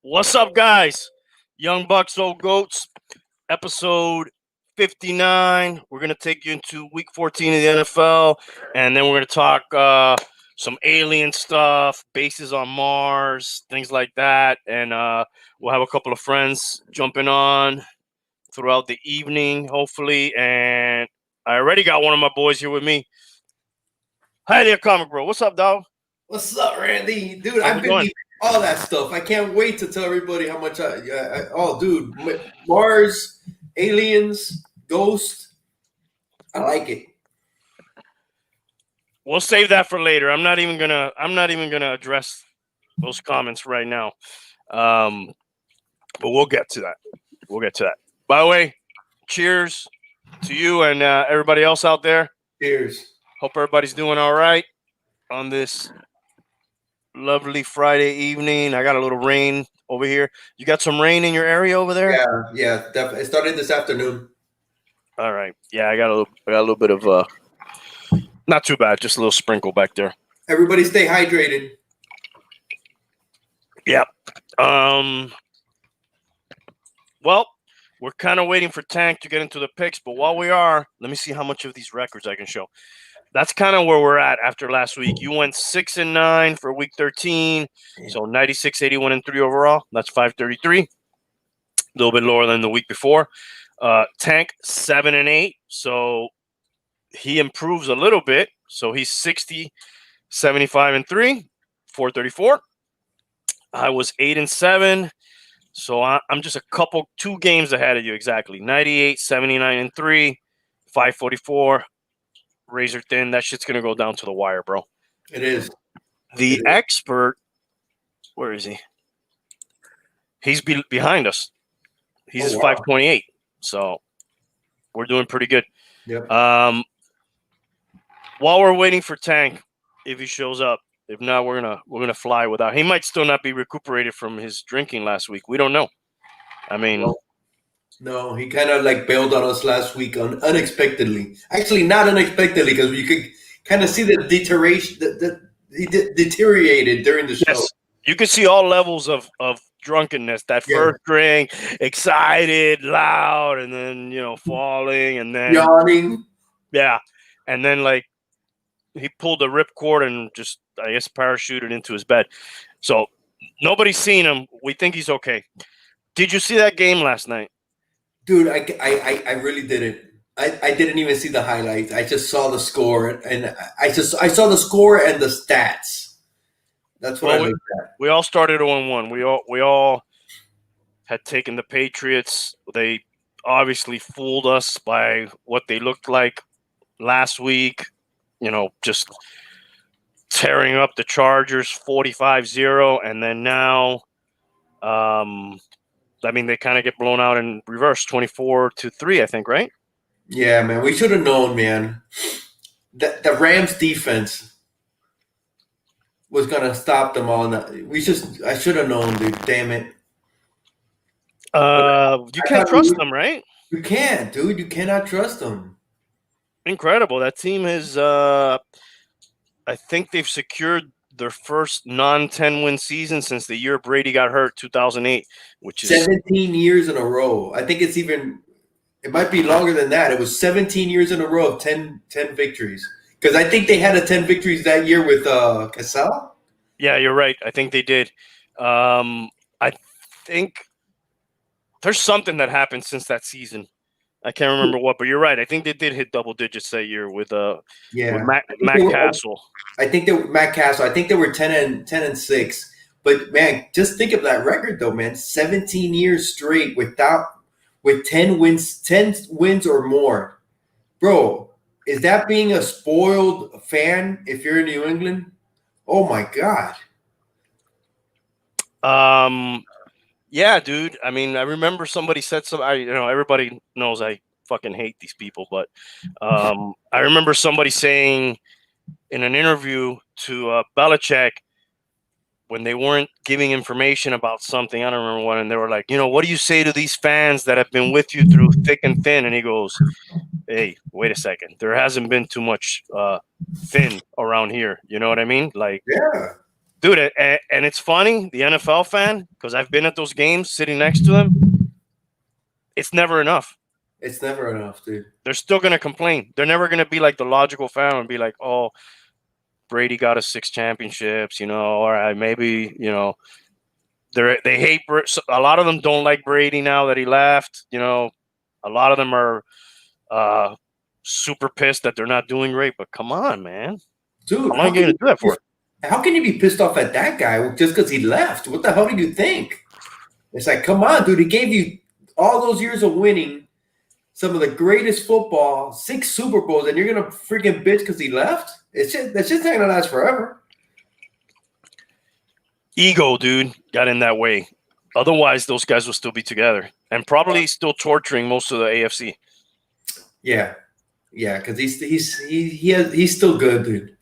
What's up, guys? Young Bucks, Old Goats, episode 59. We're going to take you into week 14 of the NFL, and then we're going to talk some alien stuff, bases on Mars, things like that. And we'll have a couple of friends jumping on throughout the evening, hopefully. And I already got one of my boys here with me. Hialeah Comic Bro. What's up, dog? What's up, Randy? Dude, How's I've it been going? eating all that stuff. I can't wait to tell everybody how much dude, Mars, aliens, ghost. I like it. We'll save that for later. I'm not even gonna address those comments right now. But we'll get to that. By the way, cheers to you and everybody else out there. Cheers. Hope everybody's doing all right on this lovely Friday evening. I got a little rain over here. You got some rain in your area over there? Yeah, definitely. It started this afternoon. All right. Yeah, I got a little bit of not too bad, just a little sprinkle back there. Everybody stay hydrated. Yep. Well, we're kind of waiting for Tank to get into the picks, but while we are, let me see how much of these records I can show. That's kind of where we're at after last week. You went 6-9 for week 13, so 96, 81, and 3 overall. That's 533, a little bit lower than the week before. Tank 7-8, so he improves a little bit. So he's 60, 75, and 3, 434. I was 8-7. So I'm just two games ahead of you exactly. 98, 79, and 3, 544. Razor thin. That shit's gonna go down to the wire, bro. It is. The expert, where is he? He's behind us. He's 528. So we're doing pretty good. Yep. While we're waiting for Tank, if he shows up. If not, we're gonna fly without. He might still not be recuperated from his drinking last week. We don't know. I mean, no, he kind of like bailed on us last week unexpectedly. Actually, not unexpectedly because you could kind of see the deterioration. He deteriorated during the show. Yes, you can see all levels of drunkenness. That first drink, excited, loud, and then falling, and then yawning. Yeah, and then like he pulled the ripcord and just, I guess, parachuted into his bed. So nobody's seen him. We think he's okay. Did you see that game last night? Dude, I really didn't. I didn't even see the highlights. I just saw the score, and I saw the score and the stats. That's what I looked at. We all started 0-1. We all had taken the Patriots. They obviously fooled us by what they looked like last week. Just tearing up the Chargers 45-0, and then now, they kind of get blown out in reverse, 24-3, I think, right? Yeah, man, we should have known, man. The Rams defense was gonna stop them all. I should have known, dude. Damn it. You can't trust them, right? You can't, dude. You cannot trust them. Incredible. That team is. I think they've secured their first non-10 win season since the year Brady got hurt, 2008, which is 17 years in a row. I think it might be longer than that. It was 17 years in a row of 10 victories. Because I think they had 10 victories that year with Casal. Yeah, you're right. I think they did. I think there's something that happened since that season. I can't remember what, but you're right. I think they did hit double digits that year with Matt Castle. I think they were Matt Castle. I think they were 10-6. But man, just think of that record though, man. 17 years straight with 10 wins or more. Bro, is that being a spoiled fan if you're in New England? Oh my God. Yeah, dude. I mean, I remember somebody said everybody knows I fucking hate these people, but I remember somebody saying in an interview to Belichick when they weren't giving information about something, I don't remember what, and they were like, what do you say to these fans that have been with you through thick and thin? And he goes, hey, wait a second. There hasn't been too much thin around here. You know what I mean? Like, yeah. dude. And it's funny, the NFL fan, because I've been at those games sitting next to them. It's never enough. It's never enough, dude. They're still gonna complain. They're never gonna be like the logical fan and be like, "Oh, Brady got us 6 championships." All right, maybe they hate. A lot of them don't like Brady now that he left. A lot of them are super pissed that they're not doing great. But come on, man, Dude, how long are you gonna do that for? How can you be pissed off at that guy just because he left? What the hell do you think? It's like, come on, dude. He gave you all those years of winning, some of the greatest football, 6 Super Bowls, and you're gonna freaking bitch because he left? That's just not gonna last forever. Ego, dude, got in that way. Otherwise, those guys will still be together and probably still torturing most of the AFC. Yeah, because he's still good, dude.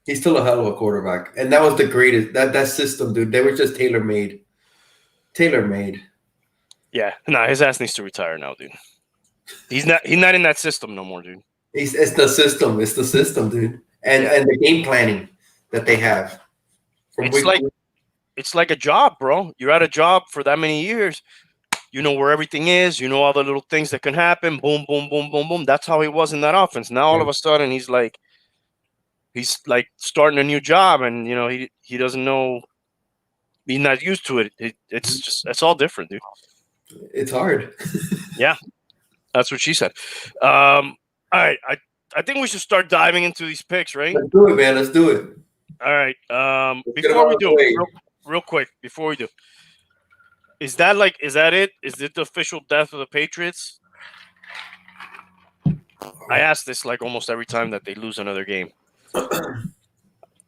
He's still a hell of a quarterback, and that was the greatest. That system, dude. They were just tailor made. Yeah, his ass needs to retire now, dude. He's not in that system no more, dude. It's the system. It's the system, dude. And the game planning that they have. It's like a job, bro. You're at a job for that many years. You know where everything is. You know all the little things that can happen. Boom, boom, boom, boom, boom. That's how he was in that offense. Now all of a sudden he's like starting a new job, and he doesn't know. He's not used to it. It's all different, dude. It's hard. Yeah, that's what she said. All right, I think we should start diving into these picks, right? Let's do it, man. Let's do it. All right. Before we do, real quick, before we do, is that it? Is it the official death of the Patriots? I ask this like almost every time that they lose another game.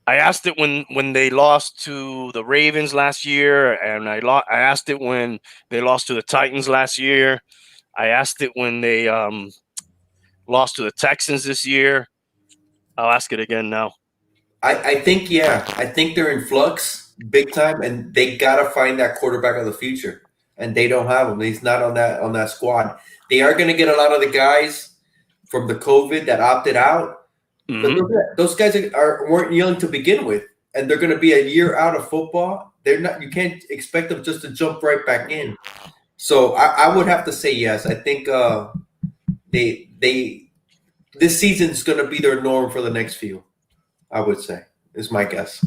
I asked it when they lost to the Ravens last year, and I asked it when they lost to the Titans last year. I asked it when they lost to the Texans this year. I'll ask it again now. I think they're in flux big time, and they gotta find that quarterback of the future, and they don't have him. He's not on that squad. They are gonna get a lot of the guys from the COVID that opted out. Mm-hmm. But those guys weren't young to begin with, and they're going to be a year out of football. They're not. You can't expect them just to jump right back in. So I would have to say yes. I think this season's going to be their norm for the next few. I would say is my guess.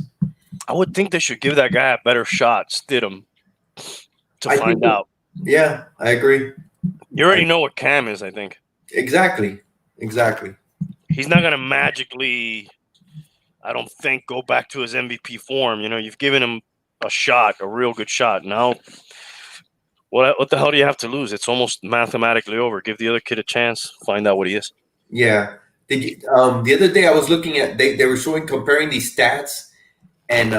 I would think they should give that guy a better shot, Stidham, to find out. Yeah, I agree. You already know what Cam is, I think. Exactly. He's not going to magically, I don't think, go back to his MVP form. You've given him a shot, a real good shot. Now, what the hell do you have to lose? It's almost mathematically over. Give the other kid a chance. Find out what he is. Yeah. Did you, the other day I was looking at, they were comparing these stats, and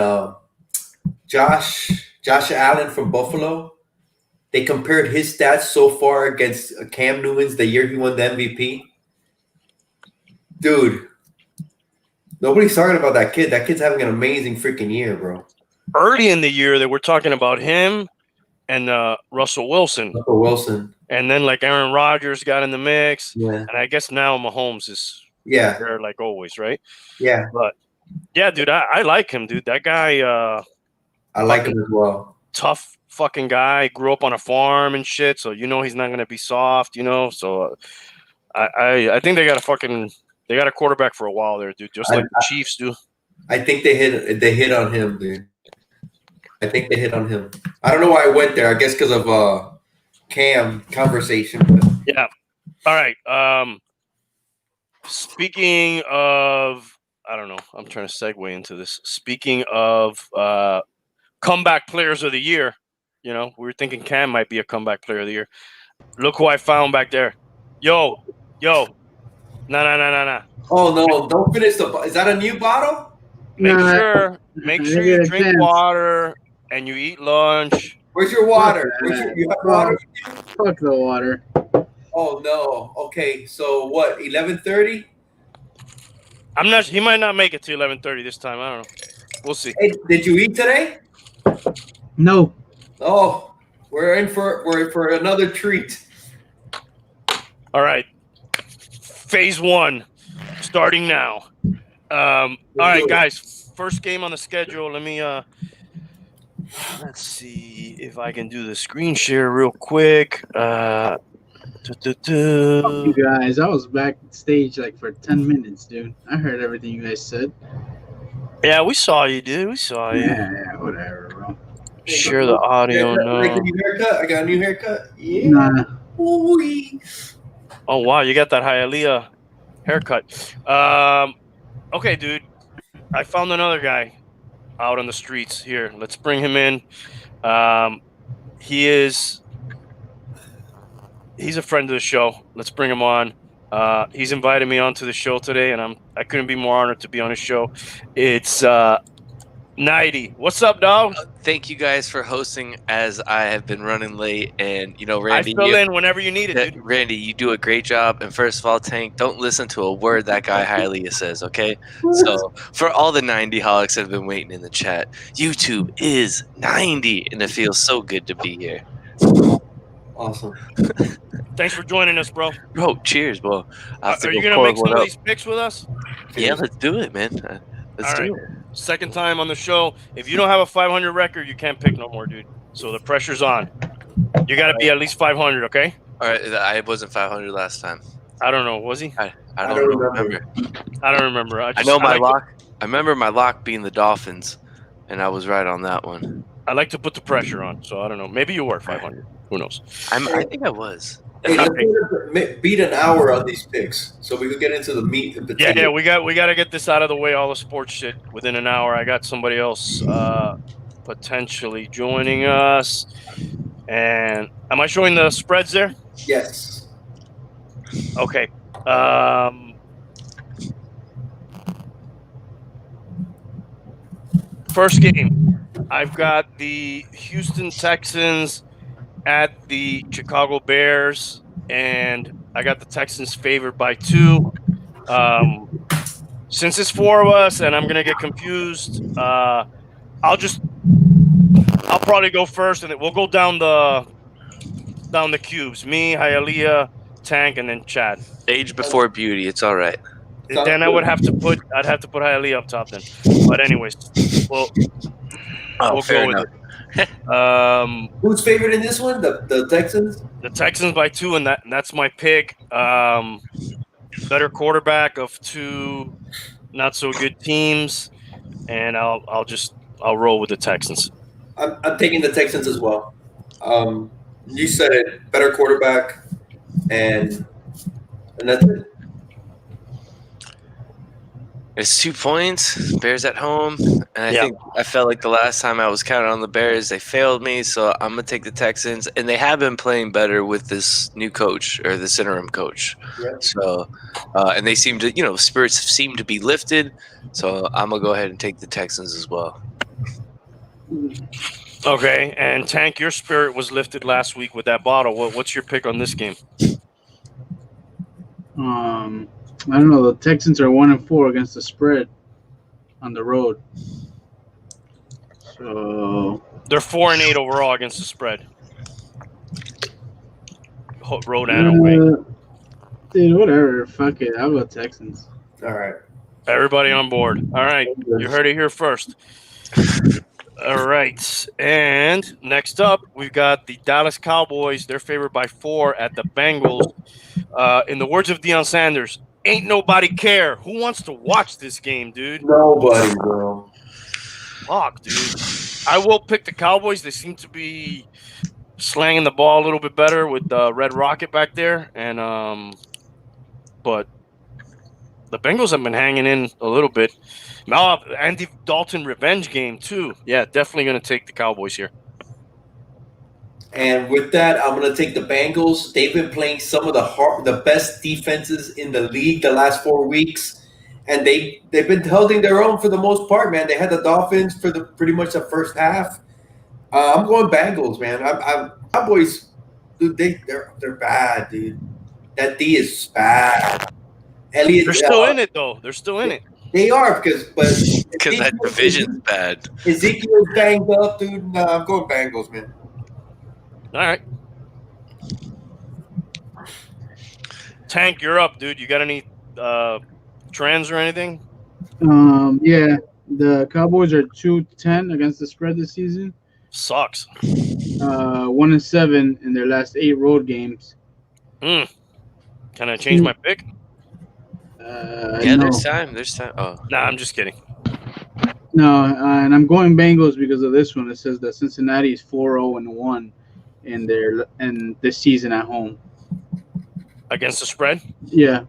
Josh Allen from Buffalo, they compared his stats so far against Cam Newton's the year he won the MVP. Dude, nobody's talking about that kid. That kid's having an amazing freaking year, bro. Early in the year, they were talking about him and Russell Wilson. And then, Aaron Rodgers got in the mix. Yeah. And I guess now Mahomes is there like always, right? Yeah. But, yeah, dude, I like him, dude. That guy I like him as well. Tough fucking guy. Grew up on a farm and shit, so he's not going to be soft, So I think they got a quarterback for a while there, dude. Just like the Chiefs do. I think they hit on him, dude. I think they hit on him. I don't know why I went there. I guess because of Cam conversation. Yeah. All right. Speaking of, I don't know. I'm trying to segue into this. Speaking of comeback players of the year, we were thinking Cam might be a comeback player of the year. Look who I found back there. Yo. No. Oh no! Don't finish the. Is that a new bottle? Make sure you drink water and you eat lunch. Where's your water? You have water? Fuck the water. Oh no! Okay, so what? 11:30? I'm not. He might not make it to 11:30 this time. I don't know. We'll see. Hey, did you eat today? No. Oh, we're in for another treat. All right. Phase 1 starting now. All right, guys. first game on the schedule. Let me let's see if I can do the screen share real quick. Fuck you guys. I was backstage like for 10 minutes, dude. I heard everything you guys said. Yeah, we saw you, dude. We saw you. Yeah, whatever, bro. Share the audio Like a now. new haircut? I got a new haircut. Yeah. Nah. Ooh-wee. Oh wow, you got that Hialeah haircut. Okay, dude. I found another guy out on the streets here. Let's bring him in. He's a friend of the show. Let's bring him on. He's invited me onto the show today, and I couldn't be more honored to be on his show. It's Nighty. What's up, dog? Thank you guys for hosting as I have been running late. And, you know, I Randy, fill in whenever you need it, dude. Randy, you do a great job. And first of all, Tank, don't listen to a word that guy Hialeah says, okay? So for all the 90 holics that have been waiting in the chat, YouTube is 90, and it feels so good to be here. Awesome. Thanks for joining us, bro. Bro, cheers, bro. Are you going to make some of these picks with us? Yeah, let's do it, man. Let's All do right. it. Second time on the show. If you don't have a 500 record, you can't pick no more, dude. So the pressure's on. You got to be at least 500, okay? All right, I wasn't 500 last time. I don't know. Was he? I don't remember. I don't remember. I know my lock. I remember my lock being the Dolphins, and I was right on that one. I like to put the pressure on, so I don't know. Maybe you were 500. Who knows? I think I was. Hey, let's beat an hour on these picks so we could get into the meat and potatoes. Yeah, we got to get this out of the way, all the sports shit, within an hour. I got somebody else potentially joining us. And am I showing the spreads there? Yes. Okay. First game, I've got the Houston Texans at the Chicago Bears, and I got the Texans favored by 2. Since it's 4 of us, and I'm gonna get confused, I'll probably go first, and we'll go down the cubes. Me, Hialeah, Tank, and then Chad. Age before beauty. It's all right. Then I'd have to put Hialeah up top then. But anyways, we'll go with it. Who's favored in this one? The Texans? The Texans by 2, and that's my pick. Better quarterback of 2 not so good teams, and I'll roll with the Texans. I'm taking the Texans as well. You said it. Better quarterback, and that's it. It's 2 points. Bears at home, and I felt like the last time I was counting on the Bears, they failed me. So I'm gonna take the Texans, and they have been playing better with this new coach or this interim coach. Yep. So, and they seem to, spirits seem to be lifted. So I'm gonna go ahead and take the Texans as well. Okay, and Tank, your spirit was lifted last week with that bottle. What's your pick on this game? I don't know. The Texans are 1-4 against the spread on the road. So they're 4-8 overall against the spread. Road and away. Dude, whatever. Fuck it. I'll go Texans. All right. Everybody on board. All right. You heard it here first. All right. And next up, we've got the Dallas Cowboys. They're favored by 4 at the Bengals. In the words of Deion Sanders, ain't nobody care. Who wants to watch this game, dude? Nobody, bro. Fuck, dude. I will pick the Cowboys. They seem to be slanging the ball a little bit better with Red Rocket back there. And but the Bengals have been hanging in a little bit. Now, Andy Dalton revenge game, too. Yeah, definitely going to take the Cowboys here. And with that, I'm going to take the Bengals. They've been playing some of the best defenses in the league the last 4 weeks, and they've been holding their own for the most part, man. They had the Dolphins for pretty much the first half. I'm going Bengals, man. Cowboys, dude, they're bad, dude. That D is bad. Elliott, they're still in it, though. They're still in it. They are because that division's bad. Ezekiel's banged up, dude. No, I'm going Bengals, man. All right. Tank, you're up, dude. You got any trends or anything? Yeah. The Cowboys are 2-10 against the spread this season. Sucks. 1-7 in their last 8 road games. Can I change my pick? Yeah, No, there's time. Oh, Nah, I'm just kidding. no, and I'm going Bengals because of this one. It says that Cincinnati is 4-0-1 in this season at home. Against the spread? Yeah,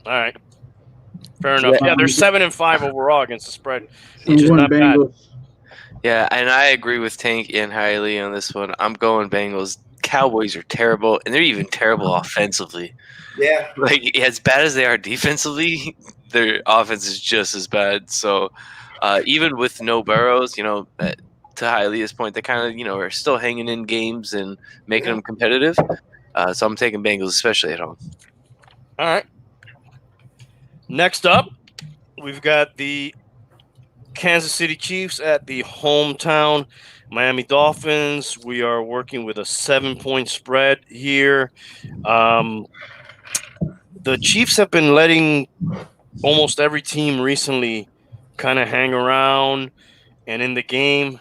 All right. Fair enough. Yeah, they're 7-5 overall against the spread, which I'm is going not bad. Bengals. yeah, and I agree with Tank and Hialeah on this one. I'm going Bengals. Cowboys are terrible, and they're even terrible offensively. Yeah. Like as bad as they are defensively, their offense is just as bad. So even with no Burrows, to Hialeah's point, they kind of are still hanging in games and making them competitive. So I'm taking Bengals, especially at home. All right. Next up, we've got the Kansas City Chiefs at the hometown Miami Dolphins. We are working with a 7-point spread here. The Chiefs have been letting almost every team recently kind of hang around and in the game.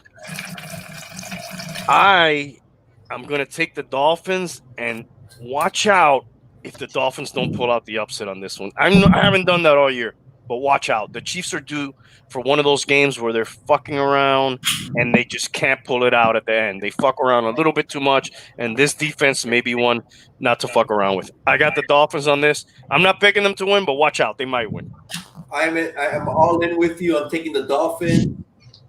I'm going to take the Dolphins and watch out if the Dolphins don't pull out the upset on this one. I haven't done that all year, but watch out. The Chiefs are due for one of those games where they're fucking around and they just can't pull it out at the end. They fuck around a little bit too much, and this defense may be one not to fuck around with. I got the Dolphins on this. I'm not picking them to win, but watch out. They might win. I'm all in with you. I'm taking the Dolphins.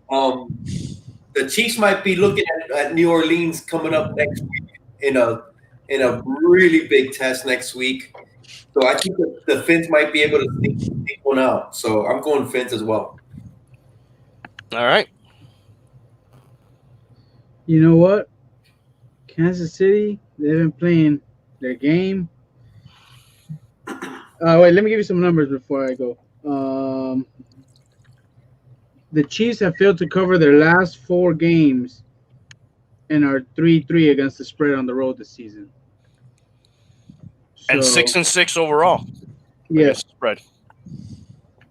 The Chiefs might be looking at New Orleans coming up next week in a really big test next week. So I think the Finns might be able to sneak one out. So I'm going Finns as well. All right. You know what? Kansas City, they've been playing their game. Wait, let me give you some numbers before I go. The Chiefs have failed to cover their last 4 games and are 3-3 against the spread on the road this season. And 6-6 overall. Yes. Spread.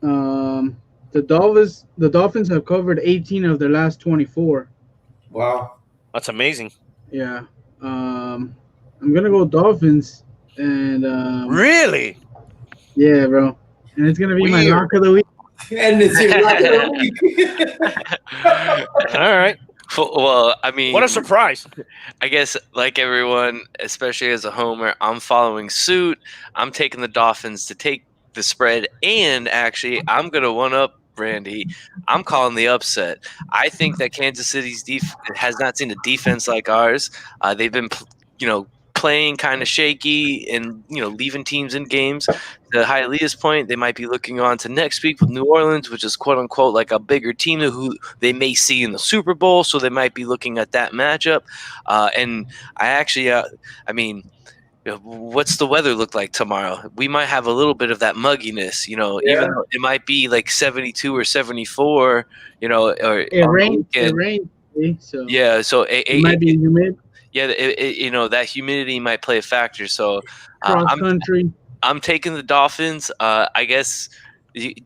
The Dolphins have covered 18 of their last 24. Wow. That's amazing. Yeah. I'm gonna go Dolphins and Really? yeah, bro. And it's gonna be my lock of the week. And it's your lock of the week. All right. Well, I mean, what a surprise. I guess, like everyone, especially as a homer, I'm following suit. I'm taking the Dolphins to take the spread, and actually, I'm going to one-up Randy. I'm calling the upset. I think that Kansas City's has not seen a defense like ours. They've been, playing kind of shaky and leaving teams in games. To Hialeah's point, they might be looking on to next week with New Orleans, which is quote unquote like a bigger team who they may see in the Super Bowl, so they might be looking at that matchup. And I actually, what's the weather look like tomorrow? We might have a little bit of that mugginess, even though it might be like 72 or 74, or it rains. So yeah, so it might be humid. Yeah, that humidity might play a factor. So cross country. I'm taking the Dolphins. I guess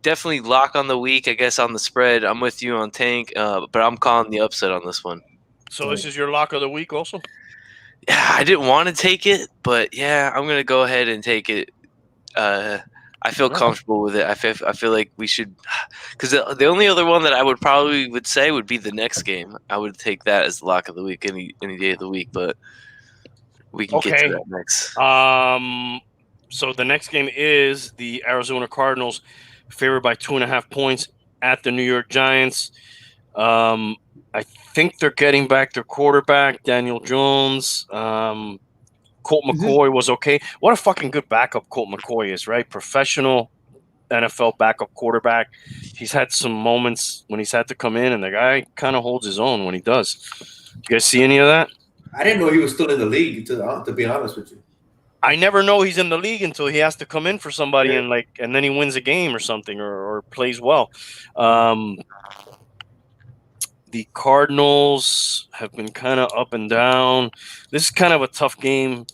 definitely lock on the week. I guess on the spread, I'm with you on Tank, but I'm calling the upset on this one. So this is your lock of the week, also. Yeah, I didn't want to take it, but yeah, I'm gonna go ahead and take it. I feel comfortable with it. I feel like we should, because the only other one that I would say would be the next game. I would take that as the lock of the week any day of the week, but we can get to that next. So the next game is the Arizona Cardinals, favored by 2.5 points at the New York Giants. I think they're getting back their quarterback, Daniel Jones. Colt McCoy was okay. What a fucking good backup Colt McCoy is, right? Professional NFL backup quarterback. He's had some moments when he's had to come in, and the guy kind of holds his own when he does. You guys see any of that? I didn't know he was still in the league, to be honest with you. I never know he's in the league until he has to come in for somebody and then he wins a game or something or plays well. The Cardinals have been kind of up and down. This is kind of a tough game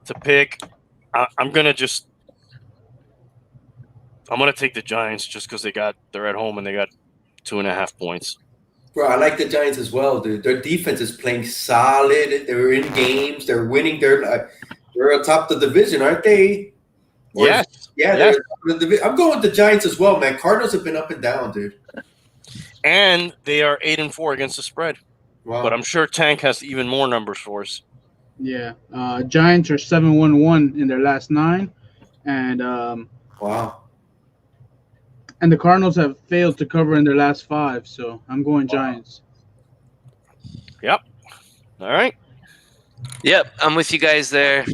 to pick. I'm gonna take the Giants just because they're at home and they got 2.5 points. Bro, I like the Giants as well, dude. Their defense is playing solid. They're in games. They're winning. They're atop the division, aren't they? Or Yes. yeah, Yes. they're atop the division. I'm going with the Giants as well, man. Cardinals have been up and down, dude. And they are 8-4 against the spread. Wow. But I'm sure Tank has even more numbers for us. Yeah. Giants are 7-1-1 in their last 9, and Wow. and the Cardinals have failed to cover in their last 5. So I'm going Giants. Yep. All right. Yep, I'm with you guys there.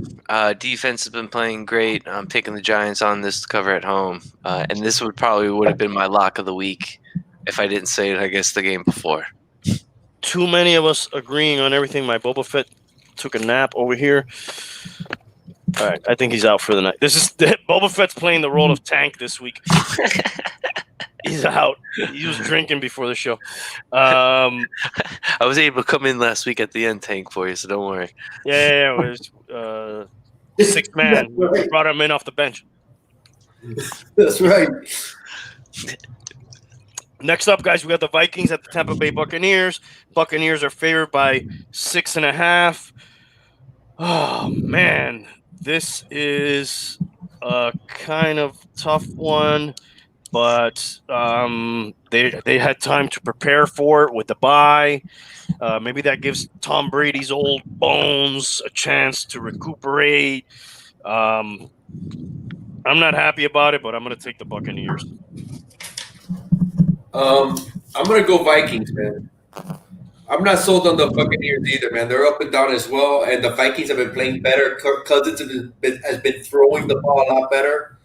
Defense has been playing great. I'm picking the Giants on this to cover at home, and this would have been my lock of the week if I didn't say it, I guess, the game before. Too many of us agreeing on everything. My Boba Fett took a nap over here. All right, I think he's out for the night. Boba Fett's playing the role of Tank this week. He's out. He was drinking before the show. I was able to come in last week at the end, Tank, for you, so don't worry. Yeah. It was sixth man. We brought him in off the bench. That's right. Next up, guys, we got the Vikings at the Tampa Bay Buccaneers. Buccaneers are favored by 6.5. Oh, man. This is a kind of tough one, but they had time to prepare for it with the bye. Maybe that gives Tom Brady's old bones a chance to recuperate. I'm not happy about it, but I'm going to take the Buccaneers. I'm gonna go Vikings, man. I'm not sold on the Buccaneers either, man. They're up and down as well, and the Vikings have been playing better. Kirk Cousins has been throwing the ball a lot better.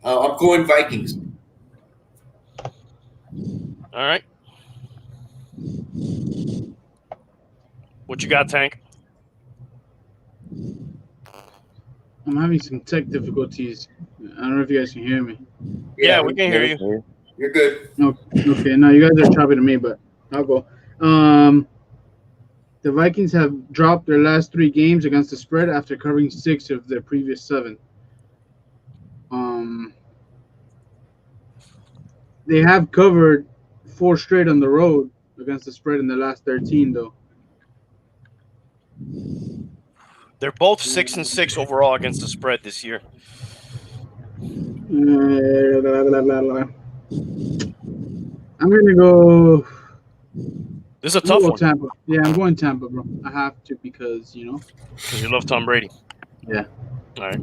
I'm going Vikings. All right. What you got, Tank? I'm having some tech difficulties. I don't know if you guys can hear me. Yeah, we can hear you. You're good. Okay, no, you guys are choppy to me, but I'll go. The Vikings have dropped their last 3 games against the spread after covering 6 of their previous 7. They have covered 4 straight on the road against the spread in the last 13, though. They're both 6-6 overall against the spread this year. I'm gonna go. This is a tough one. Tampa. Yeah, I'm going Tampa, bro. I have to because Because you love Tom Brady. Yeah. All right.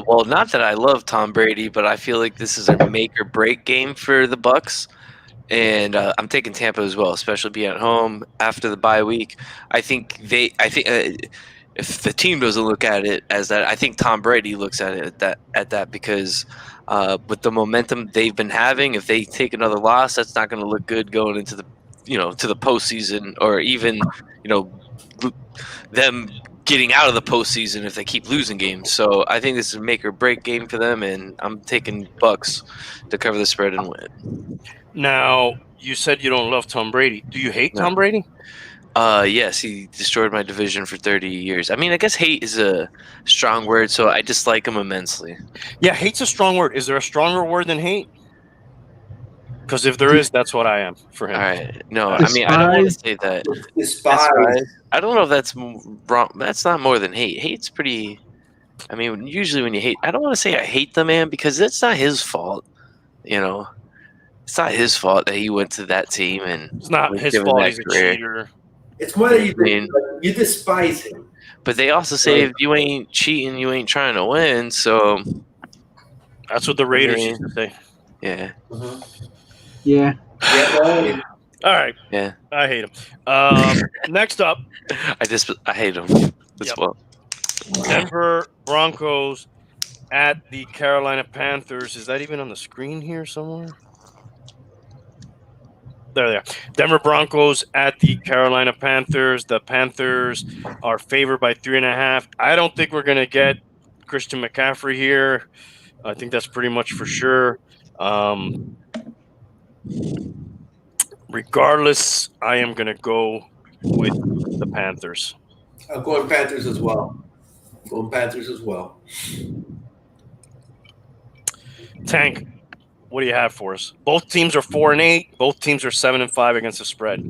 Well, not that I love Tom Brady, but I feel like this is a make or break game for the Bucks, and I'm taking Tampa as well, especially being at home after the bye week. I think if the team doesn't look at it as that, I think Tom Brady looks at it at that because with the momentum they've been having, if they take another loss, that's not going to look good going into the to the postseason, or even them getting out of the postseason if they keep losing games. So I think this is a make or break game for them, and I'm taking Bucks to cover the spread and win. Now, you said you don't love Tom Brady. Do you hate Tom Brady? Yes, he destroyed my division for 30 years. I mean, I guess hate is a strong word, so I dislike him immensely. Yeah, hate's a strong word. Is there a stronger word than hate? Because if there is, that's what I am for him. All right. No, I mean, I don't want to say that. Despise. I don't know if that's wrong. That's not more than hate. Hate's pretty. I mean, usually when you hate, I don't want to say I hate the man because it's not his fault. It's not his fault that he went to that team, and it's not his fault he's a cheater. It's more that you despise him. But they also say if you ain't cheating, you ain't trying to win. So that's what the Raiders used to say. Yeah. Uh-huh. Yeah. Yeah. All right. Yeah. I hate him. Next up, I hate him as well. Denver Broncos at the Carolina Panthers. Is that even on the screen here somewhere? There they are. Denver Broncos at the Carolina Panthers. The Panthers are favored by 3.5. I don't think we're going to get Christian McCaffrey here. I think that's pretty much for sure. Regardless, I am going to go with the Panthers. I'm going Panthers as well. Tank, what do you have for us? Both teams are 4-8. Both teams are 7-5 against the spread.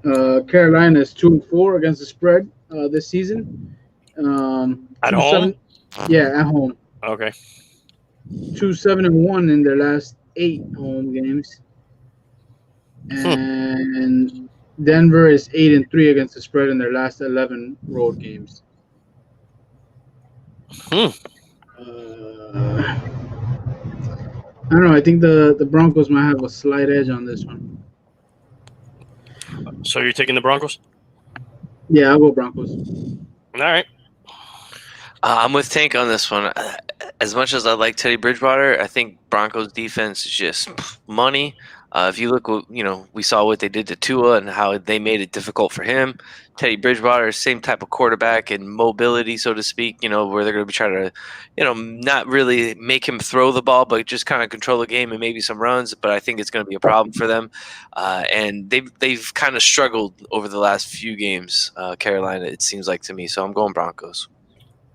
Carolina is 2-4 against the spread this season. At 2-7 home? Yeah, at home. Okay. 2-7-1 in their last 8 home games. And Denver is 8-3 against the spread in their last 11 road games. I don't know. I think the Broncos might have a slight edge on this one. So you're taking the Broncos? Yeah, I'll go Broncos. All right. I'm with Tank on this one. As much as I like Teddy Bridgewater, I think Broncos defense is just money. If you look, we saw what they did to Tua and how they made it difficult for him. Teddy Bridgewater, same type of quarterback and mobility, so to speak, where they're going to be trying to, not really make him throw the ball, but just kind of control the game and maybe some runs. But I think it's going to be a problem for them. And they've kind of struggled over the last few games, Carolina, it seems like to me. So I'm going Broncos.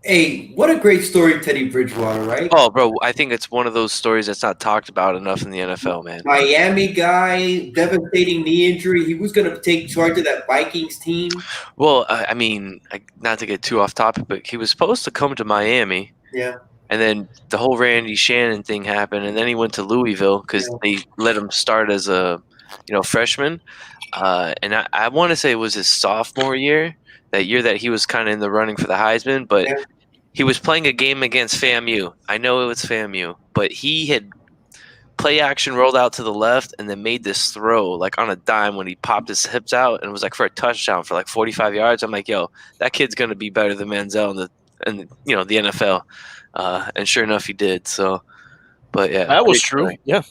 Hey, what a great story, Teddy Bridgewater, right? Oh, bro, I think it's one of those stories that's not talked about enough in the NFL, man. Miami guy, devastating knee injury. He was going to take charge of that Vikings team. Well, I mean, not to get too off topic, but he was supposed to come to Miami. Yeah. And then the whole Randy Shannon thing happened, and then he went to Louisville because they let him start as a, freshman. And I want to say it was his sophomore year, that year that he was kind of in the running for the Heisman, but he was playing a game against FAMU. I know it was FAMU, but he had play action rolled out to the left and then made this throw like on a dime when he popped his hips out, and it was like for a touchdown for like 45 yards. I'm like, yo, that kid's going to be better than Manziel in the NFL. And sure enough, he did. So, but yeah, that was true. Story. Yeah.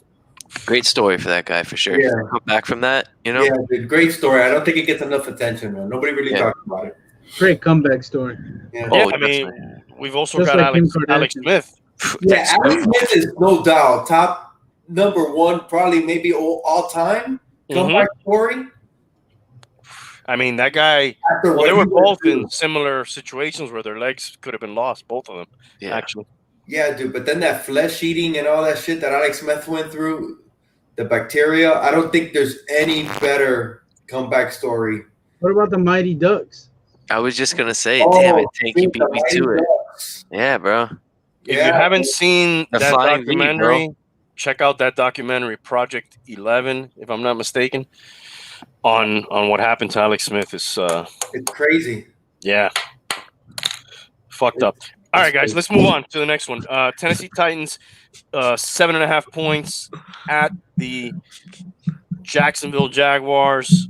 Great story for that guy, for sure. Yeah. Come back from that, Yeah, dude, great story. I don't think it gets enough attention, man. Nobody really talks about it. Great comeback story. Yeah, I mean, we've also Just got like Alex Smith. Yeah, Alex Smith is no doubt top number one, probably maybe all time comeback story. I mean, that guy. Well, they were both in similar situations where their legs could have been lost, both of them. Yeah, actually. Yeah, dude. But then that flesh eating and all that shit that Alex Smith went through, the bacteria. I don't think there's any better comeback story. What about the Mighty Ducks? I was just gonna say, damn it, Tank, you beat me to it. Yeah, bro. If you haven't seen that documentary, check out that documentary, Project 11, if I'm not mistaken, on what happened to Alex Smith. It's crazy. Yeah. Fucked up. All right, guys, let's move on to the next one. Tennessee Titans, 7.5 points at the Jacksonville Jaguars.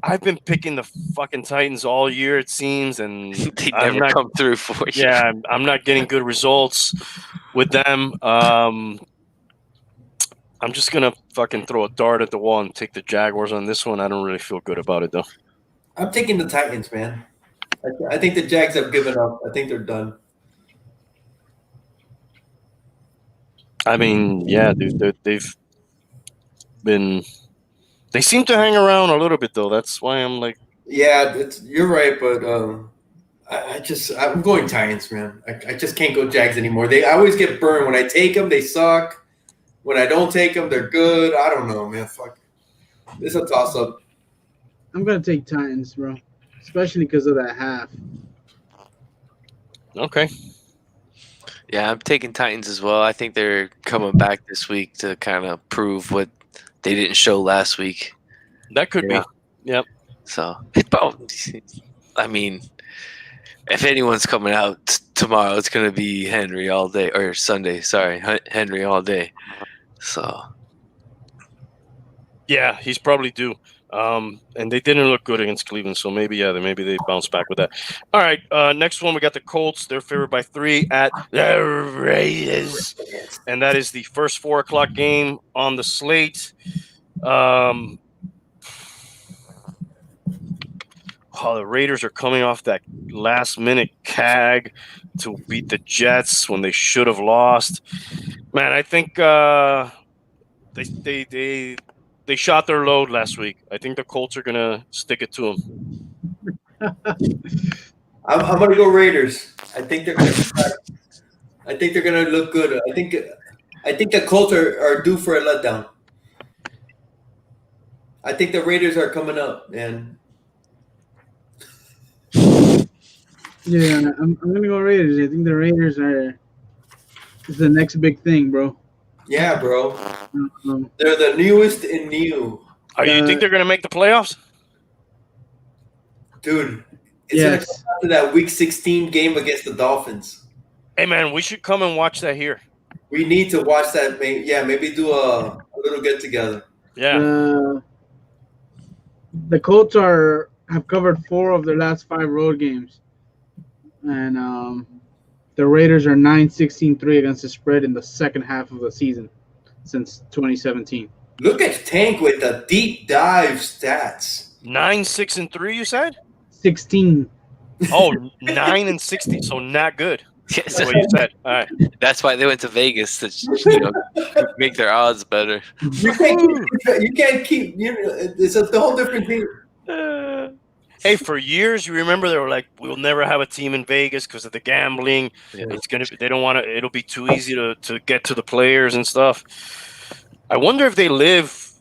I've been picking the fucking Titans all year, it seems, and they never come through for you. Yeah, I'm not getting good results with them. I'm just gonna fucking throw a dart at the wall and take the Jaguars on this one. I don't really feel good about it though. I'm taking the Titans, man. I think the Jags have given up. I think they're done. I mean, yeah, dude, they've been. They seem to hang around a little bit though. That's why I'm like. Yeah, you're right, but I'm going Titans, man. I just can't go Jags anymore. I always get burned when I take them. They suck. When I don't take them, they're good. I don't know, man. Fuck. This is a toss up. I'm gonna take Titans, bro. Especially because of that half. Okay. Yeah, I'm taking Titans as well. I think they're coming back this week to kind of prove what they didn't show last week. That could be. Yep. So, I mean, if anyone's coming out tomorrow, it's going to be Henry all day, or Sunday. Sorry, Henry all day. So. Yeah, he's probably due. And they didn't look good against Cleveland, so maybe they bounce back with that. All right, next one we got the Colts. They're favored by 3 at the Raiders, and that is the first 4:00 game on the slate. The Raiders are coming off that last-minute CAG to beat the Jets when they should have lost. Man, I think they shot their load last week. I think the Colts are gonna stick it to them. I'm gonna go Raiders. I think they're gonna look good. I think I think the Colts are due for a letdown. I think the Raiders are coming up, man. Yeah, I'm gonna go Raiders. I think the Raiders is the next big thing, bro. Yeah, bro. Um, They're the newest and new. You think they're going to make the playoffs? Dude, it's going to come yes, down to that Week 16 game against the Dolphins. Hey, man, we should come and watch that here. We need to watch that. Maybe do a little get together. Yeah. the Colts have covered 4 of their last 5 road games, and the Raiders are 9-16-3 against the spread in the second half of the season since 2017. Look at Tank with the deep dive stats. 9-6-3, you said? 16. Oh, 9-60, so not good. Yes, That's what you said. All right. that's why they went to Vegas to make their odds better. You can't keep. It's the whole different thing. Hey, for years, you remember they were like, "We'll never have a team in Vegas because of the gambling. Yeah. It's gonna. They don't want to. It'll be too easy to get to the players and stuff." I wonder if they live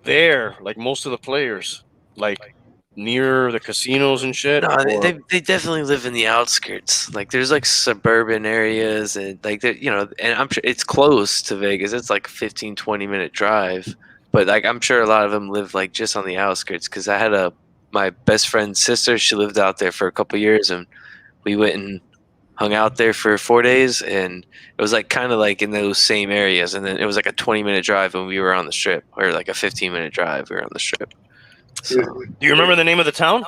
there, like most of the players, like near the casinos and shit. No, or- they definitely live in the outskirts. Like there's like suburban areas and like and I'm sure it's close to Vegas. It's like 15-20 minute drive. But like I'm sure a lot of them live like just on the outskirts because I had my best friend's sister, she lived out there for a couple years and we went and hung out there for 4 days and it was like kind of like in those same areas and then it was like a 20-minute drive when we were on the strip or like a 15-minute drive we were on the strip. So, Do you remember the name of the town?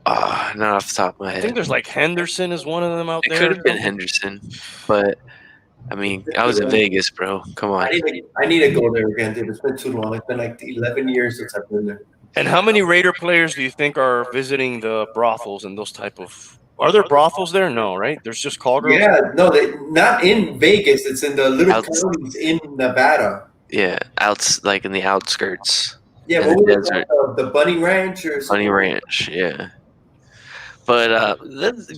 not off the top of my I head. think there's like Henderson is one of them out It there. could have been Henderson, but I mean, I was in Vegas, bro. Come on. I need to go there again, dude. It's been too long. It's been like 11 years since I've been there. And how many Raider players do you think are visiting the brothels and those type of? Are there brothels there? No, right? There's just call girls. Yeah, no, not in Vegas. It's in the little Outs- counties in Nevada. Yeah, like in the outskirts. Yeah, In what the was it desert. called? The Bunny Ranch or something? Bunny Ranch, yeah. But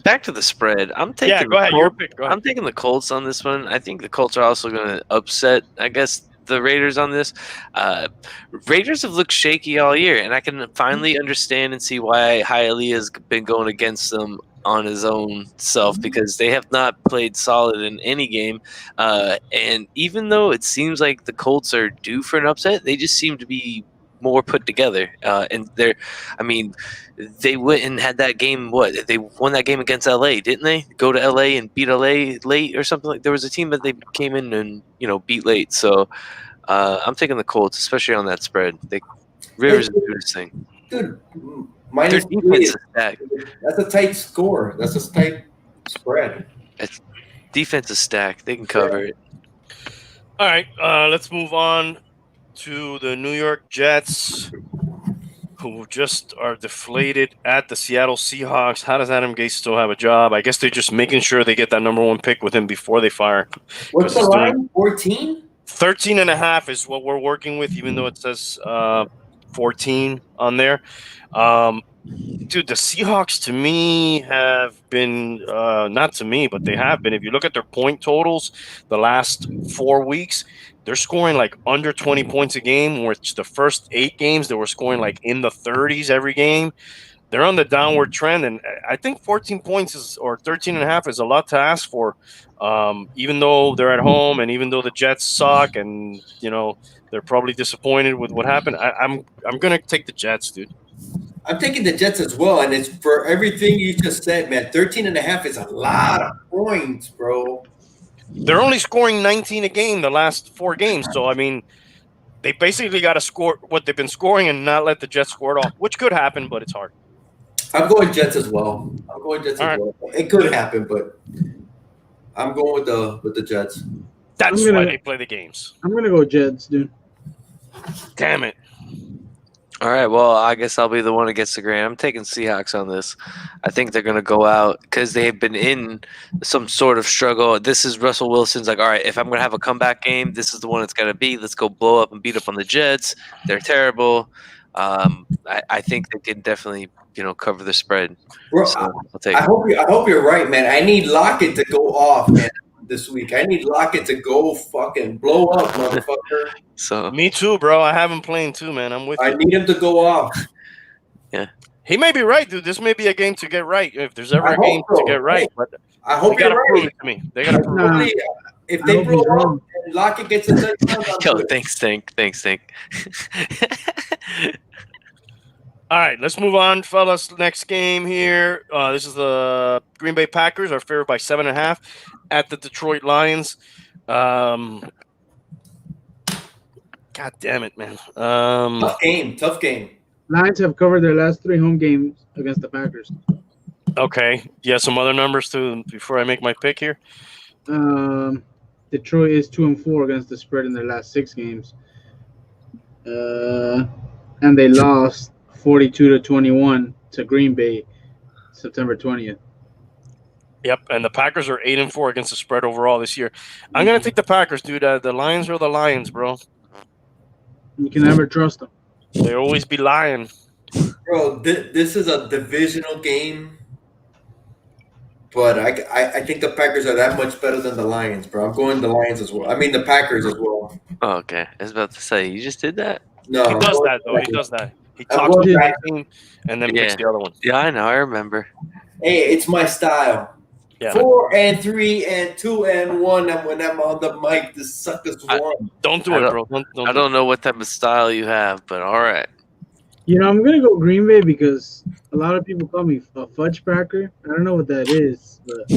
back to the spread. I'm taking. Yeah, go ahead. Your pick. Go ahead. I'm taking the Colts on this one. I think the Colts are also going to upset, I guess, the Raiders on this. Raiders have looked shaky all year, and I can finally understand and see why Hialeah has been going against them on his own self because they have not played solid in any game. And even though it seems like the Colts are due for an upset, they just seem to be more put together. And they went and had that game. What, they won that game against LA, didn't they? Go to LA and beat LA late or something like. There was a team that they came in and beat late. So I'm taking the Colts, especially on that spread. Rivers is doing his thing. Dude, Their minus defense 3 is stacked. that's a tight score. That's a tight spread. Defense is stacked. They can cover it. All right, let's move on to the New York Jets, who just are deflated at the Seattle Seahawks. How does Adam Gase still have a job? I guess they're just making sure they get that number 1 pick with him before they fire. What's the line? 14? 13.5 is what we're working with, even though it says 14 on there. Dude, the Seahawks to me have been not to me, but they have been. If you look at their point totals the last 4 weeks, they're scoring like under 20 points a game, which the first 8 games they were scoring like in the 30s every game. They're on the downward trend, and I think 14 points or 13.5 is a lot to ask for, even though they're at home and even though the Jets suck and they're probably disappointed with what happened. I'm gonna take the Jets, dude. I'm taking the Jets as well, and it's for everything you just said, man. 13.5 is a lot of points, bro. They're only scoring 19 a game the last 4 games, so I mean, they basically got to score what they've been scoring and not let the Jets score it all, which could happen, but it's hard. I'm going Jets as well. Well. It could happen, but I'm going with the Jets. That's why they play the games. I'm gonna go Jets, dude. Damn it. All right, well, I guess I'll be the one that gets the grant. I'm taking Seahawks on this. I think they're going to go out because they have been in some sort of struggle. This is Russell Wilson's like, all right, if I'm going to have a comeback game, this is the one it's going to be. Let's go blow up and beat up on the Jets. They're terrible. I think they can definitely, cover the spread. Bro, So I'll take I it. hope you're right, man. I need Lockett to go off, man. this week. I need Lockett to go fucking blow up, motherfucker. So Me too, bro. I have him playing too, man. I'm with I you. need him to go off. He may be right, dude. This may be a game to get right. If there's ever I a game hope so. to get right, Hey, but I they hope gotta you're prove right. it to me. They gotta prove it. Nah, Hopefully, if I they hope blow he's up wrong. and Lockett gets a touchdown, I'm yo, good. thanks. All right, let's move on, fellas. Next game here. This is the Green Bay Packers are favored by 7.5 at the Detroit Lions. God damn it, man. Tough game. Lions have covered their last 3 home games against the Packers. Okay. You have some other numbers too before I make my pick here. Detroit is 2-4 against the spread in their last 6 games, and they lost 42-21 to Green Bay, September 20th. Yep, and the Packers are 8-4 against the spread overall this year. I'm gonna take the Packers, dude. The Lions are the Lions, bro. You can never trust them. They always be lying. Bro, this is a divisional game, but I think the Packers are that much better than the Lions, bro. I'm going the Lions as well. I mean the Packers as well. Oh, okay, I was about to say you just did that. No, He I'm does going that though. He Packers. does that. He I'm talks going to back. the team and then picks Yeah. the other one. Yeah, I know. I remember. Hey, it's my style. Yeah. 4 and 3 and 2 and 1, and when I'm on the mic, the suckers won. Don't do I it, don't- bro. Don't I do it. don't know what type of style you have, but all right. You know, I'm gonna go Green Bay because a lot of people call me a fudge packer. I don't know what that is, but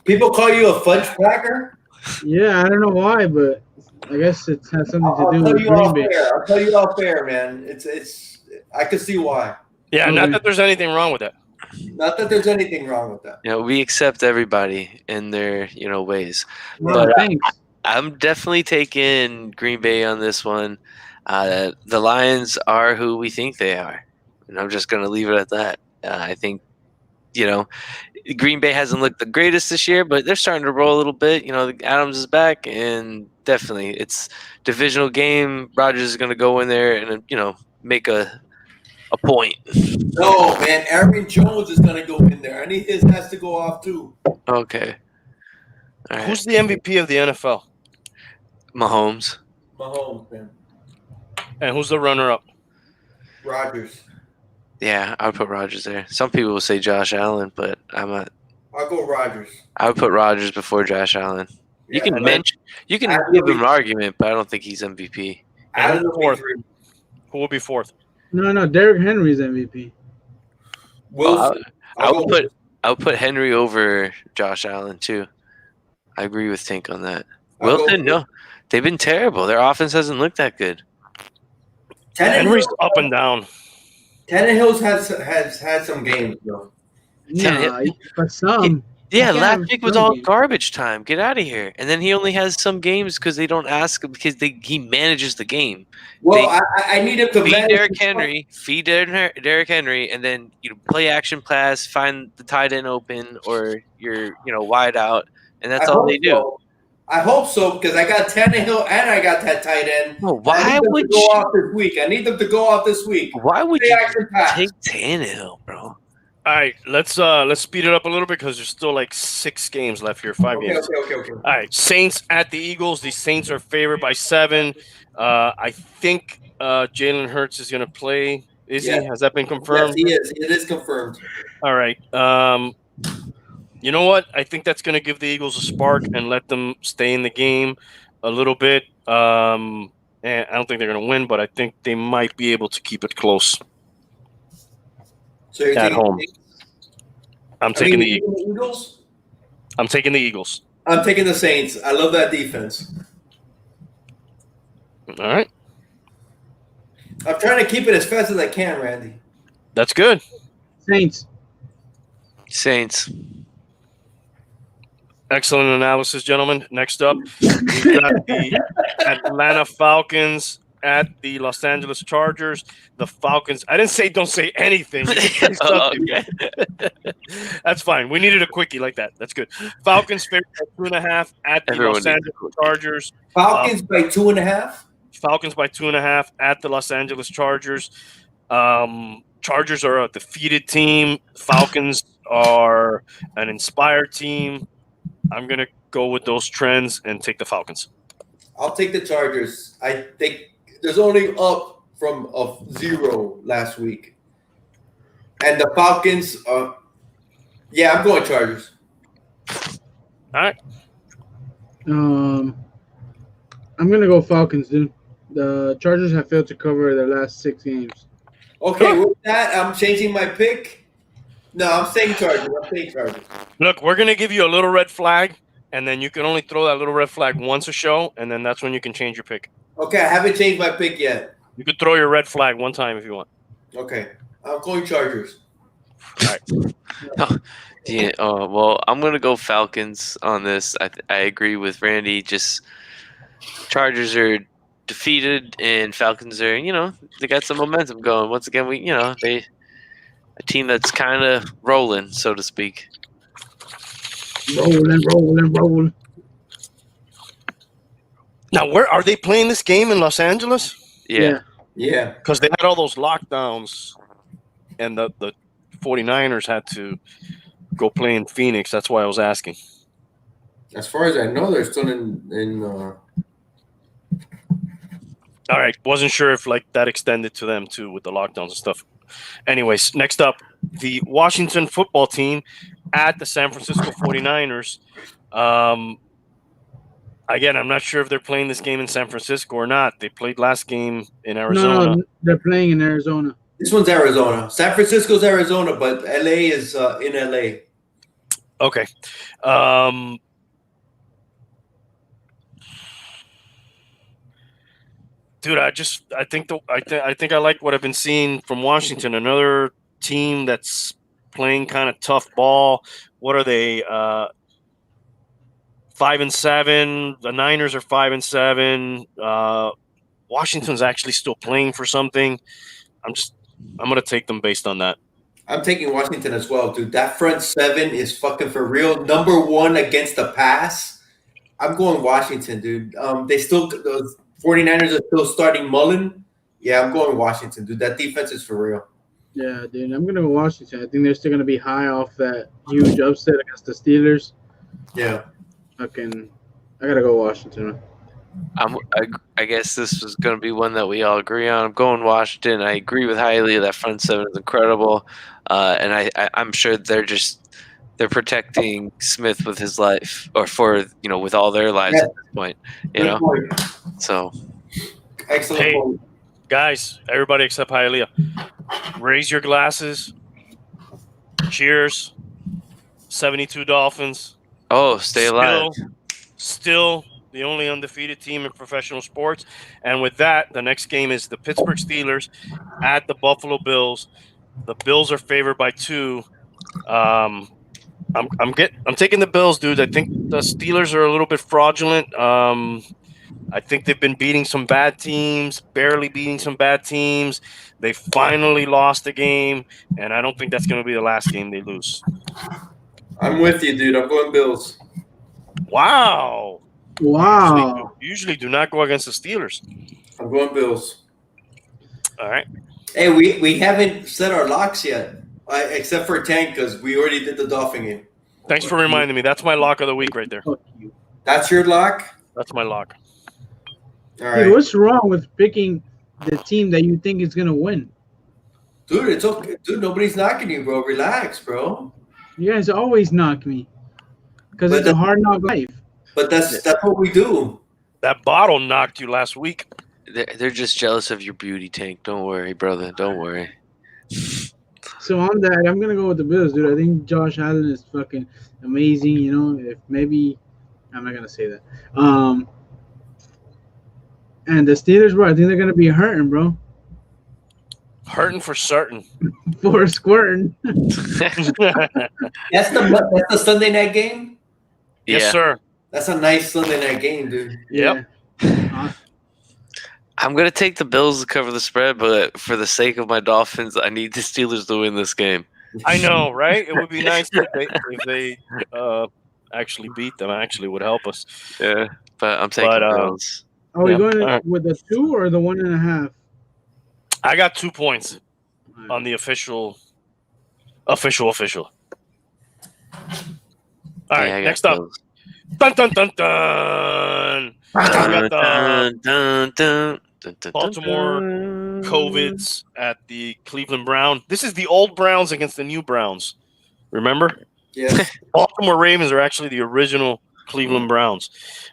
People call you a fudge packer? yeah, I don't know why, but I guess it has something to I'll do tell with you Green off Bay. air. I'll tell you off air, man. It's. I can see why. Yeah, not Okay. that there's anything wrong with that. Not that there's anything wrong with that. You know, we accept everybody in their ways. Well, But thanks. I'm definitely taking Green Bay on this one. The Lions are who we think they are, and I'm just going to leave it at that. I think, Green Bay hasn't looked the greatest this year, but they're starting to roll a little bit. Adams is back, and definitely it's divisional game. Rodgers is going to go in there and make a point. No, man. Aaron Jones is gonna go in there. I need his has to go off too. Okay. All right. Who's the MVP of the NFL? Mahomes? Mahomes, man. And who's the runner-up? Rodgers. Yeah, I would put Rodgers there. Some people will say Josh Allen, but I'll go Rodgers. I would put Rodgers before Josh Allen. You Yeah, can man. give him Absolutely. an argument, but I don't think he's MVP. Out of And the fourth. three. Who will be fourth? No, Derrick Henry's MVP. Wilson. I would go put Henry over Josh Allen too. I agree with Tink on that. I'll go Wilson, no, they've been terrible. Their offense hasn't looked that good. Henry's up and down. Tannehill's has had some games though. Nah, but some. Yeah, Okay, last week was some all games. garbage time. Get out of here. And then he only has some games because they don't ask him because he manages the game. Well, I need him to Feed manage Derrick the- Henry, Derrick Henry, and then play action pass, find the tight end open or you're wide out, and that's I all hope they do. so. I hope so because I got Tannehill and I got that tight end. No, I why need them would to go you? off this week? I need them to go off this week. Why would Play you action pass. take Tannehill, bro? All right, let's speed it up a little bit because there's still like 6 games left here, 5 games. Okay. All right, Saints at the Eagles. The Saints are favored by 7. I think Jalen Hurts is going to play. Is he? Has that been confirmed? Yes, he is. It is confirmed. All right. You know what? I think that's going to give the Eagles a spark and let them stay in the game a little bit. And I don't think they're going to win, but I think they might be able to keep it close So you're at taking home. I'm taking the Eagles. Eagles. I'm taking the Eagles. I'm taking the Saints. I love that defense. All right. I'm trying to keep it as fast as I can, Randy. That's good. Saints. Excellent analysis, gentlemen. Next up, we've got the Atlanta Falcons at the Los Angeles Chargers. The Falcons. I didn't say don't say anything. You can say something. That's fine. We needed a quickie like that. That's good. Falcons favored by 2.5 at the Everyone Los needs a Angeles quickie. Chargers. Falcons by 2.5. Falcons by 2.5 at the Los Angeles Chargers. Chargers are a defeated team. Falcons are an inspired team. I'm gonna go with those trends and take the Falcons. I'll take the Chargers. I think there's only up from a 0 last week, and the Falcons. Yeah, I'm going Chargers. All right. I'm gonna go Falcons, dude. The Chargers have failed to cover their last 6 games. Okay, with that, I'm changing my pick. No, I'm saying Chargers. Look, we're gonna give you a little red flag, and then you can only throw that little red flag once a show, and then that's when you can change your pick. Okay, I haven't changed my pick yet. You could throw your red flag one time if you want. Okay, I'm going Chargers. All right. Yeah. Well, I'm gonna go Falcons on this. I agree with Randy. Just Chargers are defeated, and Falcons are, they got some momentum going. Once again, a team that's kind of rolling, so to speak. Rolling. Now, where are they playing this game in Los Angeles? Yeah. Because they had all those lockdowns, and the 49ers had to go play in Phoenix. That's why I was asking. As far as I know, they're still in. All right. Wasn't sure if that extended to them too with the lockdowns and stuff. Anyways, next up, the Washington football team at the San Francisco 49ers. Again, I'm not sure if they're playing this game in San Francisco or not. They played last game in Arizona. No, they're playing in Arizona. This one's Arizona. San Francisco's Arizona, but LA is in LA. Okay. Dude, I think I like what I've been seeing from Washington. Another team that's playing kind of tough ball. What are they? 5-7. The Niners are 5-7. Washington's actually still playing for something. I'm gonna take them based on that. I'm taking Washington as well, dude. That front seven is fucking for real. Number 1 against the pass. I'm going Washington, dude. The 49ers are still starting Mullen. Yeah, I'm going Washington, dude. That defense is for real. Yeah, dude. I'm gonna go Washington. I think they're still gonna be high off that huge upset against the Steelers. Yeah. I gotta go Washington. I guess this was going to be one that we all agree on. I'm going Washington. I agree with Hialeah. That front seven is incredible, and I'm sure they're protecting Smith with his life, or with all their lives at this point. Good point. So Excellent point. Guys, everybody except Hialeah, raise your glasses. Cheers. 72 Dolphins. Oh, stay alive. Still the only undefeated team in professional sports. And with that, the next game is the Pittsburgh Steelers at the Buffalo Bills. The Bills are favored by 2. I'm taking the Bills, dude. I think the Steelers are a little bit fraudulent. I think they've been beating some bad teams, barely beating some bad teams. They finally lost the game, and I don't think that's going to be the last game they lose. I'm with you, dude. I'm going Bills. Wow. Usually do not go against the Steelers. I'm going Bills. All right. Hey, we haven't set our locks yet, except for Tank, because we already did the Dolphin game. Thanks for reminding me. That's my lock of the week right there. That's your lock? That's my lock. All right. Dude, what's wrong with picking the team that you think is gonna win? Dude, it's okay. Dude, nobody's knocking you, bro. Relax, bro. You guys always knock me because it's a hard knock life. But that's what we do. That bottle knocked you last week. They're just jealous of your beauty, Tank. Don't worry, brother. Don't worry. So on that, I'm gonna go with the Bills, dude. I think Josh Allen is fucking amazing. If maybe I'm not gonna say that. And the Steelers, bro, I think they're gonna be hurting, bro. Hurting for certain. For squirting. That's the Sunday night game? Yes, sir. That's a nice Sunday night game, dude. Yep. Yeah. I'm going to take the Bills to cover the spread, but for the sake of my Dolphins, I need the Steelers to win this game. I know, right? It would be nice if they actually beat them. Actually would help us. Yeah, but I'm taking the Bills. Are we going with the 2 or the 1.5? I got 2 points on the official. All right, next up. Dun dun dun dun. We got the Baltimore COVIDs at the Cleveland Browns. This is the old Browns against the new Browns. Remember? Yes. Baltimore Ravens are actually the original Cleveland Browns.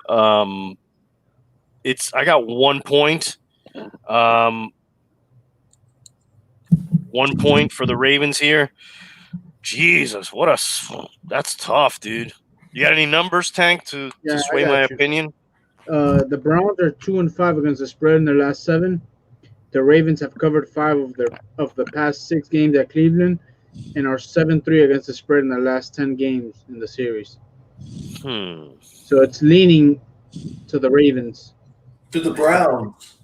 I got 1 point. 1 point for the Ravens here. Jesus, that's tough, dude. You got any numbers, Tank, to Yeah, I sway got my you. opinion? The Browns are 2-5 against the spread in their last 7. The Ravens have covered 5 of the past 6 games at Cleveland, and are 7-3 against the spread in their last 10 games in the series. So it's leaning to the Ravens. To the Browns.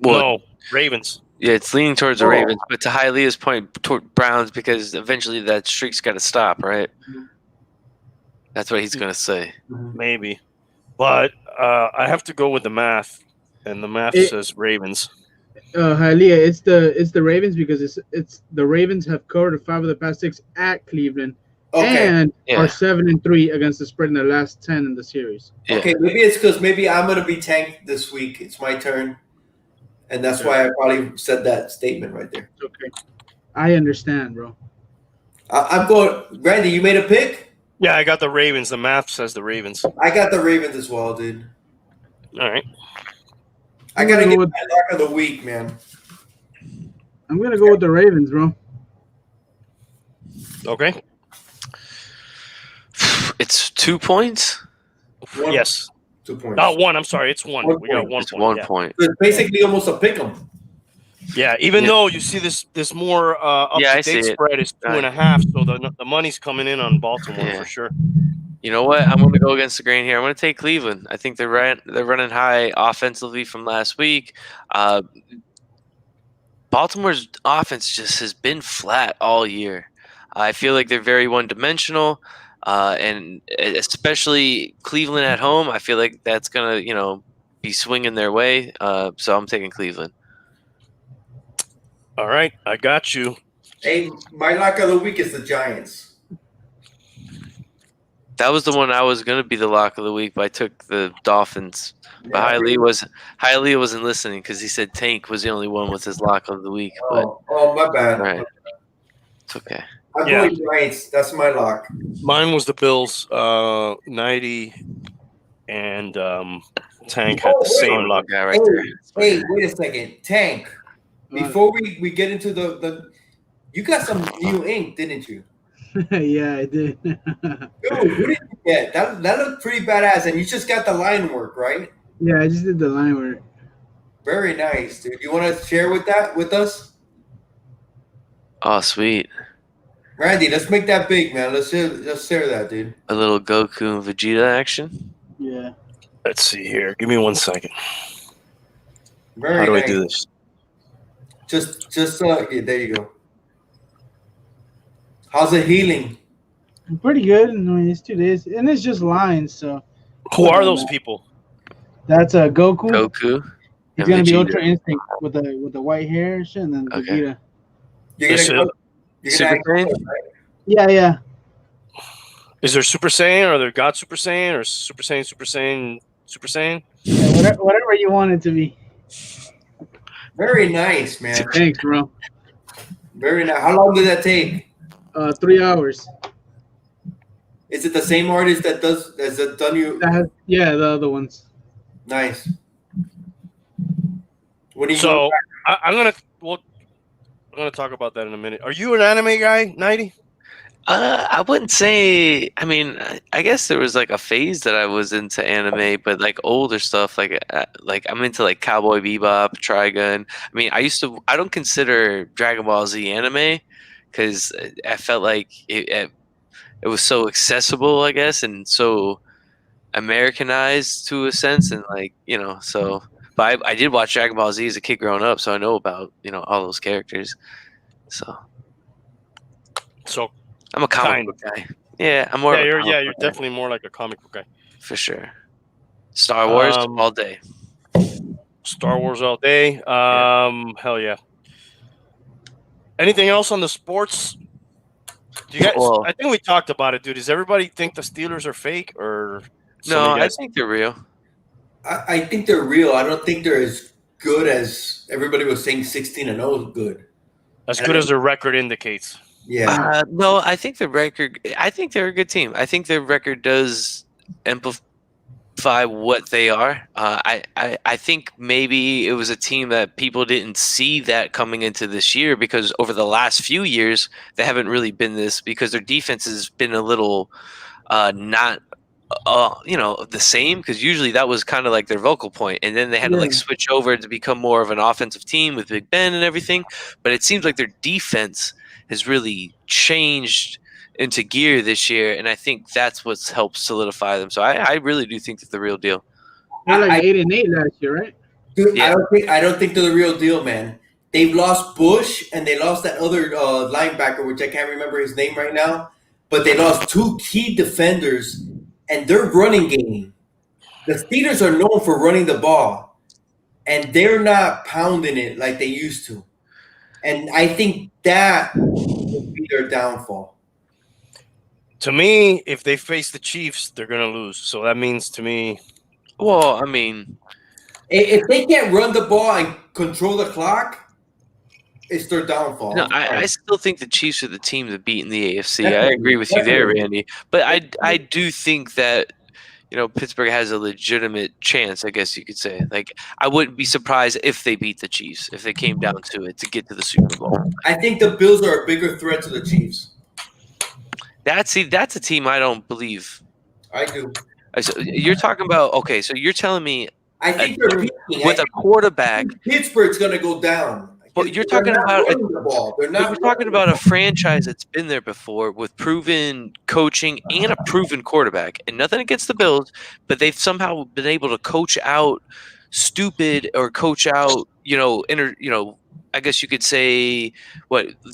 No, Ravens. Yeah, it's leaning towards the Ravens, but to Hialeah's point, toward Browns, because eventually that streak's got to stop, right? That's what he's going to say. Maybe. But I have to go with the math, and the math says Ravens. Hialeah, it's the Ravens because it's the Ravens have covered 5 of the past 6 at Cleveland, and are 7-3 against the spread in the last 10 in the series. Yeah. Okay, maybe it's because maybe I'm gonna be tanked this week. It's my turn, and that's why I probably said that statement right there. Okay, I understand, bro. I'm going. Randy, you made a pick? Yeah, I got the Ravens. The math says the Ravens. I got the Ravens as well, dude. All right. I gotta get my luck of the week, man. I'm gonna go with the Ravens, bro. Okay. It's 2 points? Yes. 2 points. Not 1. I'm sorry. It's 1. We got 1 it's point. 1 point. It's basically almost a pick 'em. Yeah, even though you see this more up-to-date spread is 2.5, so the money's coming in on Baltimore for sure. You know what? I'm going to go against the grain here. I'm going to take Cleveland. I think they're running high offensively from last week. Baltimore's offense just has been flat all year. I feel like they're very one-dimensional, and especially Cleveland at home. I feel like that's going to be swinging their way. So I'm taking Cleveland. All right, I got you. Hey, my lock of the week is the Giants. That was the one I was going to be the lock of the week, but I took the Dolphins. But Hialeah wasn't listening because he said Tank was the only one with his lock of the week. Oh, my bad. Right. It's okay. I'm going Giants. That's my lock. Mine was the Bills. 90 and Tank had the same lock guy right there. Hey, wait a second. Tank, before we get into the you got some new ink, didn't you? Yeah, I did. Dude, what did you get? That looked pretty badass, and you just got the line work, right? Yeah, I just did the line work. Very nice, dude. You want to share with us? Oh, sweet. Randy, let's make that big, man. Let's share that, dude. A little Goku and Vegeta action. Yeah. Let's see here. Give me 1 second. Very How do nice. I do this? Just there you go. How's it healing? Pretty good. I mean, it's 2 days, and it's just lines. So, who are those people? That's Goku. Goku. He's gonna be Ultra Instinct with the white hair and shit, and then Vegeta. Super Saiyan? Yeah. Is there Super Saiyan, or there God Super Saiyan, or Super Saiyan, Super Saiyan, Super Saiyan? Yeah, whatever you want it to be. Very nice, man. Thanks, bro. Very nice. How long did that take? 3 hours. Is it the same artist that done you? Yeah, the other ones. Nice. What do you? So I'm gonna talk about that in a minute. Are you an anime guy, 90? I wouldn't say. I mean, I guess there was like a phase that I was into anime, but like older stuff, like I'm into like Cowboy Bebop, Trigun. I mean, I don't consider Dragon Ball Z anime because I felt like it was so accessible, I guess, and so Americanized to a sense, and like so. But I did watch Dragon Ball Z as a kid growing up, so I know about all those characters. So I'm a comic book guy. Yeah, I'm more. Yeah, you're definitely more like a comic book guy for sure. Star Wars all day. Star Wars all day. Hell yeah. Anything else on the sports? Do you guys? I think we talked about it, dude. Does everybody think the Steelers are fake, or No, I think they're real. I think they're real. I don't think they're as good as everybody was saying. 16-0 is good. As good as their record indicates. Yeah. No, I think the record. I think they're a good team. I think their record does amplify what they are. I think maybe it was a team that people didn't see that coming into this year because over the last few years they haven't really been this because their defense has been a little not the same because usually that was kind of like their vocal point, and then they had to like switch over to become more of an offensive team with Big Ben and everything. But it seems like their defense has really changed into gear this year, and I think that's what's helped solidify them. So I really do think that the real deal. They're like 8-8 last year, right? Dude, Yeah. I don't think they're the real deal, man. They've lost Bush and they lost that other linebacker, which I can't remember his name right now. But they lost two key defenders and their running game. The Steelers are known for running the ball, and they're not pounding it like they used to. And I think that will be their downfall. To me, if they face the Chiefs, they're going to lose. So that means to me. Well, I mean, if they can't run the ball and control the clock, it's their downfall. no, I still think the Chiefs are the team to beat in the AFC. I agree with you there, Randy. But I do think that Pittsburgh has a legitimate chance, I guess you could say. Like, I wouldn't be surprised if they beat the Chiefs, if they came down to it to get to the Super Bowl. I think the Bills are a bigger threat to the Chiefs. That's a team I don't believe. I do. So you're talking about so you're telling me I think they're peaking. with a quarterback. Pittsburgh's going to go down. But you're talking about We're talking about a franchise that's been there before with proven coaching and a proven quarterback. And nothing against the Bills, but they've somehow been able to coach out stupid or coach out, I guess you could say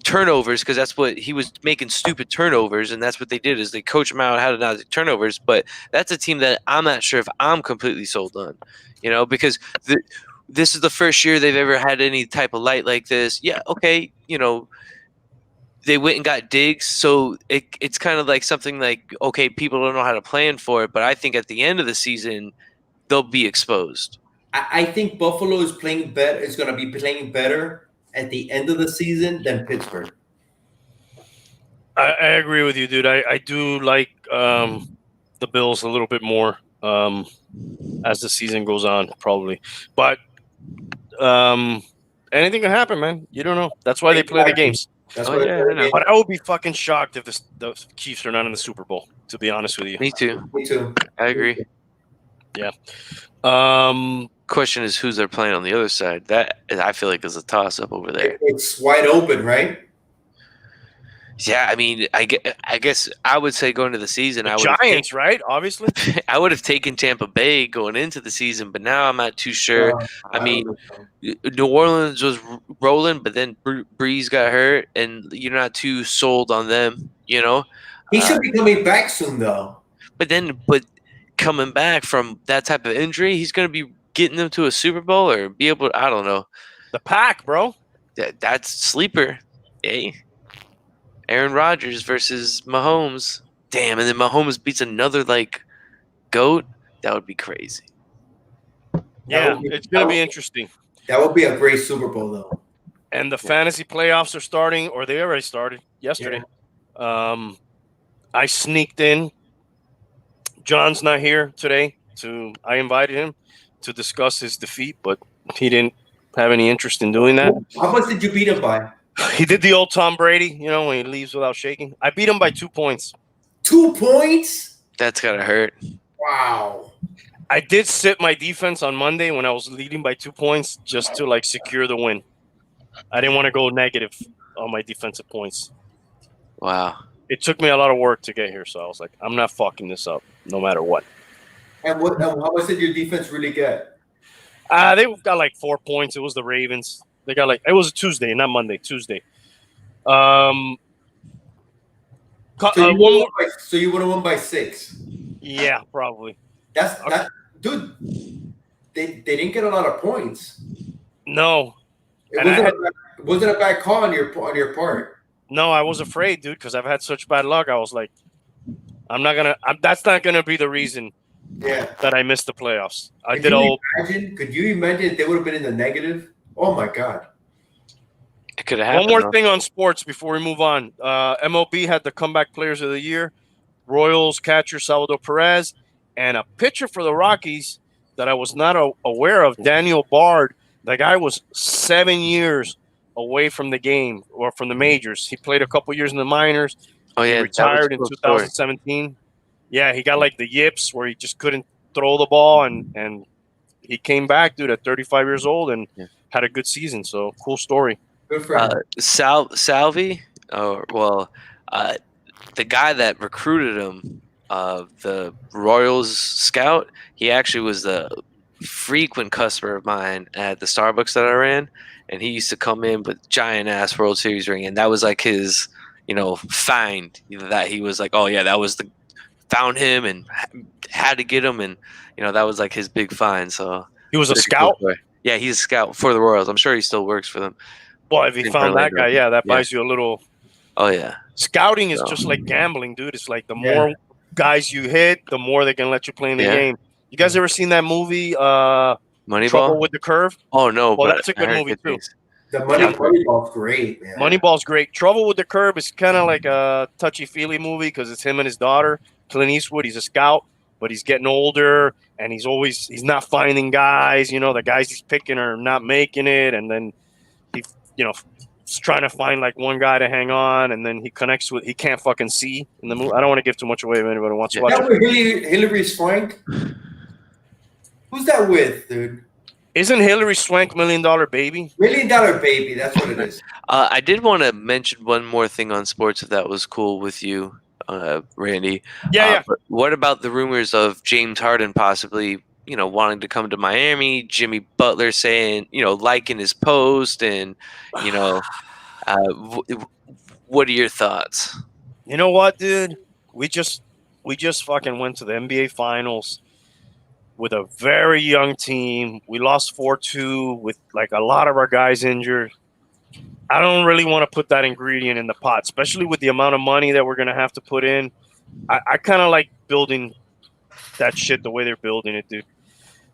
turnovers, because that's what he was making, stupid turnovers, and that's what they did is they coach him out how to not do turnovers. But that's a team that I'm not sure if I'm completely sold on, because this is the first year they've ever had any type of light like this. Yeah, okay, they went and got Diggs, so it's kind of like something like, okay, people don't know how to plan for it, but I think at the end of the season, they'll be exposed. I think Buffalo is playing better. Is going to be playing better at the end of the season than Pittsburgh. I agree with you, dude. I do like the Bills a little bit more as the season goes on, probably. But anything can happen, man. You don't know. That's why they play the games. That's why I know. But I would be fucking shocked if the Chiefs are not in the Super Bowl, to be honest with you. Me too. Me too. I agree. Yeah. Question is who's they're playing on the other side. That I feel like is a toss up over there. It's wide open, right? Yeah, I mean, I guess I would say going to the season, I would Giants, right? Obviously, I would have taken Tampa Bay going into the season, but now I'm not too sure. I mean, New Orleans was rolling, but then Breeze got hurt, and you're not too sold on them, He should be coming back soon, though. But coming back from that type of injury, he's going to be getting them to a Super Bowl or be able to, I don't know. the pack, bro. That's sleeper. Hey, Aaron Rodgers versus Mahomes. Damn, and then Mahomes beats another GOAT. That would be crazy. Yeah, it's going to be interesting. That would be a great Super Bowl, though. And the fantasy playoffs are starting, or they already started yesterday. Yeah. I sneaked in. John's not here today. I invited him to discuss his defeat, but he didn't have any interest in doing that. How much did you beat him by? He did the old Tom Brady, when he leaves without shaking. I beat him by 2 points. 2 points? That's got to hurt. Wow. I did sit my defense on Monday when I was leading by 2 points just to secure the win. I didn't want to go negative on my defensive points. Wow. It took me a lot of work to get here, so I was like, I'm not fucking this up no matter what. And how much did your defense really get? They got 4 points. It was the Ravens. They got it was a Tuesday, not Monday, Tuesday. So you would have won by 6. Yeah, probably. Dude. They didn't get a lot of points. No, It wasn't a bad call on your part. No, I was afraid, dude, because I've had such bad luck. I was like, that's not gonna be the reason Yeah. that I missed the playoffs. I Could did you all. imagine? Could you imagine if they would have been in the negative? Oh my God. It could have One happened. more though. thing on sports before we move on. MLB had the comeback players of the year. Royals catcher Salvador Perez, and a pitcher for the Rockies that I was not aware of, Daniel Bard. The guy was 7 years away from the game or from the majors. He played a couple years in the minors. Oh He yeah, that was a retired in cool story. 2017. Yeah, he got like the yips where he just couldn't throw the ball, and he came back, dude, at 35 years old and Yeah. had a good season. So cool story. Good for him. Salvi, the guy that recruited him, the Royals scout, he actually was a frequent customer of mine at the Starbucks that I ran, and he used to come in with giant ass World Series ring, and that was like his, find that he was like, oh yeah, that was the found him and had to get him, and that was like his big find. So He was a pretty cool scout. story. Yeah, he's a scout for the Royals. I'm sure he still works for them. Well, if he In found that Orlando. guy, yeah, that Yeah. buys you a little. Oh yeah. Scouting is So- just like gambling, dude. It's like the Yeah. more guys you hit, the more they can let you play in the Yeah. game. You guys ever seen that movie, Trouble Moneyball. with the Curve? Oh no, Well, but that's a I good heard movie, good too. things. The Moneyball's great, man. Moneyball's great. Trouble with the Curve is kind of like a touchy-feely movie because it's him and his daughter, Clint Eastwood. He's a scout, but he's getting older, and he's not finding guys. The guys he's picking are not making it, and then he, is trying to find like one guy to hang on, and then he connects with. He can't fucking see in the movie. I don't want to give too much away if anybody wants to watch That it. with Hillary Swank? Who's that with, dude? Isn't Hillary Swank $1 Million Baby? $1 Million Baby. That's what it is. I did want to mention one more thing on sports, if that was cool with you, Randy. Yeah. But what about the rumors of James Harden possibly, wanting to come to Miami? Jimmy Butler saying, liking his post, and what are your thoughts? You know what, dude? We just fucking went to the NBA Finals with a very young team. We lost 4-2 with like a lot of our guys injured. I don't really want to put that ingredient in the pot, especially with the amount of money that we're gonna have to put in. I kind of like building that shit the way they're building it, dude.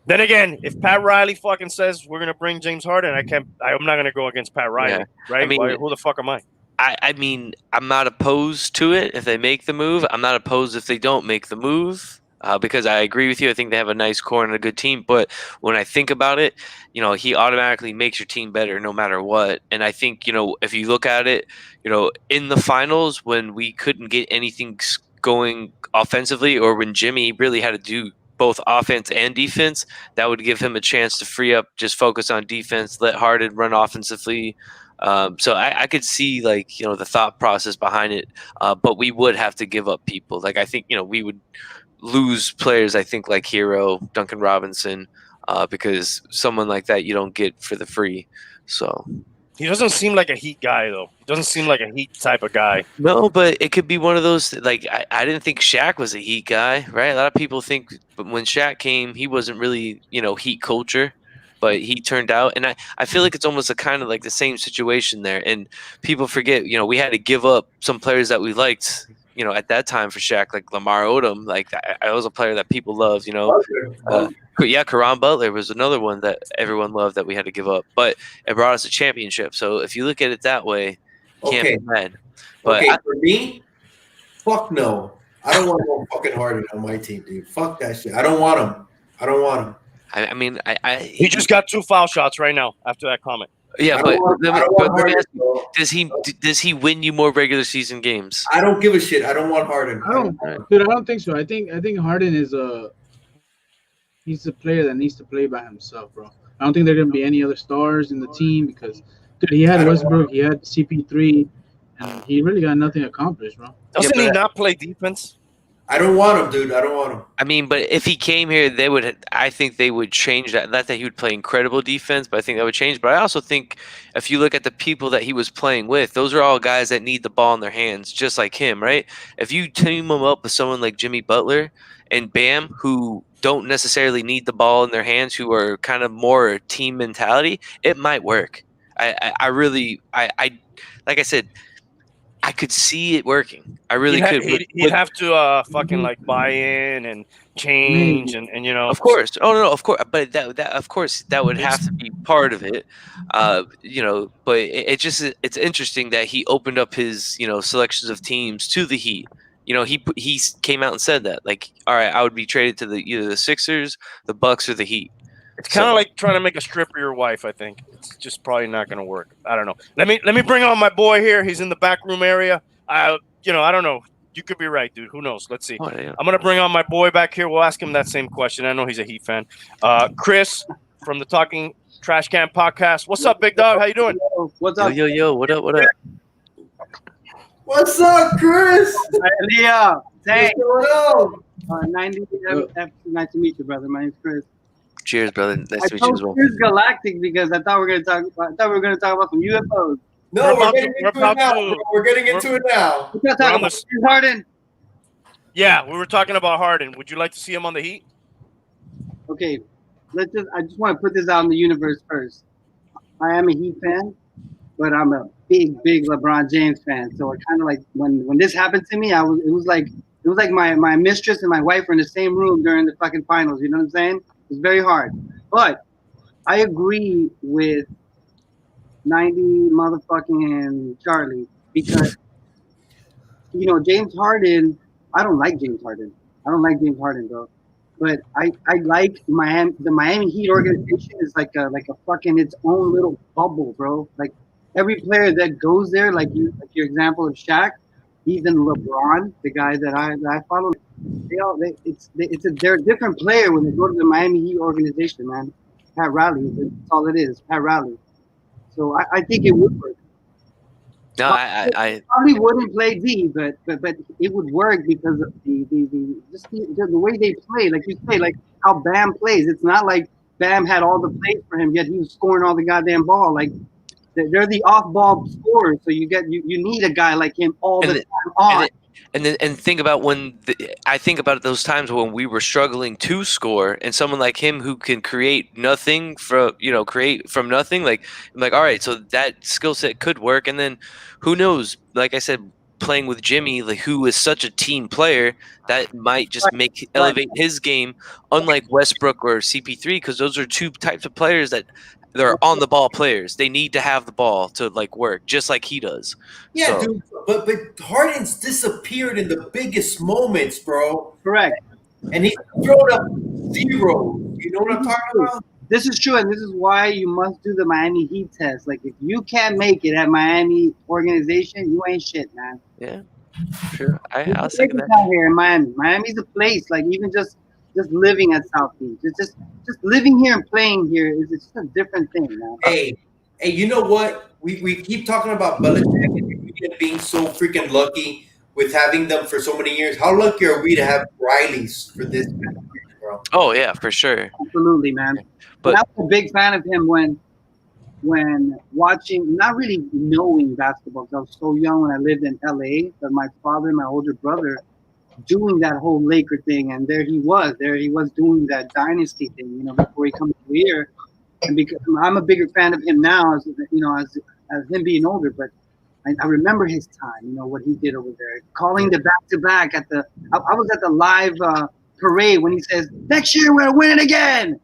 Then again, if Pat Riley fucking says we're gonna bring James Harden, I'm not gonna go against Pat Riley, Yeah. right? I mean, who the fuck am I? I mean, I'm not opposed to it if they make the move. I'm not opposed if they don't make the move. Because I agree with you. I think they have a nice core and a good team. But when I think about it, he automatically makes your team better no matter what. And I think, if you look at it, in the finals when we couldn't get anything going offensively, or when Jimmy really had to do both offense and defense, that would give him a chance to free up, just focus on defense, let Harden run offensively. So I could see the thought process behind it. But we would have to give up people. Like I think, we would lose players, I think, like Hero, Duncan Robinson, because someone like that you don't get for the free. So He doesn't seem like a Heat guy, though. He doesn't seem like a Heat type of guy. no, but it could be one of those. Like I didn't think Shaq was a Heat guy, right? A lot of people think, but when Shaq came, he wasn't really Heat culture, but he turned out, and I feel like it's almost a kind of like the same situation there. And people forget, we had to give up some players that we liked. At that time for Shaq, like Lamar Odom, like I was a player that people loved. Yeah, Karan Butler was another one that everyone loved that we had to give up, but it brought us a championship. So if you look at it that way, can't Okay. be mad. But Okay, for me, fuck no. I don't want no fucking Harden on my team, dude. Fuck that shit. I don't want him. I mean, He just got 2 foul shots right now after that comment. yeah, I but don't want, let I me, don't but want let me Harden, ask you, bro. does he win you more regular season games? I don't give a shit. I don't want Harden. Dude, I don't think so. I think Harden he's a player that needs to play by himself, bro. I don't think there are gonna be any other stars in the team because, dude, he had Westbrook, he had CP3, and he really got nothing accomplished, bro. Doesn't Yeah, he but- not play defense? I don't want him, dude. I don't want him. I mean, but if he came here, I think they would change that. Not that he would play incredible defense, but I think that would change. But I also think if you look at the people that he was playing with, those are all guys that need the ball in their hands, just like him, right? If you team him up with someone like Jimmy Butler and Bam, who don't necessarily need the ball in their hands, who are kind of more team mentality, it might work. I really, like I said, I could see it working. I really could. He'd have to fucking like buy in and change and you know. Of course. Oh no, of course. But that of course that would have to be part of it. You know, but it's interesting that he opened up his, you know, selections of teams to the Heat. You know, he came out and said that, like, all right, I would be traded to either the Sixers, the Bucks, or the Heat. It's kind of like trying to make a stripper your wife. I think it's just probably not going to work. I don't know. Let me bring on my boy here. He's in the back room area. You know, I don't know. You could be right, dude. Who knows? Let's see. Oh, yeah. I'm going to bring on my boy back here. We'll ask him that same question. I know he's a Heat fan. Chris from the Talking Trash Can podcast. What's up, big dog? How you doing? What's up? Yo, what up? What's up, Chris? Hialeah. Thanks. What's going on? 90. Nice to meet you, brother. My name's Chris. Cheers, brother. Nice I to meet you as well. told Chris Galactic because I thought we were gonna talk. I thought we were gonna talk about some UFOs. No, We're we're getting into it about now. to- We're getting into it now. We're gonna talk about James Harden. Yeah, we were talking about Harden. Would you like to see him on the Heat? Okay, I just want to put this out in the universe first. I am a Heat fan, but I'm a big LeBron James fan. So it kind of like when this happened to me, it was like my mistress and my wife were in the same room during the fucking finals. You know what I'm saying? It was very hard, but I agree with 90 motherfucking Charlie because you know James Harden. I don't like James Harden. Bro. But I like Miami. The Miami Heat organization is like a fucking its own little bubble, bro. Like every player that goes there, like your example of Shaq, even LeBron, the guy that I follow, they're a different player when they go to the Miami Heat organization, man. Pat Riley, that's all it is, Pat Riley. So I think it would work. No, I probably wouldn't play D, but it would work because of the way they play. Like you say, like how Bam plays. It's not like Bam had all the plays for him, yet he was scoring all the goddamn ball. Like they're the off-ball scorers, so you need a guy like him all the time on. And think about I think about those times when we were struggling to score, and someone like him who can create nothing from nothing. Like I'm like, all right, so that skill set could work. And then who knows? Like I said, playing with Jimmy, like who is such a team player, that might just elevate his game. Unlike Westbrook or CP3, because those are two types of players that. They're on the ball players. They need to have the ball to like work, just like he does. Yeah, dude. But Harden's disappeared in the biggest moments, bro. Correct. And he's thrown up zero. You know what I'm talking about? This is true, and this is why you must do the Miami Heat test. Like, if you can't make it at Miami organization, you ain't shit, man. Yeah, sure. I'll say that. Out here in Miami. Miami's a place. Like, even just living at South Beach. It's just living here and playing here is just a different thing, man. Hey, you know what? We keep talking about Belichick and being so freaking lucky with having them for so many years. How lucky are we to have Riley's for this, bro? Oh yeah, for sure. Absolutely, man. But I was a big fan of him when watching, not really knowing basketball, because I was so young when I lived in LA, but my father and my older brother doing that whole Laker thing, and there he was doing that dynasty thing, you know, before he comes here. And because I'm a bigger fan of him now, as him being older, but I remember his time, you know, what he did over there, calling the back-to-back I was at the live parade when he says, next year we're winning again.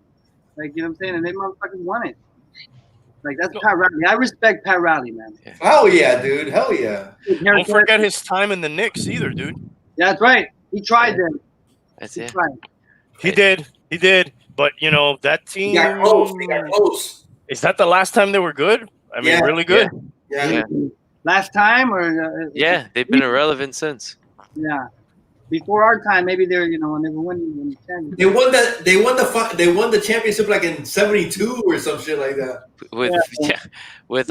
Like, you know what I'm saying? And they motherfuckers won it. Like, that's Pat Riley. I respect Pat Riley, man. Hell yeah, dude. Hell yeah. Don't forget his time in the Knicks either, dude. That's right. He tried them. That's it. He did. But, you know, that team. He got close. Is that the last time they were good? I mean, really good? Yeah. Last time? Or yeah, they've been irrelevant since. Yeah. Before our time, maybe they're, you know, when they were winning the championship. They won the championship like in '72 or some shit like that. With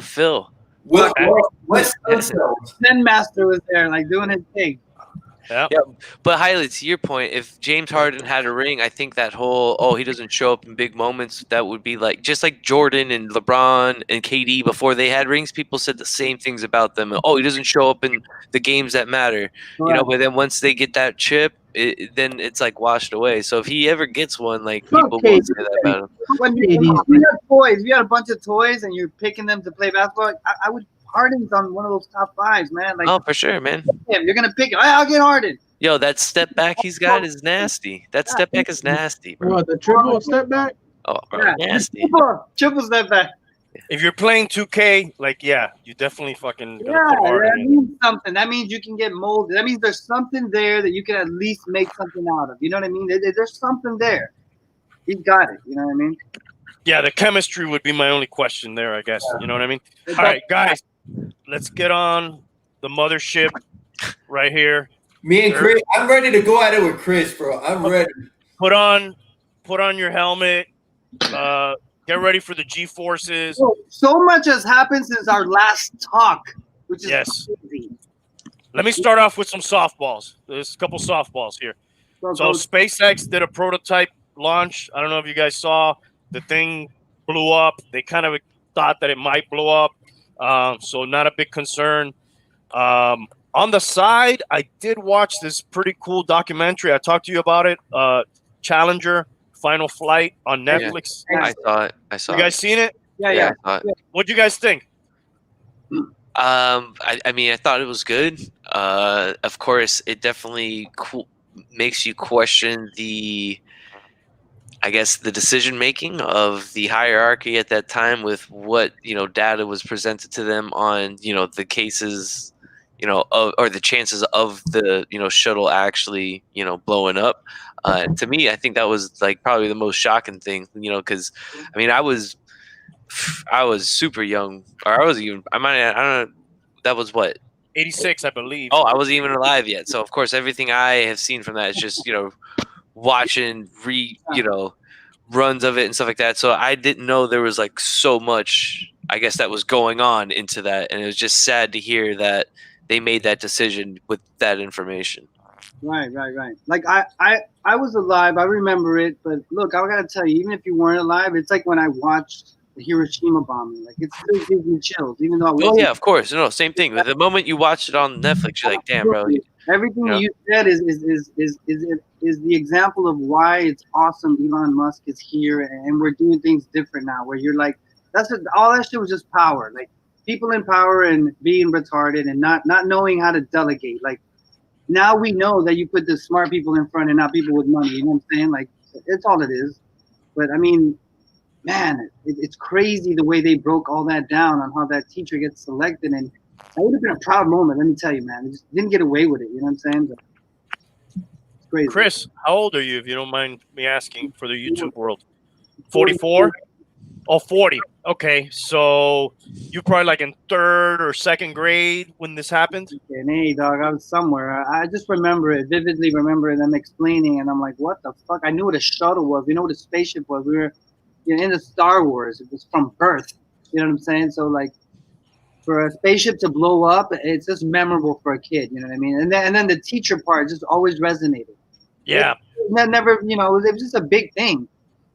Phil. West Zen Master was there, like doing his thing. Yeah. But highly to your point, if James Harden had a ring, I think that whole he doesn't show up in big moments, that would be like just like Jordan and LeBron and KD before they had rings. People said the same things about them. Oh, he doesn't show up in the games that matter, you know. But then once they get that chip, then it's like washed away. So if he ever gets one, like people will say that about him. When you have toys, you got a bunch of toys, and you're picking them to play basketball. I would Harden's on one of those top fives, man. Like, Oh, for sure, man. you're gonna pick him. I'll get Harden. Yo, that step back he's got is nasty. That step back is nasty, bro. What, the triple step back? Oh, bro, nasty. Triple step back. If you're playing 2K, like, yeah, you definitely fucking gotta Yeah, put Harden that in. means something. That means you can get molded. That means there's something there that you can at least make something out of. You know what I mean? There's something there. He's got it. You know what I mean? Yeah, the chemistry would be my only question there, I guess. You know what I mean? All right, guys, let's get on the mothership right here. Me and Chris, I'm ready to go at it with Chris, bro. I'm ready. Put on your helmet. Get ready for the G-forces. So much has happened since our last talk, which is crazy. Let me start off with some softballs. There's a couple softballs here. So SpaceX did a prototype launch. I don't know if you guys saw. The thing blew up. They kind of thought that it might blow up. So not a big concern. On the side, I did watch this pretty cool documentary. I talked to you about it. Challenger, Final Flight on Netflix. Yeah, I saw You guys seen it? Yeah. What'd you guys think? I mean, I thought it was good. Of course, it definitely makes you question the decision making of the hierarchy at that time with what data was presented to them on the cases, or the chances of the shuttle actually blowing up. To me, I think that was like probably the most shocking thing, because I mean I was super young, or I don't know, that was what, 86, I believe. Oh, I wasn't even alive yet. So of course everything I have seen from that is just watching runs of it and stuff like that. So I didn't know there was like so much, I guess, that was going on into that, and it was just sad to hear that they made that decision with that information. Right. Like I was alive. I remember it. But look, I gotta tell you, even if you weren't alive, it's like when I watched the Hiroshima bombing. Like, it still gives me chills, even though I wasn't. Oh yeah, of course. No, same thing. The moment you watch it on Netflix, you're like, damn, bro. Everything you said is the example of why it's awesome Elon Musk is here and we're doing things different now. Where you're like, all that shit was just power. Like, people in power and being retarded and not knowing how to delegate. Like, now we know that you put the smart people in front and not people with money. You know what I'm saying? Like, it's all it is. But I mean, man, it's crazy the way they broke all that down on how that teacher gets selected. And that would have been a proud moment, let me tell you, man. They just didn't get away with it. You know what I'm saying? But it's crazy. Chris, how old are you, if you don't mind me asking, for the YouTube world? 44? Oh, 40. Okay, so you're probably like in third or second grade when this happened? And hey, dog, I was somewhere. I just vividly remember them explaining, and I'm like, what the fuck? I knew what a shuttle was. We know what a spaceship was. We were in the Star Wars. It was from birth. You know what I'm saying? So, like, for a spaceship to blow up, it's just memorable for a kid. You know what I mean? And then the teacher part just always resonated. Yeah. It never, it was just a big thing.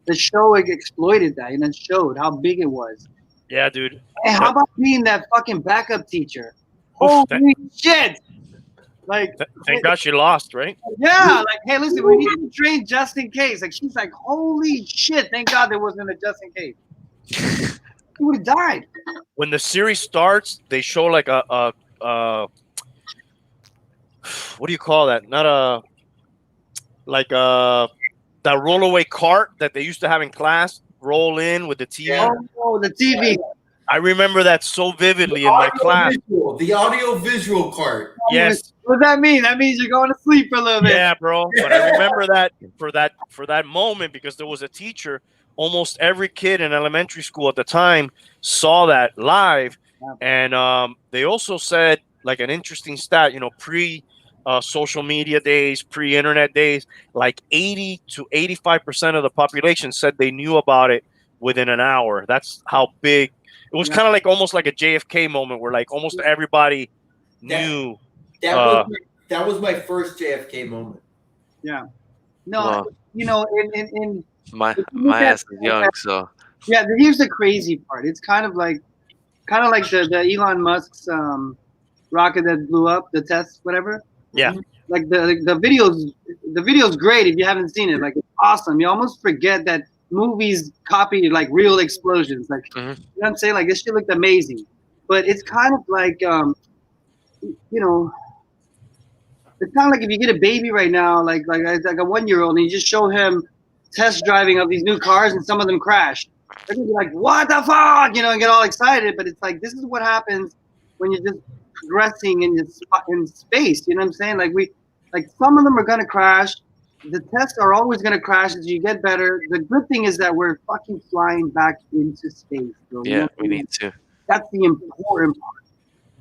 The show exploited that, and it showed how big it was. Yeah, dude. And how about being that fucking backup teacher? Oof, Holy shit! Like, thank God she lost, right? yeah, like, hey, listen, we need to train just in case. Like, she's like, holy shit! Thank God there wasn't a just in case. He would have died. When the series starts, they show like a what do you call that? Not a like that rollaway cart that they used to have in class, roll in with the TV. Yeah. Oh, the TV. I remember that so vividly in my class. The audio visual cart. Yes. What does that mean? That means you're going to sleep for a little bit. Yeah, bro. But I remember that for that moment, because there was a teacher. Almost every kid in elementary school at the time saw that live, and they also said, like, an interesting stat. Pre social media days, pre-internet days, like 80 to 85% of the population said they knew about it within an hour. That's how big it was. Kind of like almost like a JFK moment, where like almost everybody knew. That was my first JFK moment. Yeah. No, in my ass is young, so yeah. Here's the crazy part. It's kind of like the Elon Musk's rocket that blew up, the test, whatever. Yeah. Like the video's great if you haven't seen it. Like, it's awesome. You almost forget that movies copy like real explosions. Like, you know what I'm saying? Like, this shit looked amazing. but it's kind of like you know, it's kind of like if you get a baby right now, like a 1-year-old, and you just show him test driving of these new cars, and some of them crash. They're gonna be like, "What the fuck?" And get all excited. But it's like this is what happens when you're just progressing in space. You know what I'm saying? Like some of them are gonna crash. The tests are always gonna crash as you get better. The good thing is that we're fucking flying back into space, bro. Yeah, we need to. That's the important part.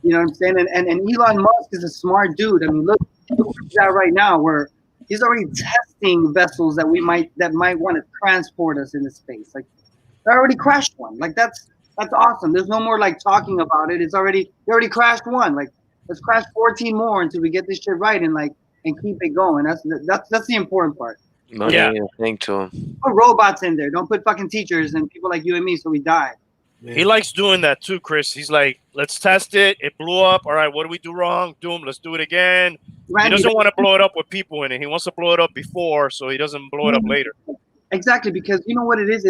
You know what I'm saying? And Elon Musk is a smart dude. I mean, look where he's at right now, where he's already testing vessels that might want to transport us into space. Like, they already crashed one. Like, that's awesome. There's no more like talking about it. They already crashed one. Like, let's crash 14 more until we get this shit right and keep it going. That's the important part. Money Yeah. and thing to him. Put robots in there. Don't put fucking teachers and people like you and me so we die. He likes doing that too, Chris. He's like, let's test it. It blew up. All right, what do we do wrong? Let's do it again. He doesn't want to blow it up with people in it. He wants to blow it up before so he doesn't blow it up later. Exactly, because you know what it is?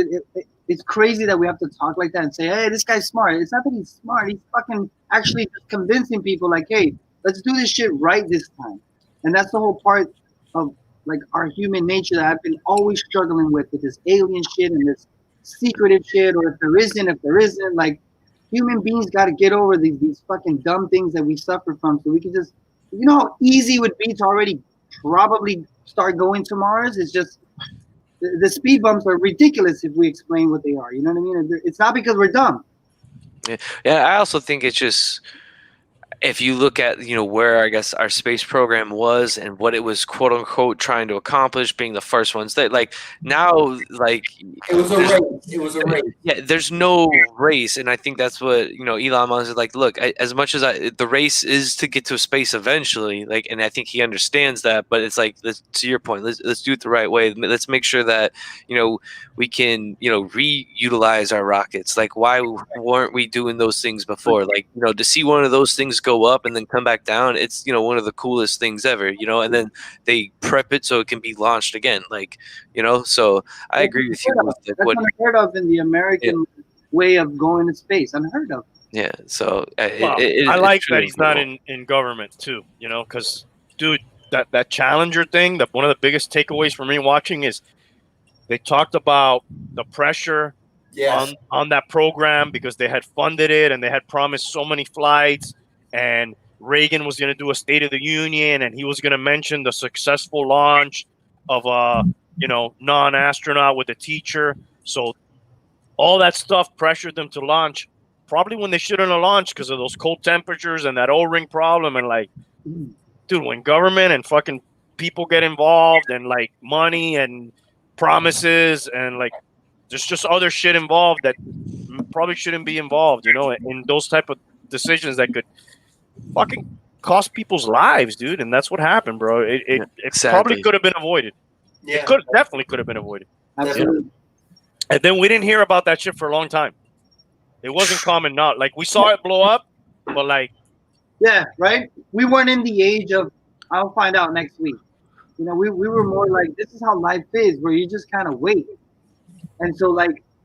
It's crazy that we have to talk like that and say, hey, this guy's smart. It's not that he's smart. He's fucking actually just convincing people like, hey, let's do this shit right this time. And that's the whole part of like our human nature that I've been always struggling with this alien shit and this secretive shit, or if there isn't, like human beings got to get over these fucking dumb things that we suffer from so we can just, how easy it would be to already probably start going to Mars. It's just the speed bumps are ridiculous if we explain what they are. You know what I mean? It's not because we're dumb. Yeah, I also think it's just, if you look at where I guess our space program was and what it was quote unquote trying to accomplish, being the first ones that now it was a race. It was a race. Yeah, there's no race, and I think that's what Elon Musk is like. Look, as much as the race is to get to space eventually, and I think he understands that. But it's like, to your point, let's do it the right way. Let's make sure that we can reutilize our rockets. Like, why weren't we doing those things before? To see one of those things go up and then come back down, it's one of the coolest things ever. And then they prep it so it can be launched again. So I agree with you. That's unheard of in the American way of going to space. Unheard of. Yeah. So I like that he's not in government too. Because dude, that Challenger thing. That one of the biggest takeaways for me watching is they talked about the pressure. Yes. On that program because they had funded it and they had promised so many flights, and Reagan was going to do a State of the Union and he was going to mention the successful launch of a non-astronaut with a teacher. So all that stuff pressured them to launch probably when they shouldn't have launched because of those cold temperatures and that O-ring problem. And dude, when government and fucking people get involved and money and promises and there's just other shit involved that probably shouldn't be involved, in those type of decisions that could fucking cost people's lives, dude. And that's what happened, bro. It exactly. Probably could have been avoided. Yeah. It definitely could have been avoided. Absolutely. And then we didn't hear about that shit for a long time. It wasn't common not. We saw it blow up, but yeah, right? We weren't in the age of I'll find out next week. We were more like, this is how life is, where you just kind of wait. And so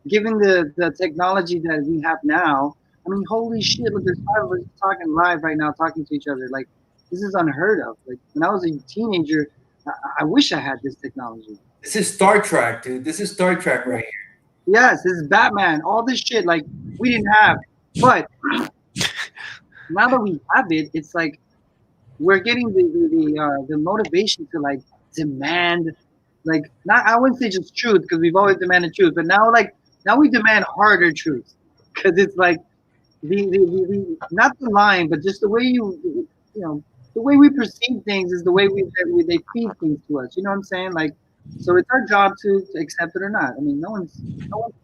given the technology that we have now, I mean, holy shit, look, there's 5 of us talking live right now, talking to each other. This is unheard of. When I was a teenager, I wish I had this technology. This is Star Trek, dude. This is Star Trek right here. Yes, this is Batman. All this shit, we didn't have. But now that we have it, it's we're getting the motivation to demand, not, I wouldn't say just truth because we've always demanded truth, but now we demand harder truth because it's the not the line, but just the way the way we perceive things is the way they feed things to us. You know what I'm saying? So it's our job to accept it or not. I mean, no one's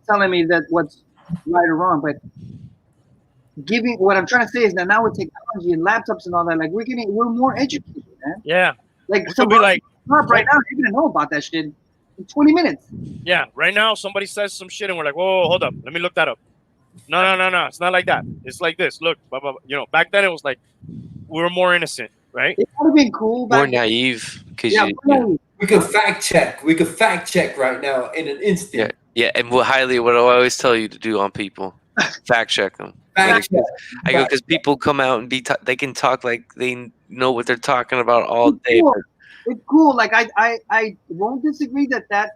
telling me that what's right or wrong, but what I'm trying to say is that now with technology and laptops and all that, we're more educated, man. yeah. Somebody right now, you're gonna know about that shit in 20 minutes. Yeah, right now somebody says some shit and we're like, whoa, hold up, let me look that up. No, it's not like that. It's like this. Look, blah, blah, blah. Back then it was we were more innocent, right? It would have been cool. More naive because we could fact check. We could fact check right now in an instant. Yeah. And what I always tell you to do on people, fact check them. Fact check. I go because people come out and they can talk like they know what they're talking about all day. Cool. It's cool. Like I won't disagree that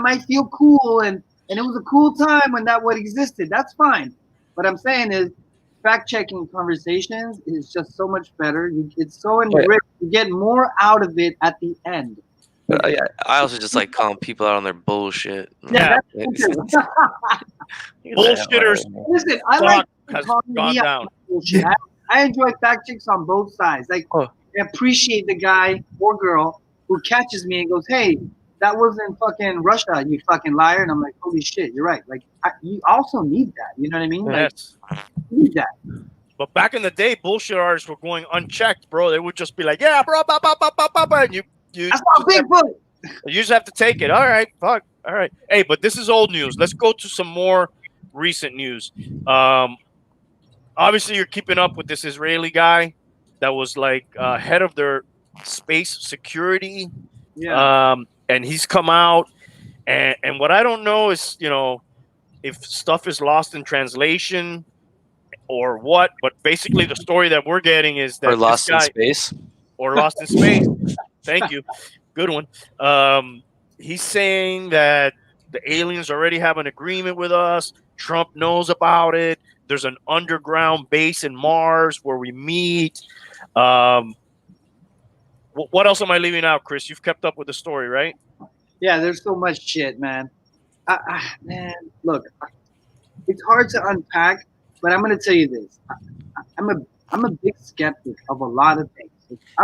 might feel cool and it was a cool time when that would existed. That's fine. What I'm saying is fact checking conversations is just so much better. It's so enriched. You get more out of it at the end. But I also just like calling people out on their bullshit. Yeah. Bullshitters. Listen, I like has calling gone me out down. on bullshit. I enjoy fact checks on both sides. Like I appreciate the guy or girl who catches me and goes, "Hey, that wasn't fucking Russia, you fucking liar." And I'm like, "Holy shit, you're right." Like you also need that. You know what I mean? Like, Yes. you need that. But back in the day, bullshit artists were going unchecked, bro. They would just be like, "Yeah, bro, and you That's not Bigfoot. You just have to take it. All right, fuck. All right. Hey, but this is old news. Let's go to some more recent news. Obviously, you're keeping up with this Israeli guy that was like head of their space security. Yeah. And he's come out. And what I don't know is, if stuff is lost in translation or what. But basically, the story that we're getting is that Or lost this guy, in space. Or lost in space. Thank you. Good one. He's saying that the aliens already have an agreement with us. Trump knows about it. There's an underground base in Mars where we meet. What else am I leaving out, Chris? You've kept up with the story, right? Yeah, there's so much shit, man. Man, look, it's hard to unpack, but I'm gonna tell you this. I'm a big skeptic of a lot of things.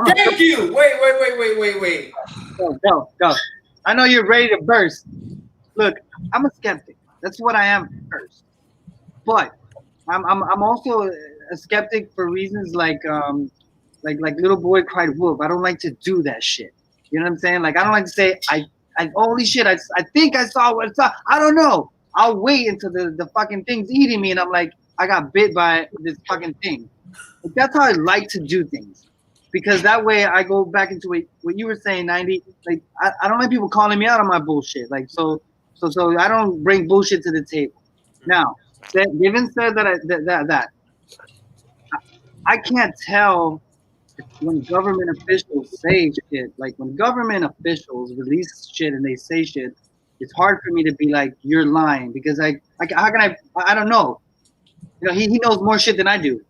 Thank you. Wait. Go. I know you're ready to burst. Look, I'm a skeptic. That's what I am first. But I'm also a skeptic for reasons like little boy cried wolf. I don't like to do that shit. You know what I'm saying? Like I don't like to say I holy shit, I think I saw what I saw. I don't know. I'll wait until the fucking thing's eating me and I'm like, I got bit by this fucking thing. Like, that's how I like to do things. Because that way I go back into what you were saying, 90. Like I don't like people calling me out on my bullshit. Like so I don't bring bullshit to the table. Now, given said that I can't tell when government officials say shit. Like when government officials release shit and they say shit, it's hard for me to be like you're lying because how can I don't know. He knows more shit than I do.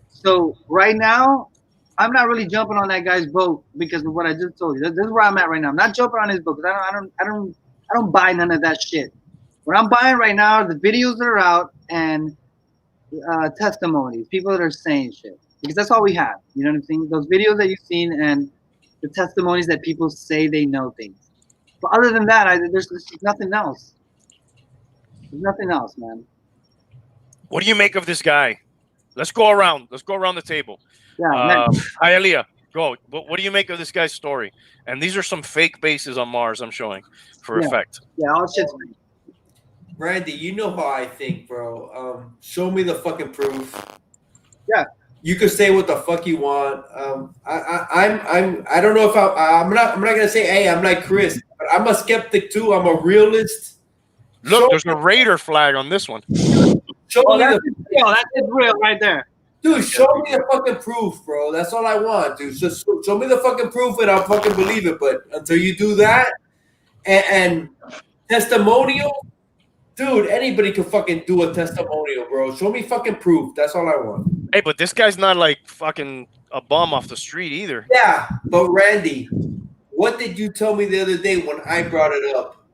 So right now, I'm not really jumping on that guy's boat because of what I just told you. This is where I'm at right now. I'm not jumping on his boat because I don't buy none of that shit. What I'm buying right now are the videos that are out and testimonies, people that are saying shit. Because that's all we have. You know what I'm saying? Those videos that you've seen and the testimonies that people say they know things. But other than that, there's nothing else. There's nothing else, man. What do you make of this guy? Let's go around. Let's go around the table. Yeah, Hialeah, go. What do you make of this guy's story? And these are some fake bases on Mars I'm showing for effect. Yeah, all shit's fake. Randy, you know how I think, bro. Show me the fucking proof. Yeah. You can say what the fuck you want. I don't know if I'm not gonna say, hey, I'm like Chris, but I'm a skeptic too. I'm a realist. Look, there's a Raider flag on this one. Show me That's real right there. Dude, show me the fucking proof, bro. That's all I want, dude. Just show me the fucking proof and I'll fucking believe it. But until you do that, and testimonial, dude, anybody can fucking do a testimonial, bro. Show me fucking proof. That's all I want. Hey, but this guy's not like fucking a bum off the street either. Yeah, but Randy, what did you tell me the other day when I brought it up?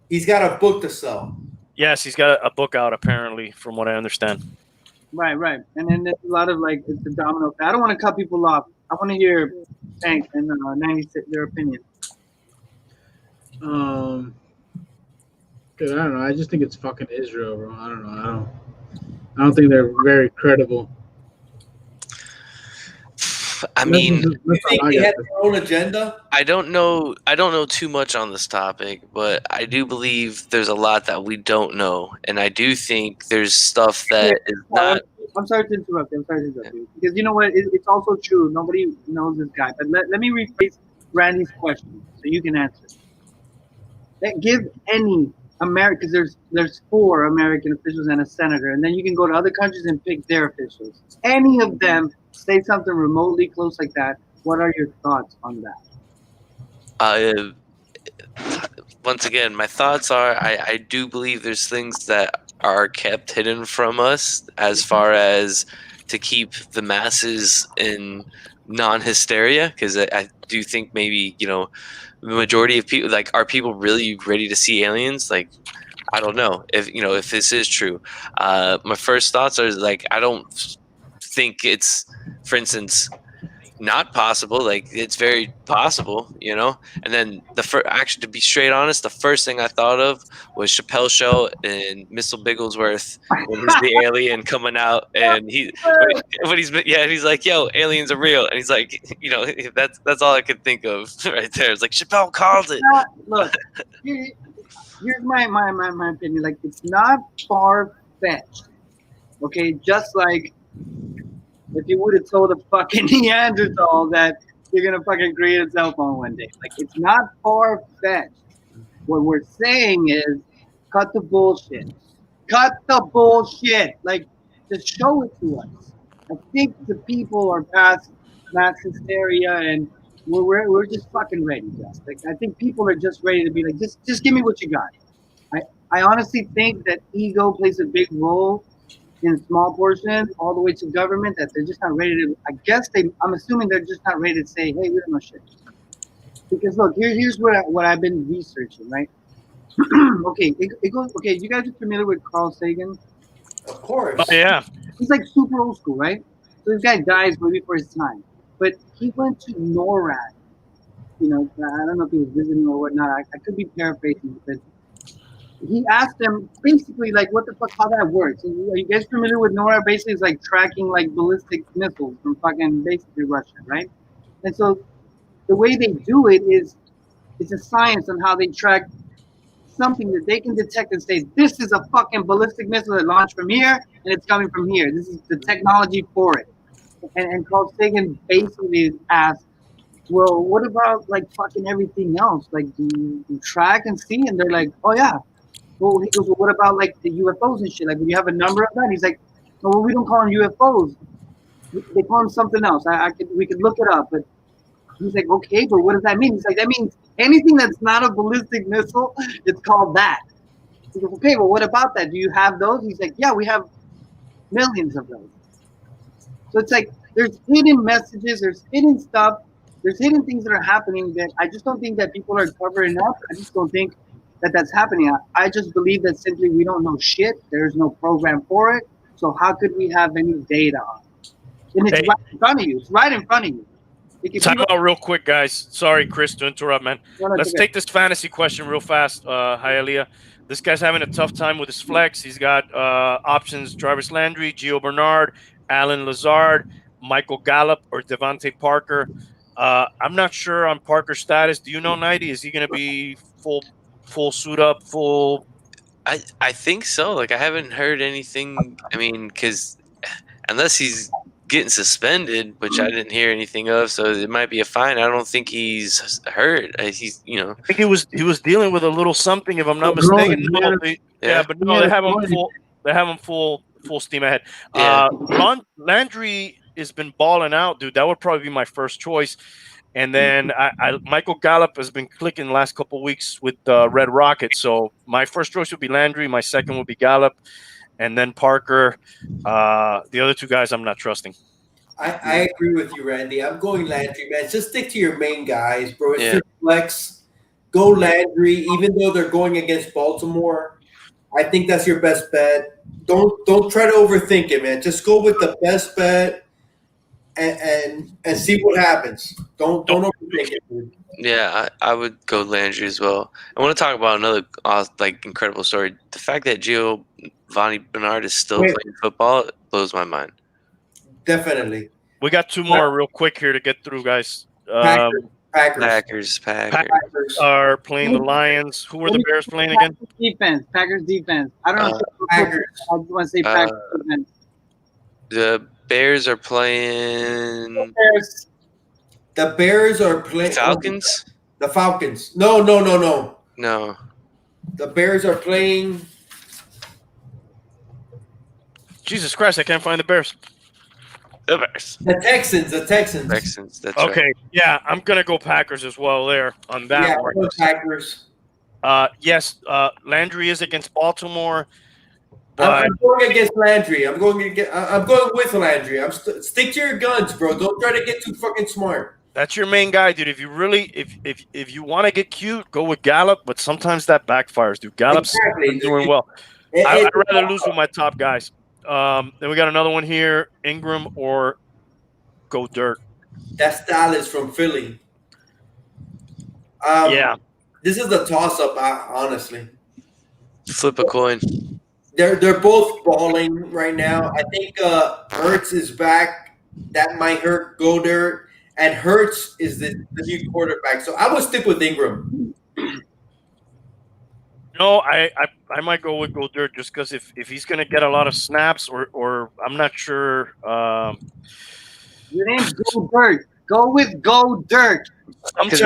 He's got a book to sell. Yes, he's got a book out apparently, from what I understand. Right. And then there's a lot of like it's the domino. I don't want to cut people off. I want to hear Tank and 96 their opinion. Cause I don't know. I just think it's fucking Israel, bro. I don't know. I don't think they're very credible. I mean, You think they had their own agenda? I don't know too much on this topic, but I do believe there's a lot that we don't know, and I do think there's stuff that is not. I'm sorry to interrupt you. Because you know what? It's also true. Nobody knows this guy. But let me rephrase Randy's question so you can answer. Give any America, because there's 4 American officials and a senator, and then you can go to other countries and pick their officials. Any of them say something remotely close like that. What are your thoughts on that? Once again, my thoughts are I do believe there's things that are kept hidden from us as far as to keep the masses in non-hysteria, because I do think maybe, the majority of people, like, are people really ready to see aliens? Like, I don't know if this is true. My first thoughts are like, I don't think it's, for instance, not possible. Like, it's very possible. And then actually, to be straight honest, the first thing I thought of was Chappelle's show and Mr. Bigglesworth when he's the alien coming out, and he's like, "Yo, aliens are real," and he's like, that's all I could think of right there. It's like Chappelle called it. Look, here's my opinion. Like, it's not far fetched. Okay, just like if you would have told a fucking Neanderthal that you're gonna fucking create a cell phone one day. Like, it's not far fetched. What we're saying is, cut the bullshit. Cut the bullshit. Like, just show it to us. I think the people are past mass hysteria, and we're just fucking ready, Just. Like, I think people are just ready to be like, just give me what you got. I honestly think that ego plays a big role in small portions all the way to government, that they're just not ready to. I'm assuming they're just not ready to say, hey, we don't know shit. Because look, here's what I've been researching, right? Okay, it goes. Okay, you guys are familiar with Carl Sagan? Of course. Oh, yeah. He's like super old school, right? So this guy dies way before his time, but he went to NORAD. I don't know if he was visiting or whatnot. I could be paraphrasing, but he asked them basically like, what the fuck, how that works. Are you guys familiar with NORAD? Basically, it's like tracking like ballistic missiles from fucking basically Russia, right? And so the way they do it is, it's a science on how they track something that they can detect and say, this is a fucking ballistic missile that launched from here and it's coming from here. This is the technology for it. And Carl Sagan basically asked, well, what about like fucking everything else? Like, do you track and see? And they're like, oh yeah. Well, he goes, well, what about like the UFOs and shit? Like, do you have a number of that? He's like, no, well, we don't call them UFOs. They call them something else. We could look it up, but he's like, okay, but what does that mean? He's like, that means anything that's not a ballistic missile, it's called that. He goes, okay, well, what about that? Do you have those? He's like, yeah, we have millions of those. So it's like, there's hidden messages, there's hidden stuff, there's hidden things that are happening that I just don't think that people are covering up. I just don't think that that's happening. I just believe that simply we don't know shit. There's no program for it. So how could we have any data on it? And it's right in front of you. It's right in front of you. Time out real quick, guys. Sorry, Chris, to interrupt, man. Let's take this fantasy question real fast, Hialeah. This guy's having a tough time with his flex. He's got options: Jarvis Landry, Gio Bernard, Alan Lazard, Michael Gallup, or Devontae Parker. I'm not sure on Parker's status. Do you know, 90? Is he going to be full suit up, full? I think so. Like, I haven't heard anything. I mean, because unless he's getting suspended, which I didn't hear anything of, so it might be a fine. I don't think he's hurt. He's, I think he was dealing with a little something, if I'm not mistaken. But no, they have him full. They have him full steam ahead. Yeah. Landry has been balling out, dude. That would probably be my first choice. And then Michael Gallup has been clicking the last couple of weeks with Red Rocket. So my first choice would be Landry. My second would be Gallup. And then Parker. The other two guys I'm not trusting. I agree with you, Randy. I'm going Landry, man. Just stick to your main guys, bro. It's your flex. Go Landry, even though they're going against Baltimore. I think that's your best bet. Don't try to overthink it, man. Just go with the best bet and see what happens. Don't overthink it, dude. Yeah, I would go Landry as well. I want to talk about another incredible story. The fact that Giovanni Bernard is still playing football blows my mind. Definitely. We got two more real quick here to get through, guys. Packers are playing the Lions. Who are the Bears playing again? Packers defense. I don't know. Packers. I just want to say Packers defense. The Bears are playing. The Bears are playing. Falcons. The Falcons. No. No. The Bears are playing. Jesus Christ, I can't find the Bears. The Bears. The Texans. The Texans. Texans. That's Okay, right. yeah, I'm gonna go Packers as well there on that Yeah, one. the Packers. Yes, Landry is against Baltimore, I'm, but I'm going against Landry. I'm going with Landry. Stick to your guns, bro. Don't try to get too fucking smart. that's your main guy, dude. If you really, if you want to get cute, go with Gallup. But sometimes that backfires, dude. Gallup's Exactly. doing well. It- I'd it- rather lose with my top guys. Then we got another one here: Ingram or go dirt. That's Dallas from Philly. Yeah. This is a toss-up, honestly. Flip a coin. They're both balling right now. I think Hurts is back. That might hurt Goddard. And Hurts is the new quarterback. So I would stick with Ingram. No, I might go with go dirt just because if he's gonna get a lot of snaps or I'm not sure. Your name's Go Dirt. Go with Go Dirt. Because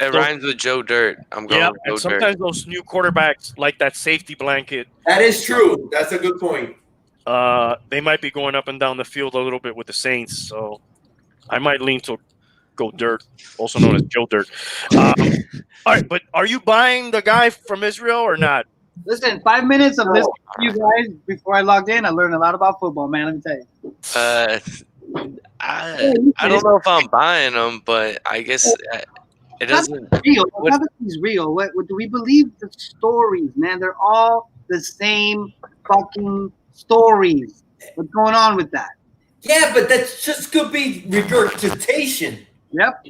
it rhymes with Joe Dirt. I'm going Yeah, with and Joe sometimes Dirt. those new quarterbacks like that safety blanket. That is true. That's a good point. They might be going up and down the field a little bit with the Saints, so I might lean to go dirt, also known as Joe Dirt. All right, but are you buying the guy from Israel or not? Listen, 5 minutes of listening to you guys before I logged in, I learned a lot about football, man. Let me tell you. I don't know if I'm buying them, but I guess it doesn't. Real. None of these real. What do we believe? The stories, man. They're all the same fucking stories. What's going on with that? Yeah, but that just could be regurgitation. Yep.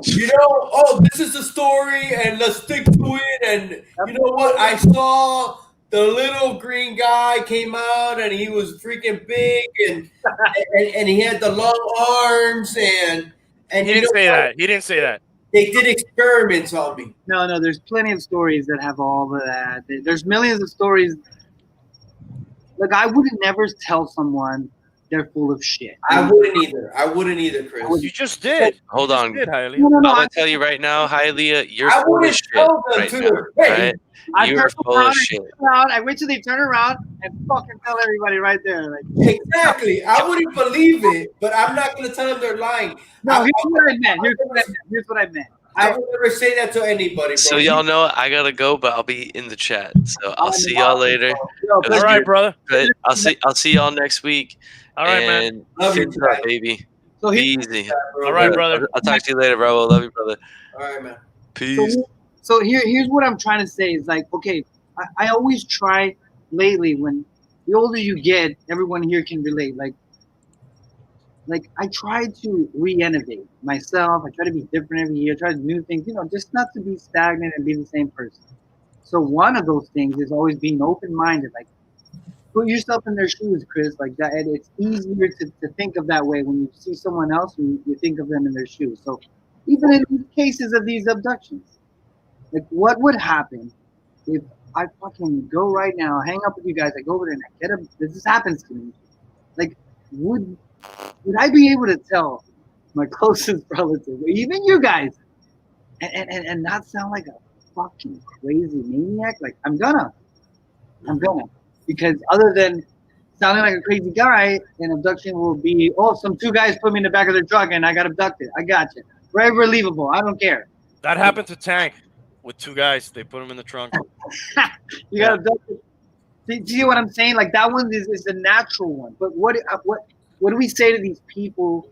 You know, oh, this is the story, and let's stick to it. And you know what? I saw the little green guy came out, and he was freaking big, and he had the long arms, and He didn't say that. He didn't say that. They did experiments on me. No. There's plenty of stories that have all of that. There's millions of stories. Look, I wouldn't never tell someone they're full of shit. I wouldn't either, Chris. You just did. Hold You on. just did, Hialeah. No. I'm gonna tell you right now, Hialeah, you're I full of wouldn't shit tell them right to now. their face. Right? I You turn are full around of shit. I wait till they turn around and fucking tell everybody right there. Like, Exactly. I wouldn't believe it, but I'm not going to tell them they're lying. no, here's what I meant. Here's what I meant. I would never say that to anybody, bro. So y'all know I gotta go, but I'll be in the chat. So I'll see y'all later. Yo, It was All right, good, brother. but I'll see y'all next week. All right, man. And Love you, fins up, guys. baby. So Be here, easy. All right, brother. I'll talk to you later, bro. Love you, brother. All right, man. Peace. so here's what I'm trying to say is like, okay, I always try lately when the older you get, everyone here can relate. Like I try to re-innovate myself. I try to be different every year. Try to do new things, just not to be stagnant and be the same person. So one of those things is always being open-minded. Like put yourself in their shoes, Chris. Like that, and it's easier to think of that way when you see someone else and you think of them in their shoes. So even in these cases of these abductions, like what would happen if I fucking go right now, hang up with you guys, I go over there and I get a this happens to me. Like would I be able to tell my closest relative, even you guys, and not sound like a fucking crazy maniac? Like I'm gonna, because other than sounding like a crazy guy, an abduction will be, some two guys put me in the back of their truck and I got abducted. I got you. Very believable. I don't care. That happened to Tank with two guys. They put him in the trunk. You got abducted. Do you see what I'm saying? Like that one is the natural one. But what do we say to these people?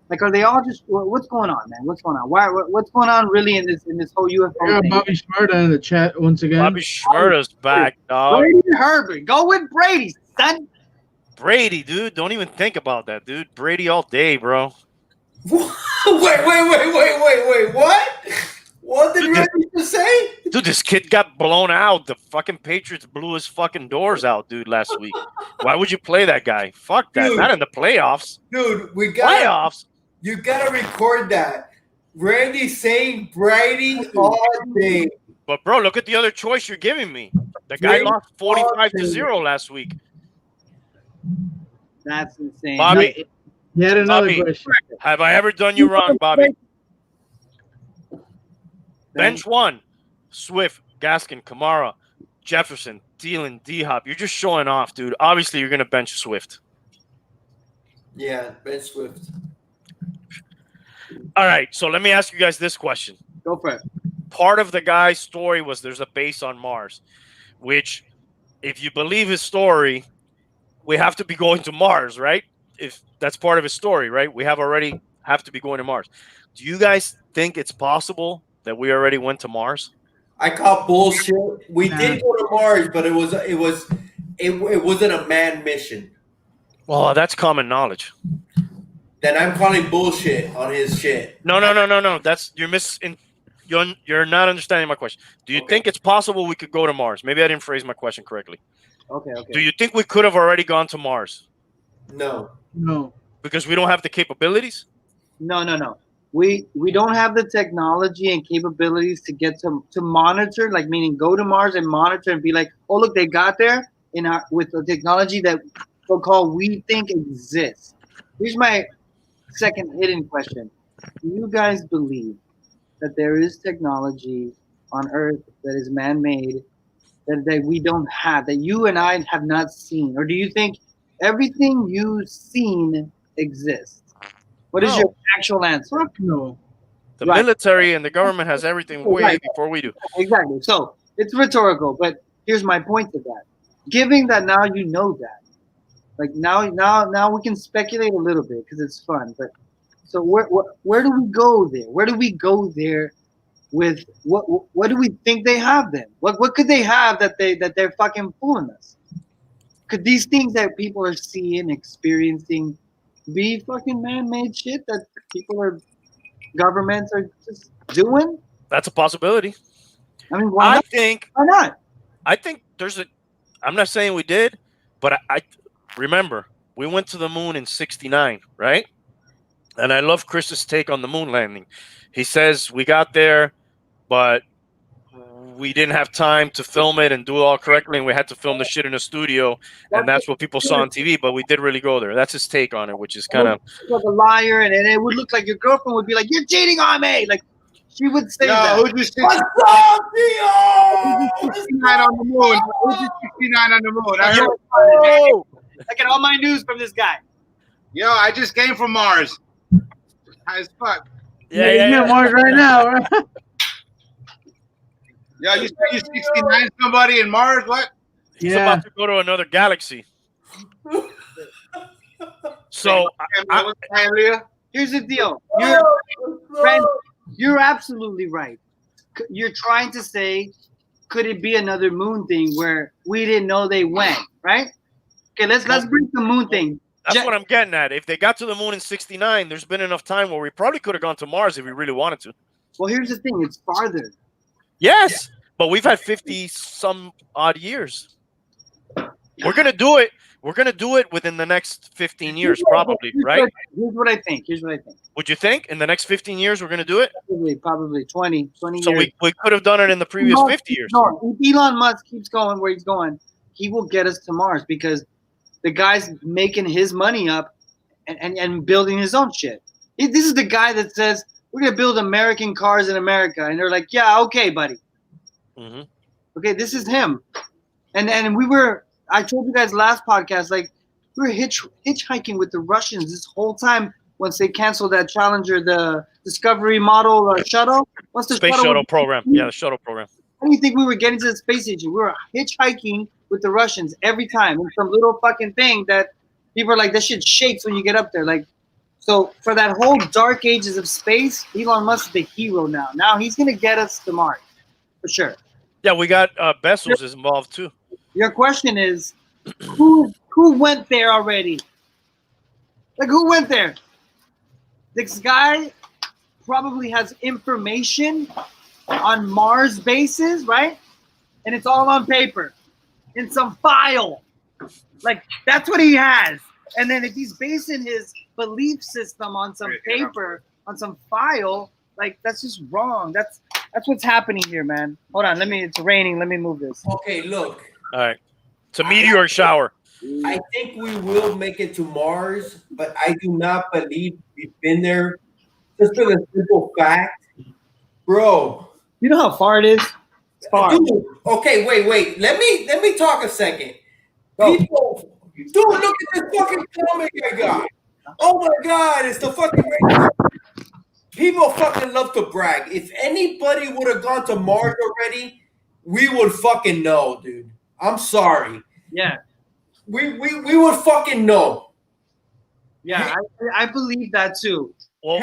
Like, are they all just what's going on, man? What's going on? What's going on really in this whole UFO Yeah, thing? Bobby Schmurda in the chat once again. Bobby Schmurda's back, dog. Brady Herbert, go with Brady, son. Brady, dude. Don't even think about that, dude. Brady all day, bro. Wait. What? What did Randy just say? Dude, this kid got blown out. The fucking Patriots blew his fucking doors out, dude, last week. Why would you play that guy? Fuck that. Dude. Not in the playoffs. Dude, Playoffs? you gotta record that. Randy saying Brady all day. But, bro, look at the other choice you're giving me. The guy Brady lost 45 to all day. 0 last week. That's insane. Bobby, Yet another Bobby. question. have I ever done you wrong, Bobby? Bench one, Swift. Gaskin, Kamara, Jefferson, Thielen, D-Hop. You're just showing off, dude. Obviously, you're going to bench Swift. Yeah, Ben Swift. All right, so let me ask you guys this question. Go for it. Part of the guy's story was there's a base on Mars, which, if you believe his story, we have to be going to Mars, right? If that's part of his story, right? We already have to be going to Mars. Do you guys think it's possible that we already went to Mars? I call bullshit. We Nah. did go to Mars, but it wasn't a manned mission. Well, that's common knowledge. Then I'm calling bullshit on his shit. No. That's you're not understanding my question. Do you Okay. think it's possible we could go to Mars? Maybe I didn't phrase my question correctly. Okay. Do you think we could have already gone to Mars No. No. because we don't have the capabilities? No. We don't have the technology and capabilities to get to monitor, like meaning go to Mars and monitor and be like, oh look, they got there with the technology that so-called we think exists. Here's my second hidden question. Do you guys believe that there is technology on Earth that is man-made that we don't have, that you and I have not seen? Or do you think everything you've seen exists? What is your actual answer? Fuck no. The Right. military and the government has everything way Right. before we do. Exactly. So it's rhetorical, but here's my point to that. Given that now you know that, like now we can speculate a little bit because it's fun. But so where do we go there? Where do we go there with what do we think they have then? What could they have that they're fucking fooling us? Could these things that people are seeing, experiencing, be fucking man-made shit that governments are just doing? That's a possibility. I mean, why not? Why not? I think I'm not saying we did, but I remember we went to the moon in '69, right? And I love Chris's take on the moon landing. He says we got there, but we didn't have time to film it and do it all correctly, and we had to film the shit in a studio, and that's what people saw on TV. But we did really go there. That's his take on it, which is kind of like a liar, and it would look like your girlfriend would be like, "You're cheating on me!" Like she would say that. Who's your What's up, Theo? 69 on the moon? Who's your 69 on the moon? I heard, Oh! I get all my news from this guy. yo, I just came from Mars. High as fuck. Yeah. Mars right now, right? Yo, you said you 69 somebody in Mars? What? he's about to go to another galaxy. So Hialeah? Here's the deal. You're absolutely right. You're trying to say, could it be another moon thing where we didn't know they went, right? Okay, let's bring the moon thing. that's what I'm getting at. If they got to the moon in '69, there's been enough time where we probably could have gone to Mars if we really wanted to. Well, here's the thing. It's farther. Yes, but we've had 50 some odd years. We're gonna do it. We're gonna do it within the next 15 years, probably, right? Here's what I think. Would you think in the next 15 years we're gonna do it? Probably 20 So years. we could have done it in the previous 50 years. No, if Elon Musk keeps going where he's going, he will get us to Mars because the guy's making his money up and building his own shit. This is the guy that says, we're going to build American cars in America. And they're like, yeah, okay, buddy. Mm-hmm. Okay, this is him. And I told you guys last podcast, like, we were hitchhiking with the Russians this whole time once they canceled that Challenger, the Discovery model shuttle. Once the Space shuttle program. Yeah, the shuttle program. How do you think we were getting to the space station? We were hitchhiking with the Russians every time in some little fucking thing that people are like, that shit shakes when you get up there. Like, so for that whole dark ages of space, Elon Musk is the hero now. Now he's gonna get us to Mars for sure. Yeah, we got Bezos is involved too. Your question is, who went there already? Like, who went there? This guy probably has information on Mars bases, right? And it's all on paper in some file. Like, that's what he has. And then if he's basing his belief system on some paper, on some file, like, that's just wrong. That's what's happening here, man. Hold on, it's raining. Let me move this. Okay, look. All right. It's a meteor shower. I think we will make it to Mars, but I do not believe we've been there just for the simple fact, bro. You know how far it is? Dude, okay, wait. Let me talk a second. People, dude, look at this fucking comic I got. Oh my god, it's the fucking. People fucking love to brag. If anybody would have gone to Mars already, we would fucking know, dude. I'm sorry. Yeah. We would fucking know. Yeah, I believe that too. Well,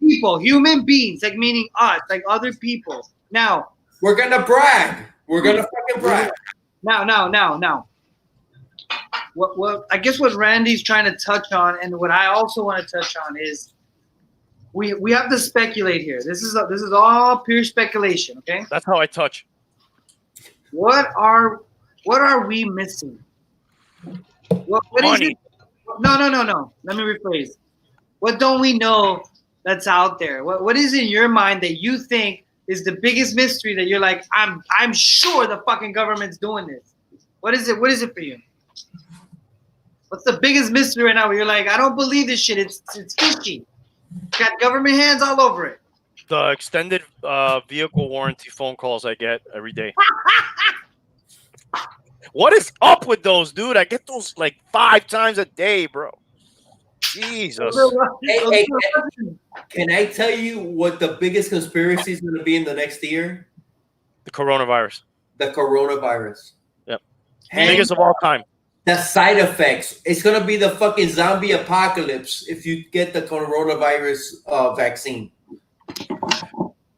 People, human beings, like meaning us, like other people. Now, we're gonna brag. We're gonna fucking brag. Now. What I guess what Randy's trying to touch on, and what I also want to touch on is we have to speculate here. This is all pure speculation, okay? that's how I touch. What are we missing? What is Money. it? No. Let me rephrase. What don't we know that's out there? What is in your mind that you think is the biggest mystery that you're like, I'm sure the fucking government's doing this? What is it? What is it for you? What's the biggest mystery right now where you're like, I don't believe this shit. It's fishy. Got government hands all over it. The extended vehicle warranty phone calls I get every day. What is up with those, dude? I get those like 5 times a day, bro. Jesus. Hey, can I tell you what the biggest conspiracy is going to be in the next year? The coronavirus. The coronavirus. Yep. And Biggest of all time. the side effects. It's going to be the fucking zombie apocalypse if you get the coronavirus vaccine.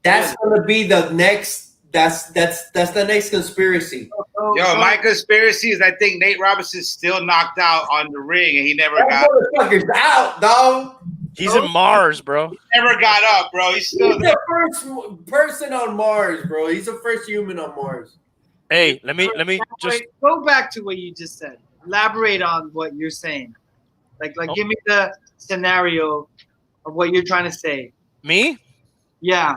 That's going to be the next. That's the next conspiracy. Yo, my conspiracy is I think Nate Robinson's still knocked out on the ring and he never That got motherfucker's out, dog. He's in Mars, bro. never got up, bro. He's still He's there. the first person on Mars, bro. He's the first human on Mars. Hey, let me just Wait, go back to what you just said. Elaborate on what you're saying. Like give me the scenario of what you're trying to say. me. Yeah.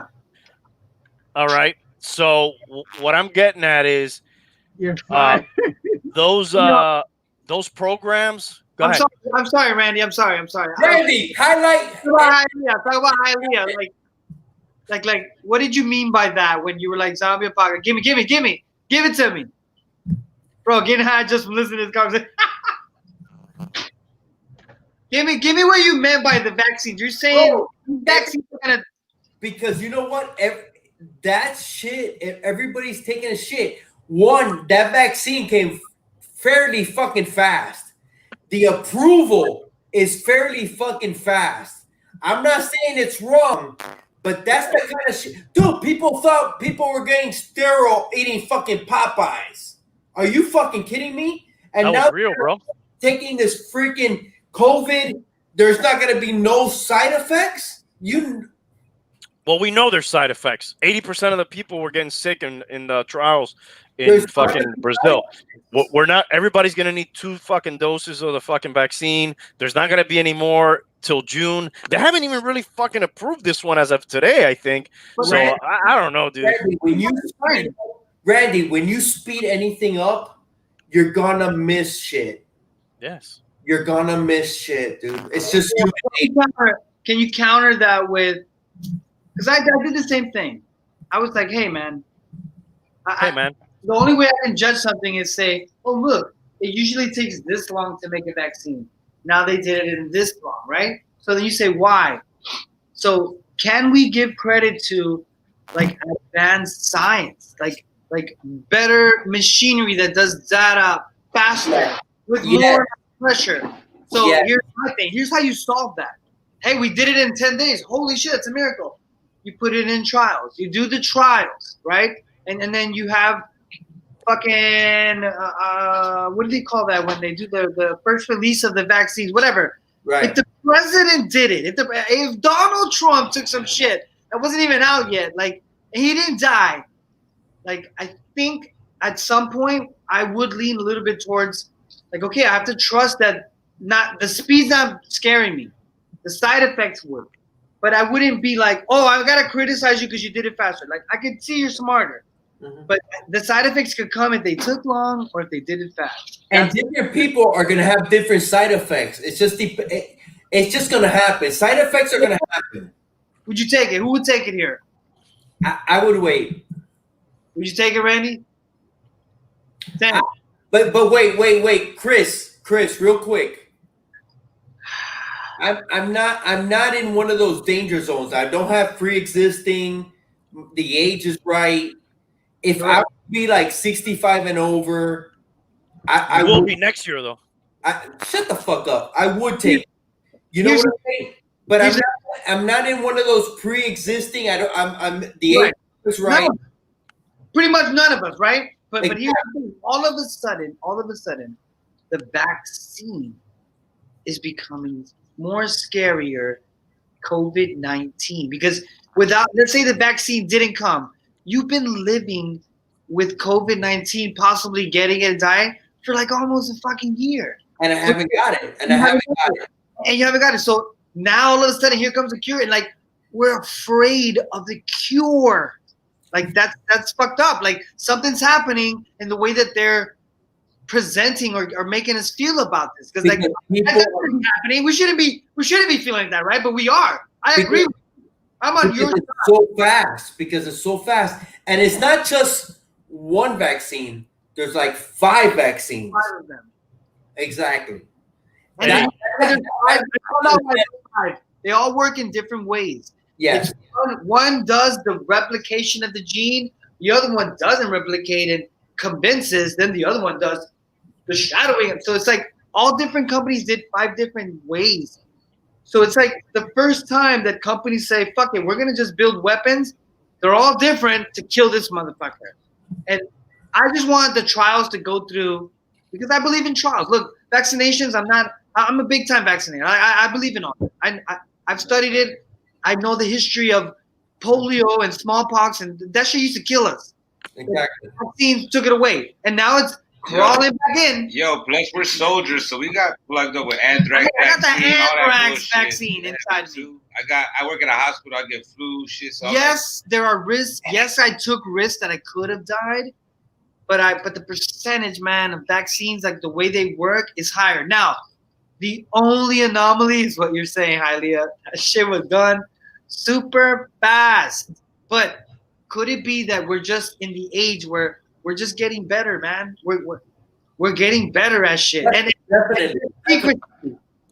All right. So what I'm getting at is You're fine. those programs. Go ahead. I'm sorry, Randy. I'm sorry. Randy, highlight. Talk about Hialeah. Like, what did you mean by that when you were like zombie apocalypse? Give it to me, bro. Getting high just from listening to this conversation. give me what you meant by the vaccines. You're saying vaccines are gonna. Because you know what? That shit, everybody's taking a shit. One, that vaccine came fairly fucking fast. The approval is fairly fucking fast. I'm not saying it's wrong, but that's the kind of shit. Dude, people thought people were getting sterile eating fucking Popeyes. Are you fucking kidding me? And That now was real, bro. taking this freaking COVID, there's not going to be no side effects? Well, we know there's side effects. 80% of the people were getting sick in the trials in fucking Brazil. We're not. Everybody's gonna need 2 fucking doses of the fucking vaccine. There's not gonna be any more till June. They haven't even really fucking approved this one as of today, I think. So I don't know, dude. Randy, when you speed anything up, you're gonna miss shit. Yes. You're gonna miss shit, dude. It's just Can you counter that with? Because I did the same thing. I was like, hey, man. The only way I can judge something is say, oh, look, it usually takes this long to make a vaccine. Now they did it in this long, right? So then you say, why? So can we give credit to like advanced science, like better machinery that does data faster with more pressure? So here's my thing. Here's how you solve that. Hey, we did it in 10 days. Holy shit, it's a miracle. You put it in trials. You do the trials, right? And then you have fucking what do they call that when they do the first release of the vaccines, whatever. Right. If the president did it, if Donald Trump took some shit that wasn't even out yet, like he didn't die, like I think at some point I would lean a little bit towards like, okay, I have to trust that the speed's not scaring me. The side effects would. But I wouldn't be like, oh, I gotta criticize you because you did it faster. Like I could see you're smarter. Mm-hmm. But the side effects could come if they took long or if they did it fast. And different people are gonna have different side effects. It's just gonna happen. Side effects are gonna happen. Would you take it? Who would take it here? I would wait. Would you take it, Randy? 10. But wait, Chris, real quick. I'm not in one of those danger zones. I don't have pre-existing. The age is right. If I would be like 65 and over, I will would be next year though. shut the fuck up. I would take. You know what I'm saying? But I'm not in one of those pre-existing. I'm the age is right. No, pretty much none of us, right? But here's the thing. All of a sudden, the vaccine is becoming more scarier. COVID-19, because without, let's say the vaccine didn't come, you've been living with COVID-19, possibly getting it and dying for like almost a fucking year, and I haven't got it. And you haven't got it. So now all of a sudden here comes the cure, and like we're afraid of the cure. Like that's fucked up. Like something's happening in the way that they're presenting or making us feel about this, because like that's happening. We shouldn't be feeling that, right? But we are. I agree. I'm on your side. So fast, because it's so fast, and it's not just one vaccine. There's like 5 vaccines. 5 of them. Exactly. And they all work in different ways. Yes. One does the replication of the gene, the other one doesn't replicate and convinces, then the other one does the shadowing. So it's like all different companies did 5 different ways. So it's like the first time that companies say, fuck it, we're going to just build weapons. They're all different to kill this motherfucker. And I just want the trials to go through, because I believe in trials. Look, vaccinations, I'm a big time vaccinator. I believe in all that. I've studied it. I know the history of polio and smallpox, and that shit used to kill us. Exactly. The vaccines took it away. And now it's crawling back in. Yo, plus we're soldiers, so we got plugged up with anthrax. I got the anthrax vaccine inside me. I work at a hospital. I get flu shit. So yes, there are risks. Yes, I took risks that I could have died, but the percentage, man, of vaccines, like the way they work, is higher. Now, the only anomaly is what you're saying, Hialeah. That shit was done super fast. But could it be that we're just in the age where we're just getting better, man? We're getting better at shit. And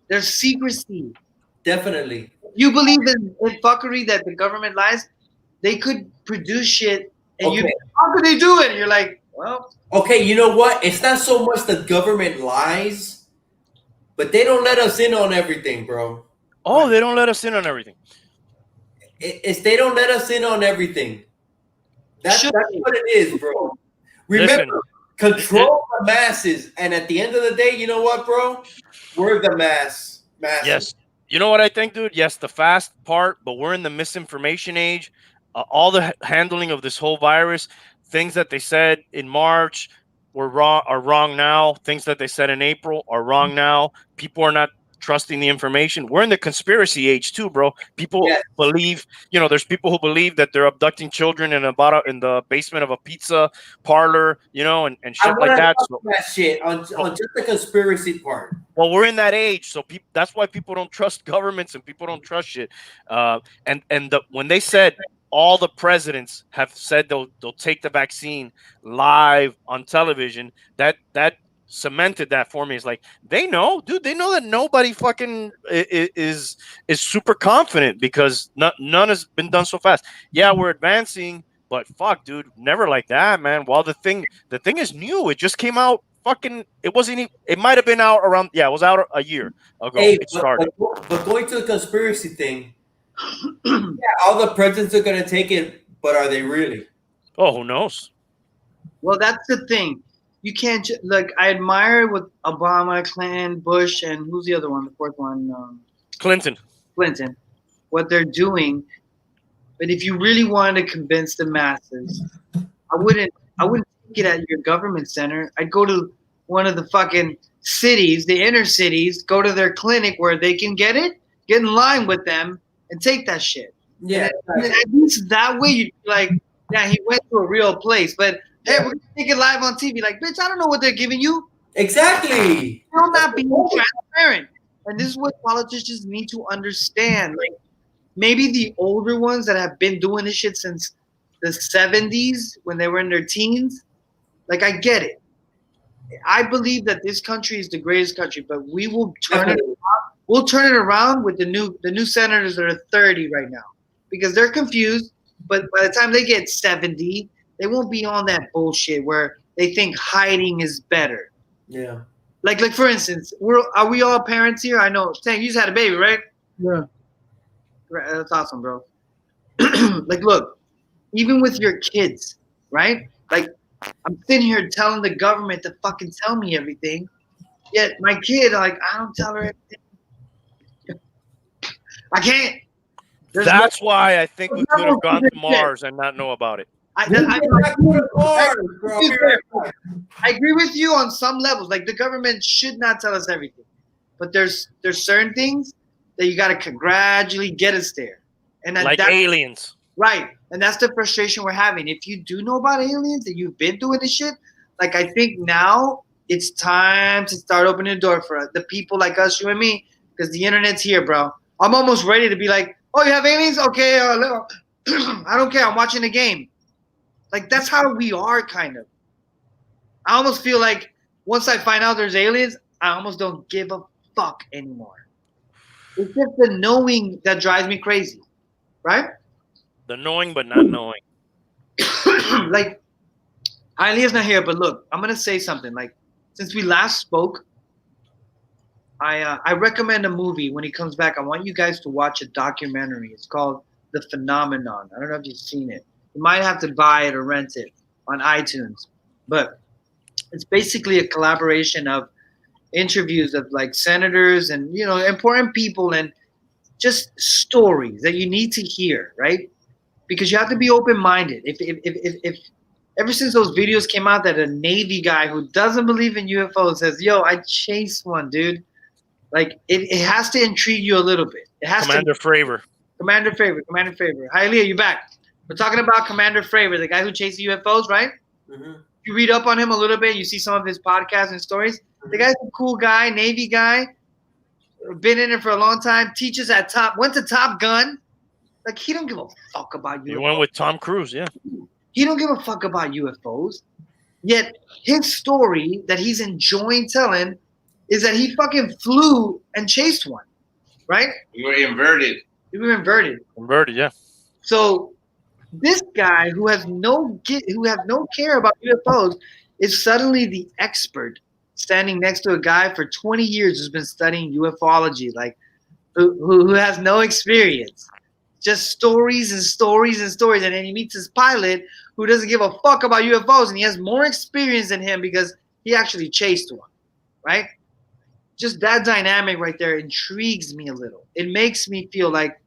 there's secrecy. Definitely. You believe in fuckery, that the government lies? They could produce shit, and how could they do it? And you're like, well. Okay, you know what? It's not so much the government lies, but they don't let us in on everything, bro. Oh, they don't let us in on everything. It's they don't let us in on everything. That's what it is, bro. Remember, control the masses, and at the end of the day, you know what, bro? We're the masses. Yes. You know what I think, dude? Yes, the fast part, but we're in the misinformation age. All the handling of this whole virus, things that they said in March are wrong now. Things that they said in April are wrong now. People are not trusting the information. We're in the conspiracy age too, bro. People believe, there's people who believe that they're abducting children in the basement of a pizza parlor, and shit like that. So, that shit on just the conspiracy part. Well, we're in that age, so that's why people don't trust governments and people don't trust shit. When they said all the presidents have said they'll take the vaccine live on television, that cemented that for me. It's like, they know, dude. They know that nobody fucking is super confident, because none has been done so fast. Yeah, we're advancing, but fuck, dude, never like that, man. While the thing is new. It just came out. Fucking, it wasn't even. It might have been out around. Yeah, it was out a year ago. It started. But going to the conspiracy thing, all the presidents are gonna take it, but are they really? Oh, who knows? Well, that's the thing. You can't look. I admire with Obama, Clinton, Bush, and who's the other one? The fourth one, Clinton. What they're doing, but if you really wanted to convince the masses, I wouldn't take it at your government center. I'd go to one of the fucking cities, the inner cities, go to their clinic where they can get it, get in line with them, and take that shit. Yeah. And at least that way, you'd be like, yeah, he went to a real place, but. Hey, we're gonna take it live on TV. Like, bitch, I don't know what they're giving you. Exactly. You're not being transparent. And this is what politicians need to understand. Like, maybe the older ones that have been doing this shit since the 70s when they were in their teens, like I get it. I believe that this country is the greatest country, but we will turn it. We'll turn it around with the new senators that are 30 right now, because they're confused. But by the time they get 70, they won't be on that bullshit where they think hiding is better. Yeah. Like for instance, are we all parents here? I know. Tank, you just had a baby, right? Yeah. Right, that's awesome, bro. Like, look, even with your kids, right? Like, I'm sitting here telling the government to fucking tell me everything. Yet my kid, like, I don't tell her everything. I can't. That's why I think we could have gone to Mars and not know about it. I agree with you on some levels. Like, the government should not tell us everything. But there's certain things that you got to gradually get us there. And like aliens. Right. And that's the frustration we're having. If you do know about aliens and you've been doing this shit, like, I think now it's time to start opening the door for the people like us, you and me, because the internet's here, bro. I'm almost ready to be like, oh, you have aliens? Okay, I don't care. I'm watching the game. Like, that's how we are, kind of. I almost feel like once I find out there's aliens, I almost don't give a fuck anymore. It's just the knowing that drives me crazy, right? The knowing but not knowing. Like, Hialeah's not here, but look, I'm gonna say something. Like, since we last spoke, I recommend a movie. When he comes back, I want you guys to watch a documentary. It's called The Phenomenon. I don't know if you've seen it. You might have to buy it or rent it on iTunes, but it's basically a collaboration of interviews of like senators and, you know, important people, and just stories that you need to hear, right? Because you have to be open-minded. If ever since those videos came out that a Navy guy who doesn't believe in UFOs says, yo, I chased one, dude. Like, it has to intrigue you a little bit. It has Commander Fravor. Commander Fravor. Hialeah, you back. We're talking about Commander Fravor, the guy who chases UFOs, right? Mm-hmm. You read up on him a little bit. You see some of his podcasts and stories. The guy's a cool guy, Navy guy. Been in it for a long time. Teaches at went to Top Gun. Like, he don't give a fuck about UFOs. You went with Tom Cruise, yeah. He don't give a fuck about UFOs. Yet his story that he's enjoying telling is that he fucking flew and chased one, right? You were inverted. Converted, yeah. So this guy who has no care about UFOs is suddenly the expert, standing next to a guy for 20 years who's been studying ufology, like who has no experience, just stories and stories and stories. And then he meets his pilot who doesn't give a fuck about UFOs, and he has more experience than him because he actually chased one, right? Just that dynamic right there intrigues me a little. It makes me feel like,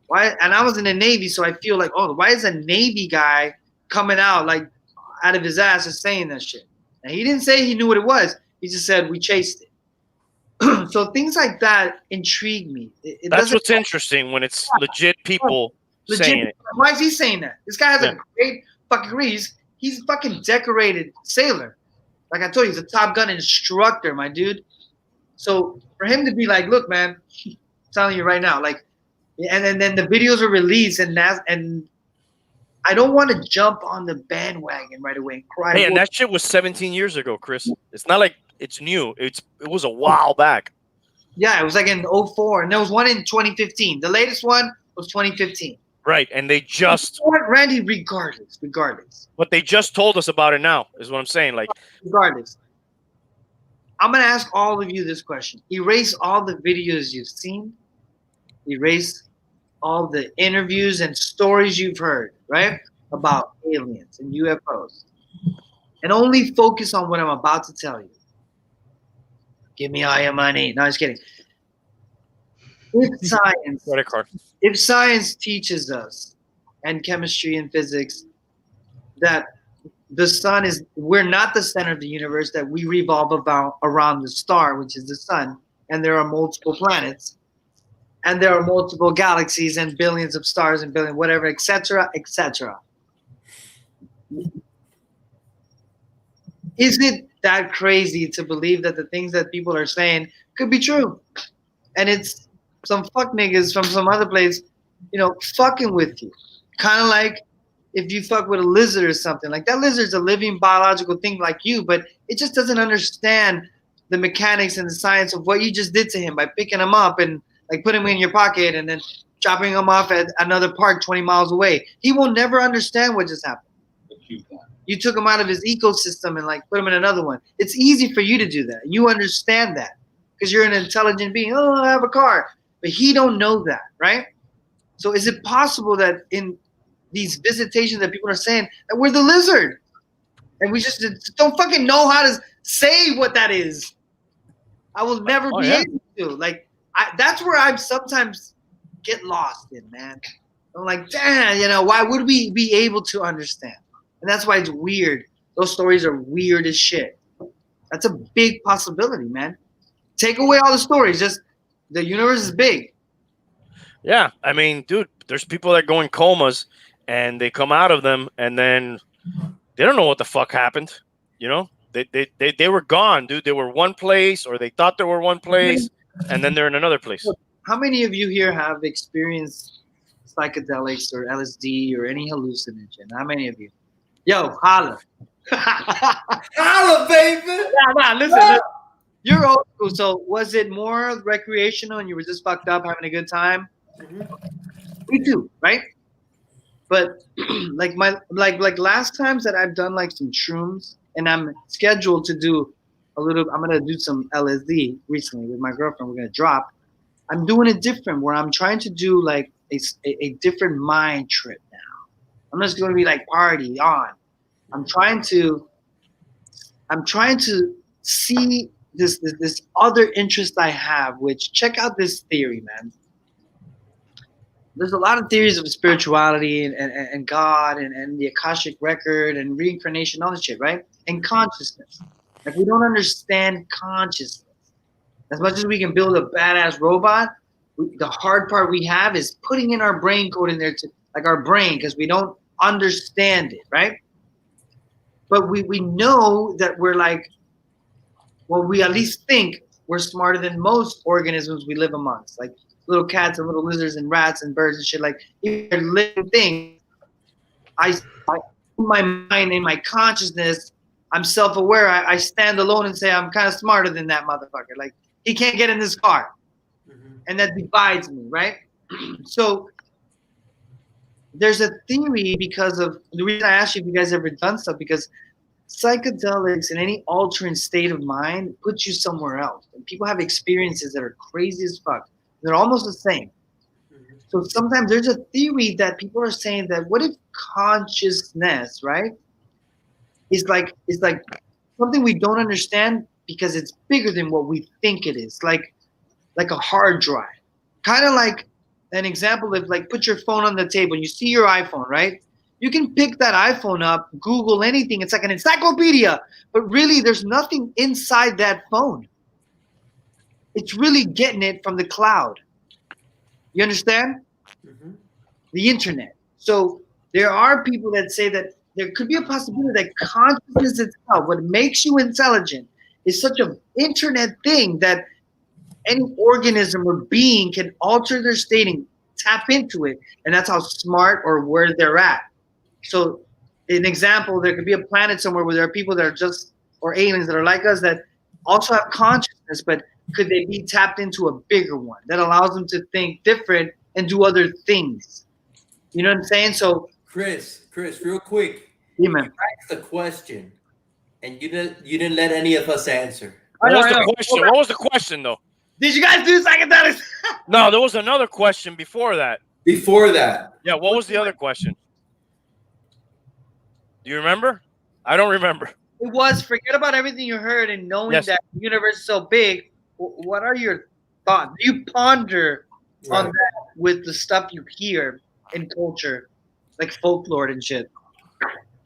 why? And I was in the Navy, so I feel like, oh, why is a Navy guy coming out like out of his ass and saying that shit? And he didn't say he knew what it was. He just said we chased it. So things like that intrigue me. That's what's interesting when it's legit people saying it. Why is he saying that? This guy has a great fucking career. He's a fucking decorated sailor. Like I told you, he's a Top Gun instructor, my dude. So for him to be like, look, man, I'm telling you right now, like, and then the videos are released, and I don't want to jump on the bandwagon right away and cry. Hey, and that shit was 17 years ago, Chris. It's not like it's new. It was a while back. Yeah, it was like in 2004, and there was one in 2015. The latest one was 2015. Right, and they just Randy, regardless. But they just told us about it now, is what I'm saying. Like, regardless. I'm gonna ask all of you this question. Erase all the videos you've seen. Erase all the interviews and stories you've heard, right? About aliens and UFOs. And only focus on what I'm about to tell you. Give me all your money. No, just kidding. If science teaches us, and chemistry and physics, that the sun is, we're not the center of the universe, that we revolve around the star, which is the sun, and there are multiple planets, and there are multiple galaxies and billions of stars and billion whatever, etc., etc. Is it that crazy to believe that the things that people are saying could be true? And it's some fuck niggas from some other place, you know, fucking with you. Kind of like if you fuck with a lizard or something. Like that lizard's a living biological thing like you, but it just doesn't understand the mechanics and the science of what you just did to him by picking him up and like putting him in your pocket and then dropping him off at another park 20 miles away. He will never understand what just happened. You took him out of his ecosystem and like put him in another one. It's easy for you to do that. You understand that because you're an intelligent being. Oh, I have a car. But he don't know that, right? So is it possible that in these visitations that people are saying that we're the lizard and we just don't fucking know how to say what that is? I will never be able to. Like, that's where I sometimes get lost in, man. I'm like, damn, you know, why would we be able to understand? And that's why it's weird. Those stories are weird as shit. That's a big possibility, man. Take away all the stories. Just the universe is big. Yeah, I mean, dude, there's people that go in comas and they come out of them and then they don't know what the fuck happened. You know, they were gone, dude. They were one place, or they thought they were one place, and then they're in another place. How many of you here have experienced psychedelics or LSD or any hallucinogen? How many of you? Yo, holla. Holla, baby. Nah, listen. You're old school. So was it more recreational and you were just fucked up having a good time? Mm-hmm. Me too, right? But like last times that I've done like some shrooms and I'm scheduled to do I'm gonna do some LSD recently with my girlfriend. We're gonna drop. I'm doing it different where I'm trying to do like a different mind trip now. I'm just gonna be like party on. I'm trying to see this other interest I have, which check out this theory, man. There's a lot of theories of spirituality and God and the Akashic record and reincarnation, all this shit, right? And consciousness. Like we don't understand consciousness. As much as we can build a badass robot, the hard part we have is putting in our brain code in there to like our brain because we don't understand it, right? But we know that we're like, well, we at least think we're smarter than most organisms we live amongst, like little cats and little lizards and rats and birds and shit. Like, if they're living things, I in my mind, in my consciousness, I'm self-aware. I stand alone and say I'm kind of smarter than that motherfucker. Like, he can't get in this car. Mm-hmm. And that divides me, right? So there's a theory because of the reason I asked you if you guys ever done stuff, because psychedelics and any altering state of mind puts you somewhere else. And people have experiences that are crazy as fuck. They're almost the same. Mm-hmm. So sometimes there's a theory that people are saying that what if consciousness, right, is like something we don't understand because it's bigger than what we think it is, like a hard drive. Kind of like an example of like put your phone on the table, you see your iPhone, right? You can pick that iPhone up, Google anything. It's like an encyclopedia, but really there's nothing inside that phone. It's really getting it from the cloud. You understand? Mm-hmm. The internet. So there are people that say that there could be a possibility that consciousness itself, what makes you intelligent, is such an internet thing that any organism or being can alter their state and tap into it. And that's how smart or where they're at. So an example, there could be a planet somewhere where there are people that are just, or aliens that are like us that also have consciousness, but could they be tapped into a bigger one that allows them to think different and do other things? You know what I'm saying? So Chris, real quick. Yeah, man. You asked the question and you didn't let any of us answer. What was the question? What was the question though? Did you guys do psychedelics? No, there was another question before that. Before that. Yeah, what was the other question? Do you remember? I don't remember. It was forget about everything you heard and knowing that the universe is so big. What are your thoughts? Do you ponder on that with the stuff you hear in culture, like folklore and shit?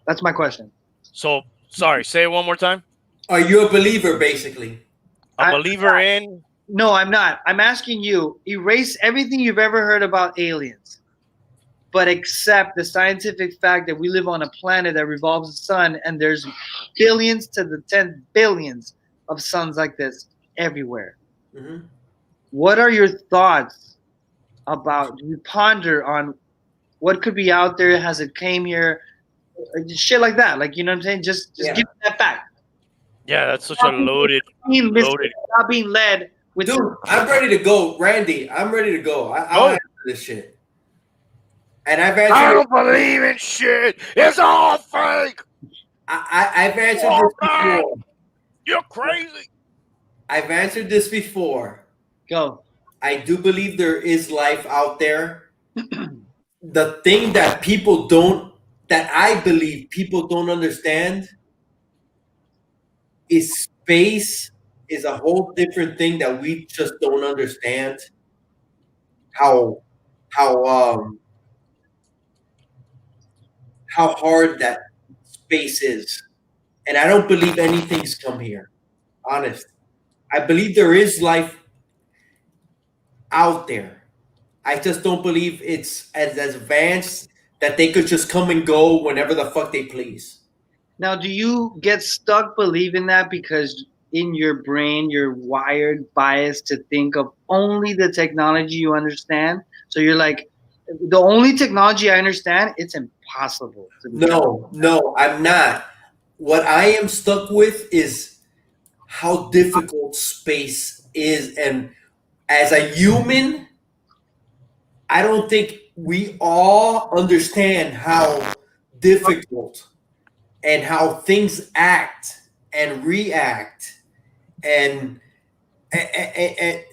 That's my question. So, sorry, say it one more time. Are you a believer, basically? A believer in? No, I'm not. I'm asking you, erase everything you've ever heard about aliens, but accept the scientific fact that we live on a planet that revolves the sun and there's billions to the 10 billions of suns like this everywhere. What are your thoughts about, you ponder on what could be out there? Has it came here? Shit like that. Like, you know what I'm saying? Just Yeah. give me that fact. Yeah, that's such a loaded. Not being led with Dude, I'm ready to go, Randy. I'm ready to go. I'll Oh. answer this shit. And I've I answered. don't believe in shit. It's all fake. I've answered Oh, this man. before. You're crazy. I've answered this before. Go. I do believe there is life out there. The thing that people don't, that I believe people don't understand, is space is a whole different thing that we just don't understand. How how hard that space is, and I don't believe anything's come here. Honest, I believe there is life out there. I just don't believe it's as advanced that they could just come and go whenever the fuck they please. Now, do you get stuck believing that because in your brain you're wired, biased to think of only the technology you understand? So you're like, the only technology I understand, it's impossible. No, I'm not. What I am stuck with is how difficult space is, and as a human, I don't think we all understand how difficult and how things act and react, and,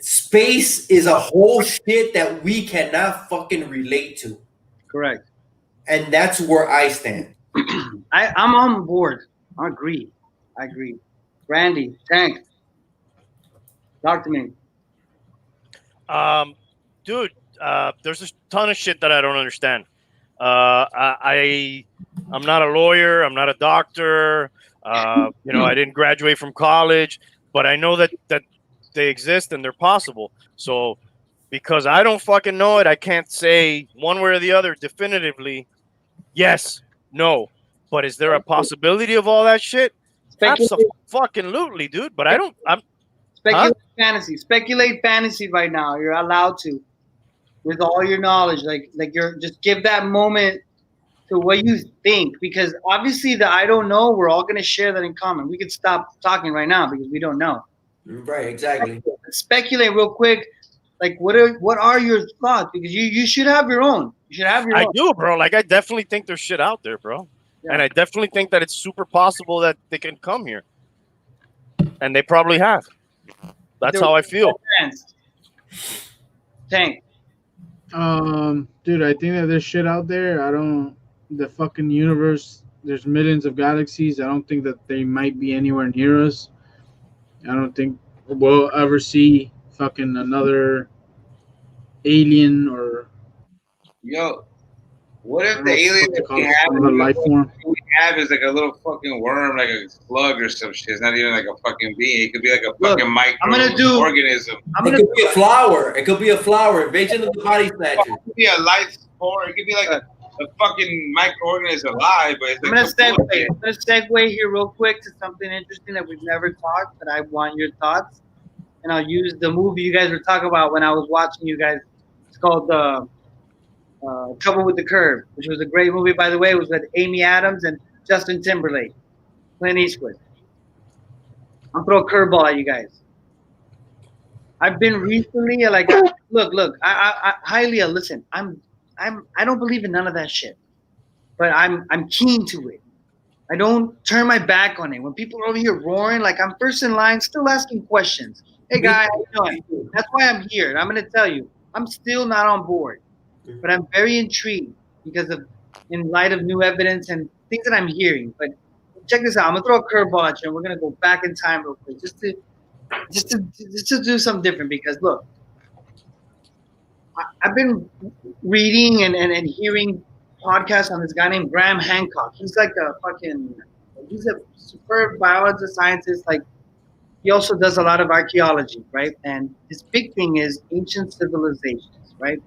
space is a whole shit that we cannot fucking relate to, Correct. and that's where I stand. I'm on board. I agree. Randy, Tank, talk to me. Dude, there's a ton of shit that I don't understand. I'm not a lawyer. I'm not a doctor. I didn't graduate from college, but I know that they exist and they're possible. So because I don't fucking know it, I can't say one way or the other definitively. Yes, no. But is there a possibility of all that shit? Absolutely, dude. But I don't. Speculate fantasy right now. You're allowed to, with all your knowledge. Like you're just give that moment to what you think, because obviously the I don't know, we're all gonna share that in common. We could stop talking right now because we don't know. Right, exactly. Speculate real quick. Like what are your thoughts? Because you should have your own. You should have your own. I do, bro. Like I definitely think there's shit out there, bro. Yeah. And I definitely think that it's super possible that they can come here. And they probably have. That's how I feel. Tank. Dude, I think that there's shit out there. The fucking universe, there's millions of galaxies. I don't think that they might be anywhere near us. I don't think we'll ever see fucking another alien or. Yo, what if the alien that we have is like a little fucking worm, like a slug or some shit? It's not even like a fucking being. It could be like a fucking microorganism. It could be a flower. It could be a flower. Invasion of the Body Snatchers. It could be a life form. It could be like a fucking microorganism alive. But it's like I'm gonna segue here real quick to something interesting that we've never talked, but I want your thoughts. And I'll use the movie you guys were talking about when I was watching you guys. It's called Trouble with the Curve, which was a great movie, by the way. It was with Amy Adams and Justin Timberlake, Clint Eastwood. I'll throw a curveball at you guys. I've been recently look. Hialeah, listen. I don't believe in none of that shit, but I'm keen to it. I don't turn my back on it. When people are over here roaring, like I'm first in line, still asking questions. Hey guys, how you doing? That's why I'm here. And I'm gonna tell you, I'm still not on board. But I'm very intrigued because of, in light of new evidence and things that I'm hearing. But check this out. I'm gonna throw a curveball at you, and we're gonna go back in time real quick, just to do something different. Because look, I've been reading and hearing podcasts on this guy named Graham Hancock. He's like he's a superb biologist, scientist. Like he also does a lot of archaeology, right? And his big thing is ancient civilizations, right?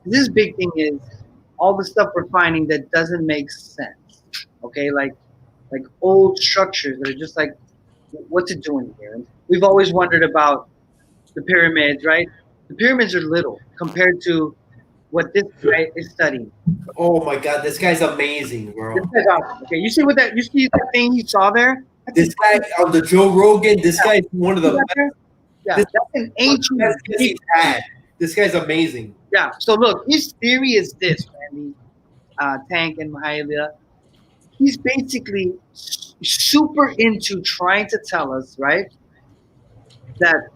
This big thing is all the stuff we're finding that doesn't make sense. Okay, like old structures that are just like, what's it doing here? And we've always wondered about the pyramids, right? The pyramids are little compared to what this guy is studying. Oh my God, this guy's amazing, bro. This guy's awesome. Okay, you see that thing he saw there? This guy on the Joe Rogan, this guy's one of the best. Yeah, This- that's an ancient. Best he's had. This guy's amazing. Yeah. So look, his theory is this, Randy, Tank and Hialeah. He's basically super into trying to tell us, right, that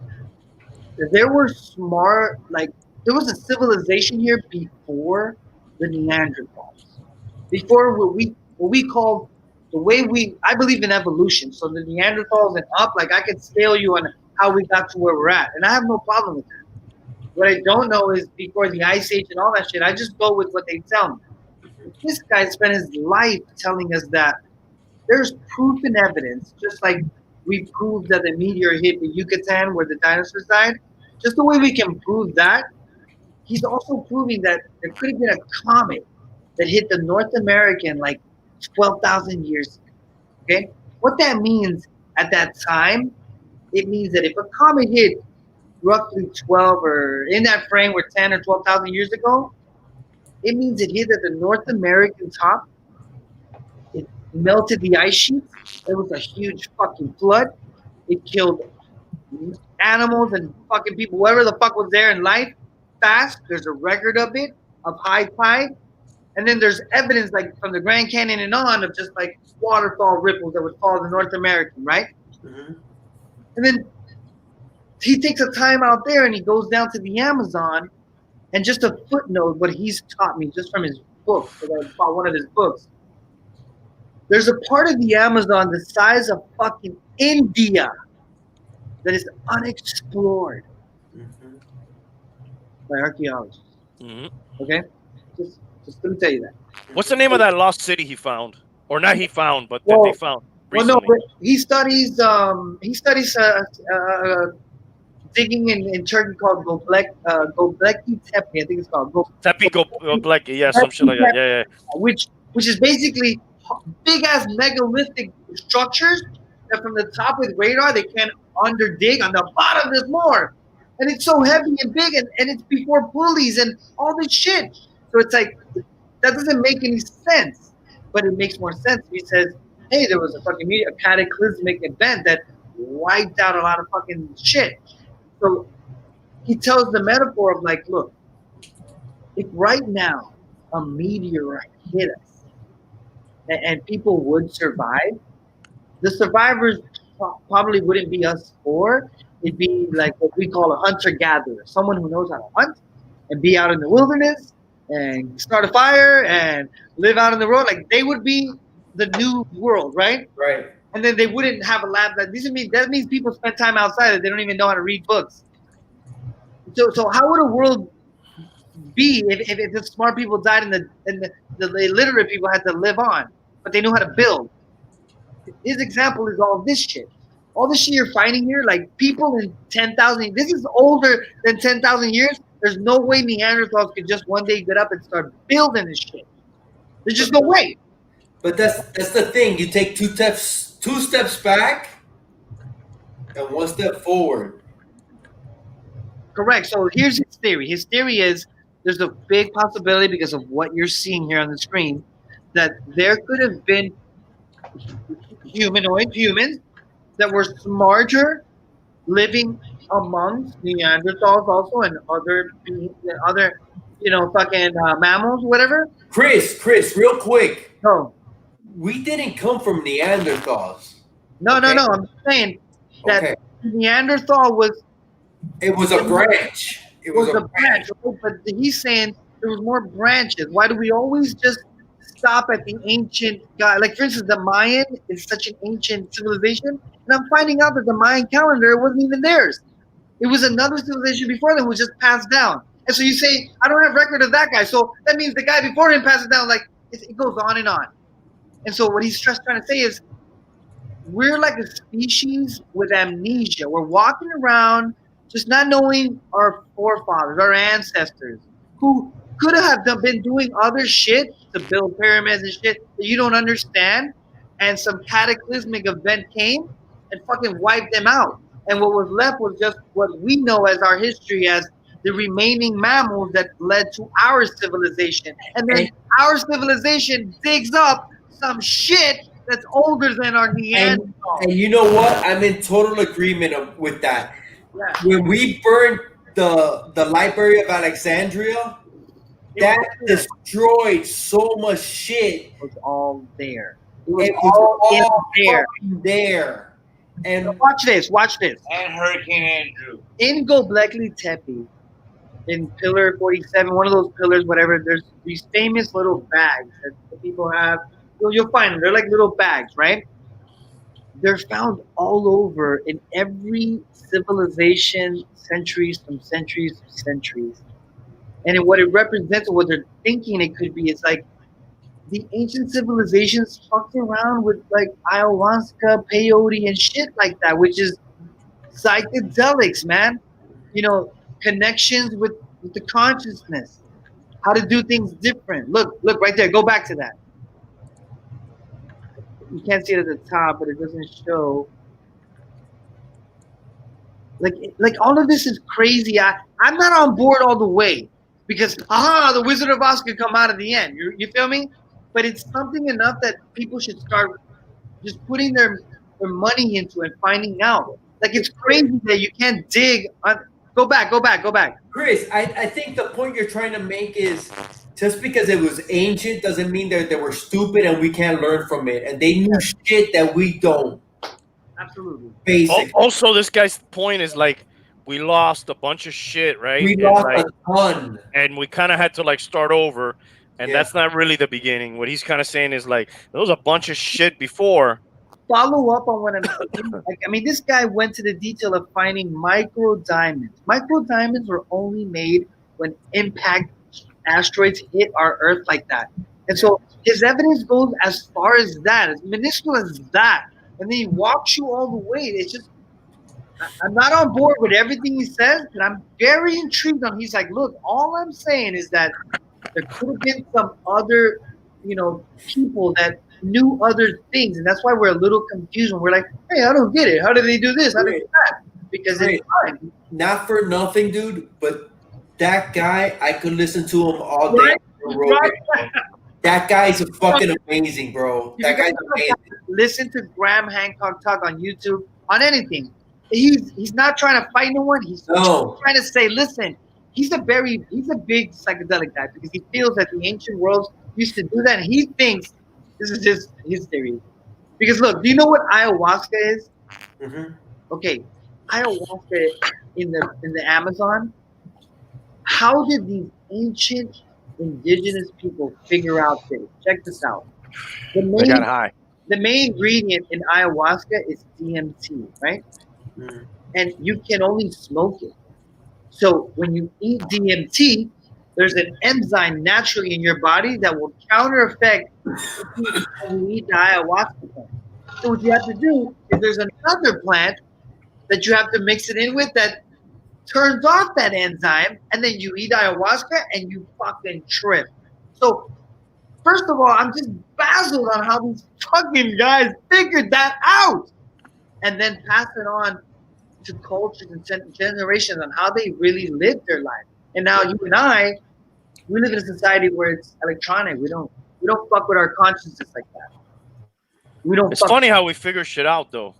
there were smart, like there was a civilization here before the Neanderthals, before what we call the way I believe in evolution. So the Neanderthals and up, like I could scale you on how we got to where we're at, and I have no problem with that. What I don't know is before the Ice Age and all that shit. I just go with what they tell me. This guy spent his life telling us that there's proof and evidence, just like we proved that the meteor hit the Yucatan where the dinosaurs died. Just the way we can prove that, he's also proving that there could have been a comet that hit the North American like 12,000 years ago. Okay? What that means at that time, it means that if a comet hit roughly 12 or in that frame where 10 or 12,000 years ago, it means it hit at the North American top. It melted the ice sheets. There was a huge fucking flood. It killed animals and fucking people, whoever the fuck was there in life, fast. There's a record of it, of high tide. And then there's evidence like from the Grand Canyon and on of just like waterfall ripples that would fall in the North American, right? Mm-hmm. And then he takes a time out there and he goes down to the Amazon, and just a footnote, what he's taught me just from his book, because I bought one of his books. There's a part of the Amazon the size of fucking India that is unexplored by archaeologists. Mm-hmm. Okay? Just let me tell you that. What's the name of that lost city he found? Or not he found, but that they found recently? Well, no, but he studies digging in Turkey called Göbekli Tepe, I think it's called. Tepe Göbekli, yeah, some shit like that. Yeah. Which is basically big ass megalithic structures that from the top with radar they can't underdig. On the bottom there's more. And it's so heavy and big and it's before pulleys and all this shit. So it's like that doesn't make any sense. But it makes more sense. He says, hey, there was a cataclysmic event that wiped out a lot of fucking shit. So he tells the metaphor of like, look, if right now a meteorite hit us and people would survive, the survivors probably wouldn't be us four. It'd be like what we call a hunter-gatherer, someone who knows how to hunt and be out in the wilderness and start a fire and live out in the road. Like they would be the new world, right? Right. And then they wouldn't have a lab. That means people spend time outside that they don't even know how to read books. So how would a world be if the smart people died and the illiterate people had to live on, but they knew how to build? His example is all this shit. All this shit you're finding here, like people in 10,000. This is older than 10,000 years. There's no way Neanderthals could just one day get up and start building this shit. There's just no way. But that's the thing. You take two steps back and one step forward. Correct. So here's his theory. His theory is there's a big possibility because of what you're seeing here on the screen that there could have been humans that were smarter living amongst Neanderthals also and other fucking mammals, whatever. Chris, real quick. No. We didn't come from Neanderthals. No. I'm saying that Neanderthal was. It was a branch. It was a branch. But he's saying there was more branches. Why do we always just stop at the ancient guy? Like, for instance, the Mayan is such an ancient civilization. And I'm finding out that the Mayan calendar wasn't even theirs. It was another civilization before them, was just passed down. And so you say, I don't have record of that guy. So that means the guy before him passed it down. Like, it goes on and on. And so what he's just trying to say is, we're like a species with amnesia. We're walking around just not knowing our forefathers, our ancestors, who could have been doing other shit to build pyramids and shit that you don't understand. And some cataclysmic event came and fucking wiped them out. And what was left was just what we know as our history as the remaining mammals that led to our civilization. And then our civilization digs up some shit that's older than our Neanderthals. And you know what? I'm in total agreement with that. Yeah. When we burned the Library of Alexandria, that destroyed so much shit. It was all there. It was all there. There. And so watch this. And Hurricane Andrew. In Göbekli Tepe, in Pillar 47, one of those pillars, whatever, there's these famous little bags that the people have. You'll find them. They're like little bags, right? They're found all over in every civilization, centuries. And what it represents, or what they're thinking it could be, is like the ancient civilizations fucked around with like ayahuasca, peyote, and shit like that, which is psychedelics, man. Connections with the consciousness, how to do things different. Look right there. Go back to that. You can't see it at the top, but it doesn't show. Like all of this is crazy. I'm not on board all the way because the Wizard of Oz could come out at the end. You feel me? But it's something enough that people should start just putting their money into and finding out. Like it's crazy that you can't dig on. Go back. Chris, I think the point you're trying to make is just because it was ancient doesn't mean that they were stupid and we can't learn from it. And they knew shit that we don't. Absolutely. Basically. Also, this guy's point is like we lost a bunch of shit, right? We lost a ton. And we kind of had to like start over. And that's not really the beginning. What he's kind of saying is like there was a bunch of shit before. Follow up on what I'm saying. This guy went to the detail of finding micro diamonds. Micro diamonds were only made when impact asteroids hit our Earth like that. And so his evidence goes as far as that, as minuscule as that. And then he walks you all the way. It's just, I'm not on board with everything he says, but I'm very intrigued on. He's like, look, all I'm saying is that there could have been some other, people that knew other things, and that's why we're a little confused when we're like, hey, I don't get it. How did they do this? How did they do that? Because it's fun. Not for nothing, dude, but that guy, I could listen to him all day. Right. That guy's fucking amazing, bro. That guy's amazing. Listen to Graham Hancock talk on YouTube on anything. He's not trying to fight no one. He's trying to say, listen, he's a big psychedelic guy because he feels that the ancient worlds used to do that, and he thinks this is just his theory. Because look, do you know what ayahuasca is? Mm-hmm. Okay, ayahuasca in the Amazon. How did these ancient indigenous people figure out this? Check this out. They got high. The main ingredient in ayahuasca is DMT, right? Mm-hmm. And you can only smoke it. So when you eat DMT, there's an enzyme naturally in your body that will counter effect when you eat the ayahuasca plant. So what you have to do is there's another plant that you have to mix it in with that turns off that enzyme, and then you eat ayahuasca and you fucking trip. So first of all, I'm just baffled on how these fucking guys figured that out and then pass it on to cultures and generations on how they really lived their life. And now you and I, we live in a society where it's electronic. We don't fuck with our consciousness like that. We don't. It's funny how we figure shit out, though.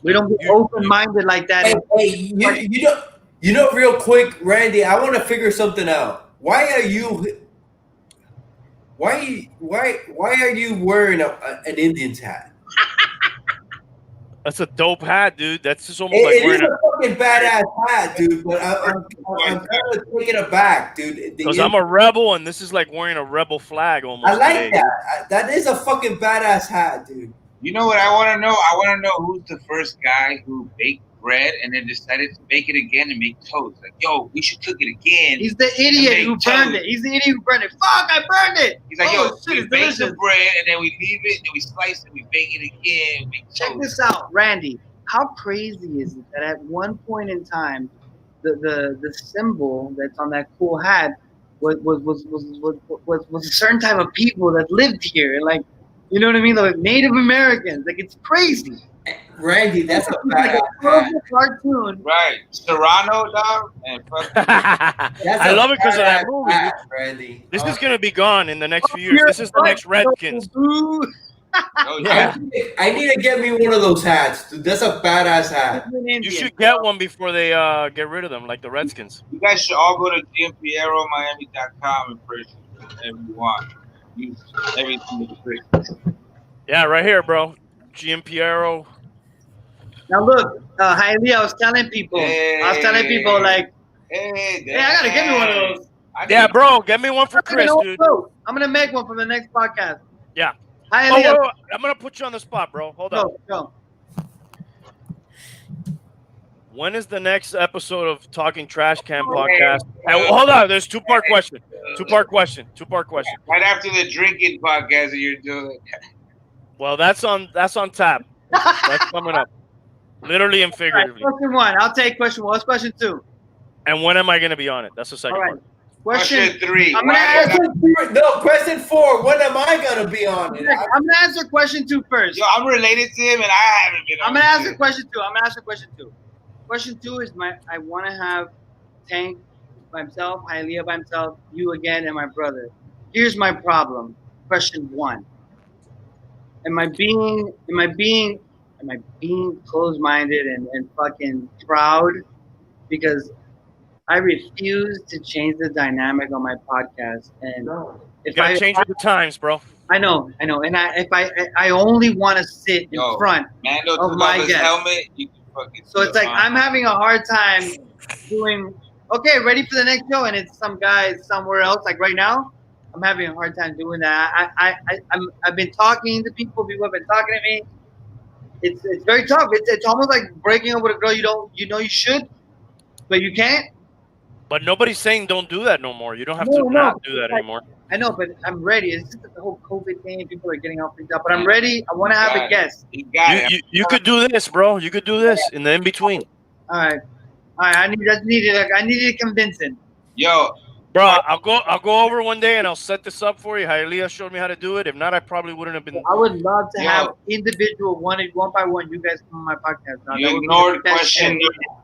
We don't be open-minded like that. Hey, you know, real quick, Randy, I want to figure something out. Why are you wearing an Indian's hat? That's a dope hat, dude. That's just almost like wearing a fucking badass hat, dude. But I'm kind of taken aback, dude. Because I'm a rebel, and this is like wearing a rebel flag almost. I like that. That is a fucking badass hat, dude. You know what I want to know? I want to know who's the first guy who baked bread and then decided to bake it again and make toast. Like, yo, we should cook it again. He's the idiot who burned it. He's the idiot who burned it. Fuck, I burned it. He's like, we bake the bread and then we leave it, and then we slice it, we bake it again. Check this out, Randy. How crazy is it that at one point in time, the symbol that's on that cool hat was a certain type of people that lived here, and like You know what I mean? Like Native Americans. Like it's crazy. Randy, that's a Like badass a horrible cartoon. Right. Serrano, dog. And That's I a love it because of that badass movie. hat, Randy. This is gonna be gone in the next few years. This is the next Redskins. oh, Yeah. I need to get me one of those hats, dude. That's a badass hat. You should get one before they get rid of them, like the Redskins. You guys should all go to GMPAeroMiami.com and purchase whatever you want. Use everything is free. Yeah, right here, bro. GM Piero. Now look, Hialeah, I was telling people, like, Hey, hey, I gotta get me one of those. Yeah, bro, get me one for Chris, dude. I'm gonna make one for the next podcast. Yeah. Hialeah, Oh, I'm gonna put you on the spot, bro. Hold on. go. When is the next episode of Talking Trash Can podcast? And hold on, there's two-part question. Two-part question. Right after the drinking podcast that you're doing. Well, that's on tap. That's coming up. Literally and figuratively. Right, question 1. I'll take question 1. What's question 2? And when am I gonna be on it? That's the second part. Question 3. I'm gonna answer. No, question 4. When am I gonna be on it? I'm gonna answer question 2 first. Yo, I'm related to him, and I haven't been. I'm gonna answer question 2. Question 2 is I want to have Tank by himself, Hialeah by himself, you again, and my brother. Here's my problem. Question 1. Am I being closed-minded and fucking proud? Because I refuse to change the dynamic on my podcast. And if I change with the times, bro. I know. And I only want to sit in front of my guest. Helmet, you can fucking so it's like I'm having a hard time doing. Okay, ready for the next show, and it's some guy somewhere else. Like right now, I'm having a hard time doing that. I've been talking to people. People have been talking to me. It's very tough. It's almost like breaking up with a girl you should, but you can't. But nobody's saying don't do that no more. You don't have to not do that anymore. I know, but I'm ready. It's just the whole COVID thing. People are getting all freaked out. But I'm ready. I want to have a guest. You could do this, bro. You could do this in the in between. All right. I needed convincing. Yo, bro, I'll go over one day and I'll set this up for you. Hialeah showed me how to do it. If not, I probably wouldn't have been. I would love to have individual one by one. You guys come on my podcast. Now, you ignored question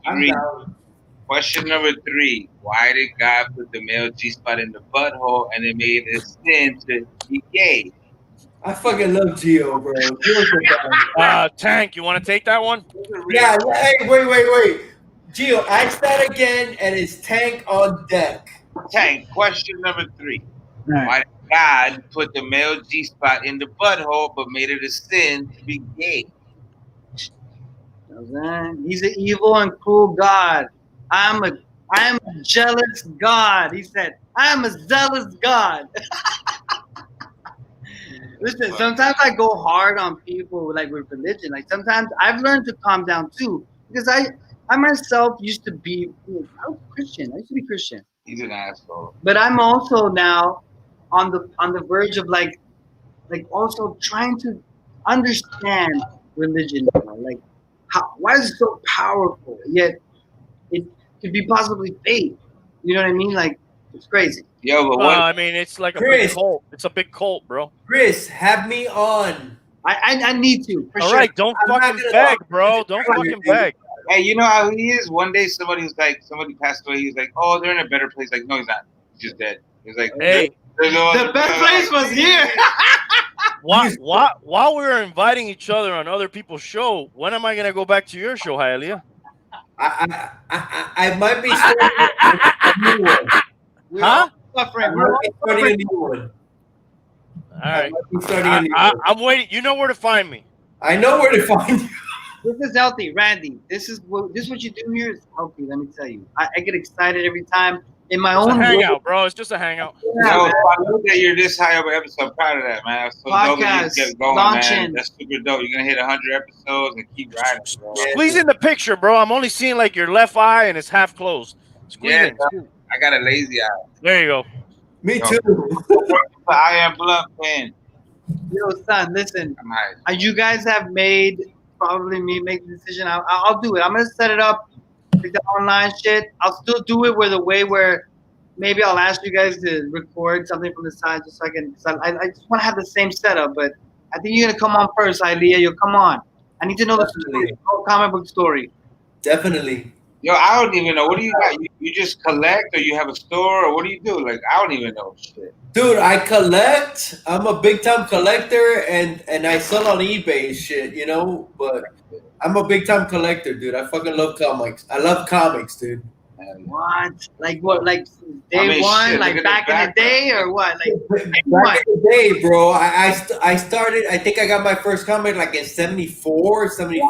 number 3. Question number 3. Why did God put the male G-spot in the butthole and it made it sin to be gay? I fucking love Gio, bro. Tank, you want to take that one? Yeah. Hey, wait. Gio, ask that again, and it's Tank on deck. Tank, question number 3. Right. Why did God put the male G-spot in the butthole but made it a sin to be gay? He's an evil and cruel God. I'm a jealous God. He said, I'm a zealous God. Listen, sometimes I go hard on people like with religion. Like sometimes I've learned to calm down too. Because I myself used to be I was Christian. I used to be Christian. He's an asshole. But I'm also now on the verge of like also trying to understand religion now. Like why is it so powerful? Yet it could be possibly fake. You know what I mean? Like it's crazy. Yo, but what? I mean, it's like a big cult. It's a big cult, bro. Chris, have me on. I need to. All right, don't fucking beg, bro. Don't fucking beg. Hey, you know how he is? One day somebody passed away. He was like, oh, they're in a better place. Like, no, he's not. He's just dead. He's like, hey, the best place was here. While we were inviting each other on other people's show, when am I gonna go back to your show, Hialeah? I might be starting a new one. Huh? We're starting a new one. All right. I'm waiting. You know where to find me. I know where to find you. This is healthy, Randy. This is what you do here is healthy. Let me tell you. I get excited every time in my own hangout, bro. It's just a hangout. Yeah, I know that you're this high up an episode. I'm proud of that, man. That's so dope that you kept going, man. That's super dope. You're gonna hit 100 episodes and keep riding, bro. Squeeze in the picture, bro. I'm only seeing like your left eye and it's half closed. Squeeze in. I got a lazy eye. There you go. Me too. I am blunt fan. Yo, son, listen. You guys have made probably me make the decision. I'll do it. I'm gonna set it up, like the online shit. I'll still do it where maybe I'll ask you guys to record something from the side just so I can. I just want to have the same setup, but I think you're gonna come on first, Hialeah. Yo, come on. I need to know the story, whole comic book story. Definitely. Yo, I don't even know. What do you got? You just collect, or you have a store, or what do you do? Like, I don't even know shit. Dude, I collect. I'm a big time collector, and I sell on eBay and shit, you know. But I'm a big time collector, dude. I fucking love comics. I love comics, dude. What? Like what? Like day one? Shit, like back in the day, or what? Like back in the day, bro. I started. I think I got my first comic like in 74, 75.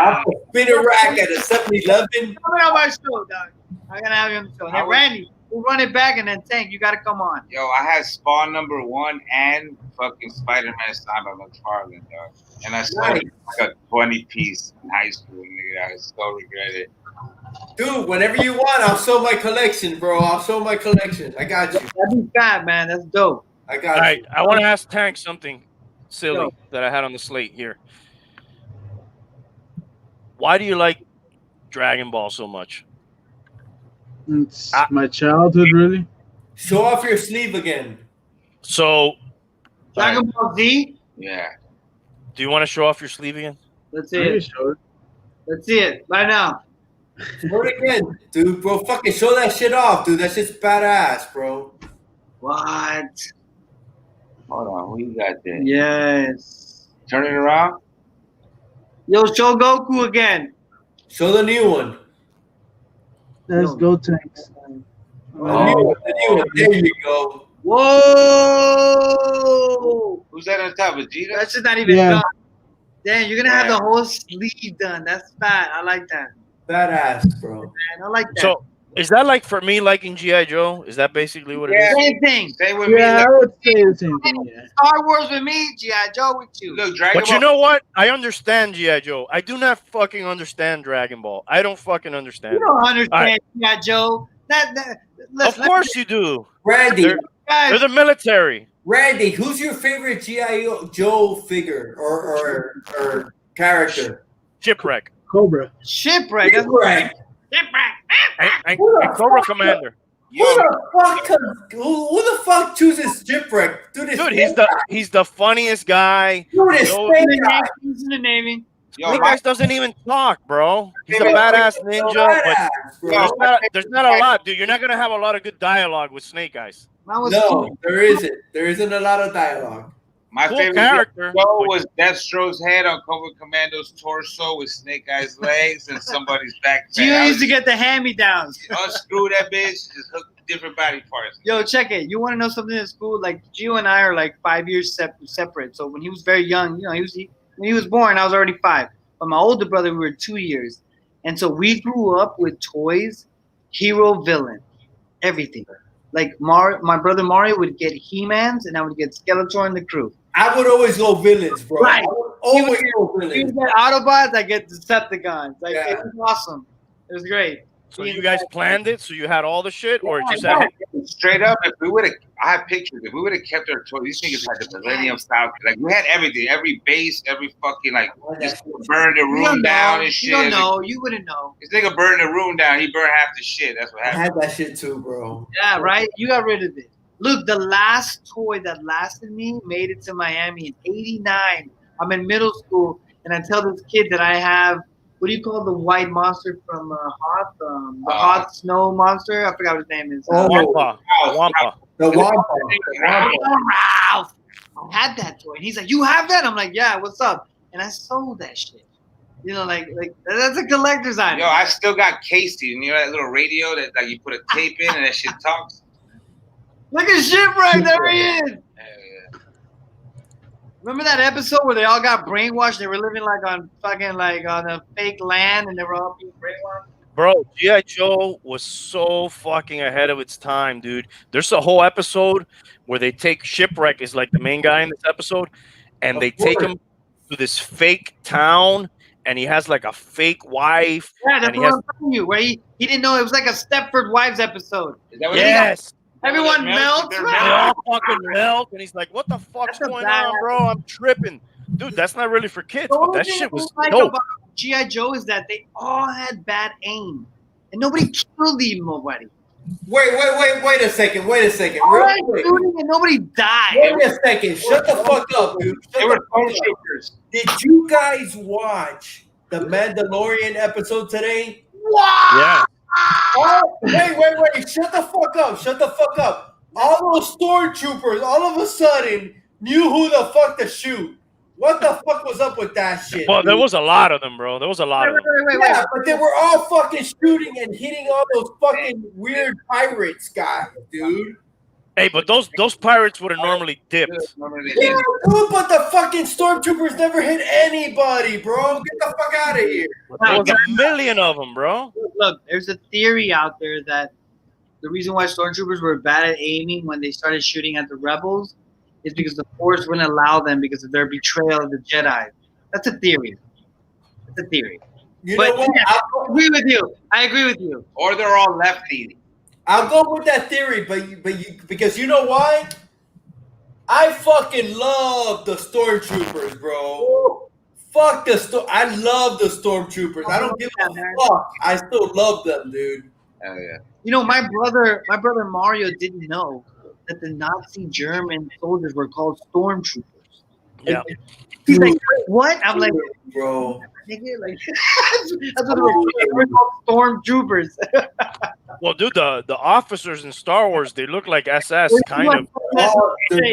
Off the spinner rack at a 7-Eleven. Coming on my show, dog. I'm gonna have you on the show. Hey, Randy, we'll run it back, and then Tank, you gotta come on. Yo, I had Spawn #1 and fucking Spider-Man signed by McFarlane, dog. And I sold it like a 20 piece in high school, nigga. I so regret it. Dude, whenever you want, I'll show my collection, bro. I'll show my collection. I got you. That'd be fat, man. That's dope. I got All right, you. I want to ask Tank something silly Go. that I had on the slate here. Why do you like Dragon Ball so much? It's my childhood, really. Show off your sleeve again. So, Dragon Ball Z. Yeah. do you want to show off your sleeve again? Let's see Maybe it. sure. Let's see it right now. Show it again, dude, bro. Fucking show that shit off, dude. That shit's badass, bro. What? Hold on, who you got there? Yes. Turn it around. Yo, show Goku again. Show the new one. Let's go, Tanks. The new one. There you go. Whoa! Who's that on top? Vegeta? That's just not even Yeah. done. Damn, you're gonna have the whole sleeve done. That's fat. I like that. Badass, bro. Man, I like that. So, is that like for me liking G.I. Joe? Is that basically what it Yeah. is? Same thing. Say with Yeah, me. I would say the same thing. Yeah. Star Wars with me, G.I. Joe with you. Look, Dragon But you Ball. know what? I understand G.I. Joe. I do not fucking understand Dragon Ball. I don't fucking understand. You don't understand Alright. G.I. Joe. Of Listen, course you do. Randy, They're guys, the military. Randy, who's your favorite G.I. Joe figure or character? Shipwreck. Cobra. shipwreck. That's Shipwreck. Shipwreck. And Cobra Commander. Who the fuck chooses Shipwreck? Dude, He's the funniest guy. Dude, it's Yo, Snake Eye. He's in the Navy. Yo, Snake my, Eyes doesn't even talk, bro. He's a Bro, badass he's ninja, badass, but bro. there's not a lot, dude. You're not gonna have a lot of good dialogue with Snake Eyes. Mine was No, there isn't. There isn't a lot of dialogue. my Cool favorite character. show was Deathstroke's head on Cobra Commando's torso with Snake Eyes' legs and somebody's back. Gio used to get the hand-me-downs. Unscrew that bitch, just hook different body parts. Yo, check it. You want to know something that's cool? Like Gio and I are like 5 years separate. So when he was very young, you know, when he was born, I was already 5. But my older brother, we were 2 years, and so we grew up with toys, hero, villain, everything. Like my brother Mario would get He-Mans, and I would get Skeletor and the crew. I would always go villains, bro. Right. I would always go You villains. get Autobots, I get Decepticons. Like Yeah. it was awesome. It was great. So you guys planned it, so you had all the shit, or just had Straight up, if we would have, I have pictures. If we would have kept our toys, these niggas had the Millennium Falcon. Like we had everything, every base, every fucking like. This nigga burned the You room don't down know. and shit. You don't know. You wouldn't know. This nigga burned the room down. He burned half the shit. That's what I happened. had that shit too, bro. Yeah, right? You got rid of it. Look, the last toy that lasted me made it to Miami in '89. I'm in middle school, and I tell this kid that I have, what do you call the white monster from Hoth? The Hoth snow monster? I forgot what his name is. Wampa. Wampa. The Wampa. Ralph! I had that toy. And he's like, you have that? I'm like, yeah, what's up? And I sold that shit. You know, like that's a collector's item. Yo, I still got Casey. You know that little radio that like you put a tape in and that shit talks. Look at Shipwreck, there he is. Remember that episode where they all got brainwashed? They were living like on fucking like on a fake land, and they were all being brainwashed. Bro, G.I. Joe was so fucking ahead of its time, dude. There's a whole episode where they take Shipwreck is like the main guy in this episode, and they take him to this fake town, and he has like a fake wife. Yeah, that's and what I'm telling you. Where he didn't know it was like a Stepford Wives episode. Is that what Yes. Everyone melts. They're They all fucking melt, and he's like, "What the fuck's That's a going bad on, bro? I'm tripping, dude. That's not really for kids, The but only that thing shit I was don't like dope." about G.I. Joe is that they all had bad aim, and nobody killed nobody. Wait a second. All Real right, quick. shooting and nobody died. Wait a second. Shut the fuck up, dude. They were stormtroopers. Did you guys watch the Mandalorian episode today? Wow. Yeah. Oh, wait. Shut the fuck up. All those stormtroopers all of a sudden knew who the fuck to shoot. What the fuck was up with that shit? Well, there dude? was a lot of them, bro. There was a lot of them. Wait. Yeah, but they were all fucking shooting and hitting all those fucking weird pirates guys, dude. Hey, but those pirates would have normally dipped. Yeah, dude, but the fucking stormtroopers never hit anybody, bro. Get the fuck out of here. There was a million of them, bro. Look, there's a theory out there that the reason why stormtroopers were bad at aiming when they started shooting at the rebels is because the Force wouldn't allow them because of their betrayal of the Jedi. That's a theory. That's a theory. You But know what? I agree with you. I agree with you. Or they're all lefty. I'll go with that theory, because you know why? I fucking love the stormtroopers, bro. Fuck I love the stormtroopers. I don't give a fuck. I still love them, dude. Oh yeah. You know, my brother Mario didn't know that the Nazi German soldiers were called stormtroopers. Yeah. He's like, what? I'm like, bro. nigga, like that's what they were called, stormtroopers. Well, dude, the officers in Star Wars, they look like SS, kind of. Oh, they're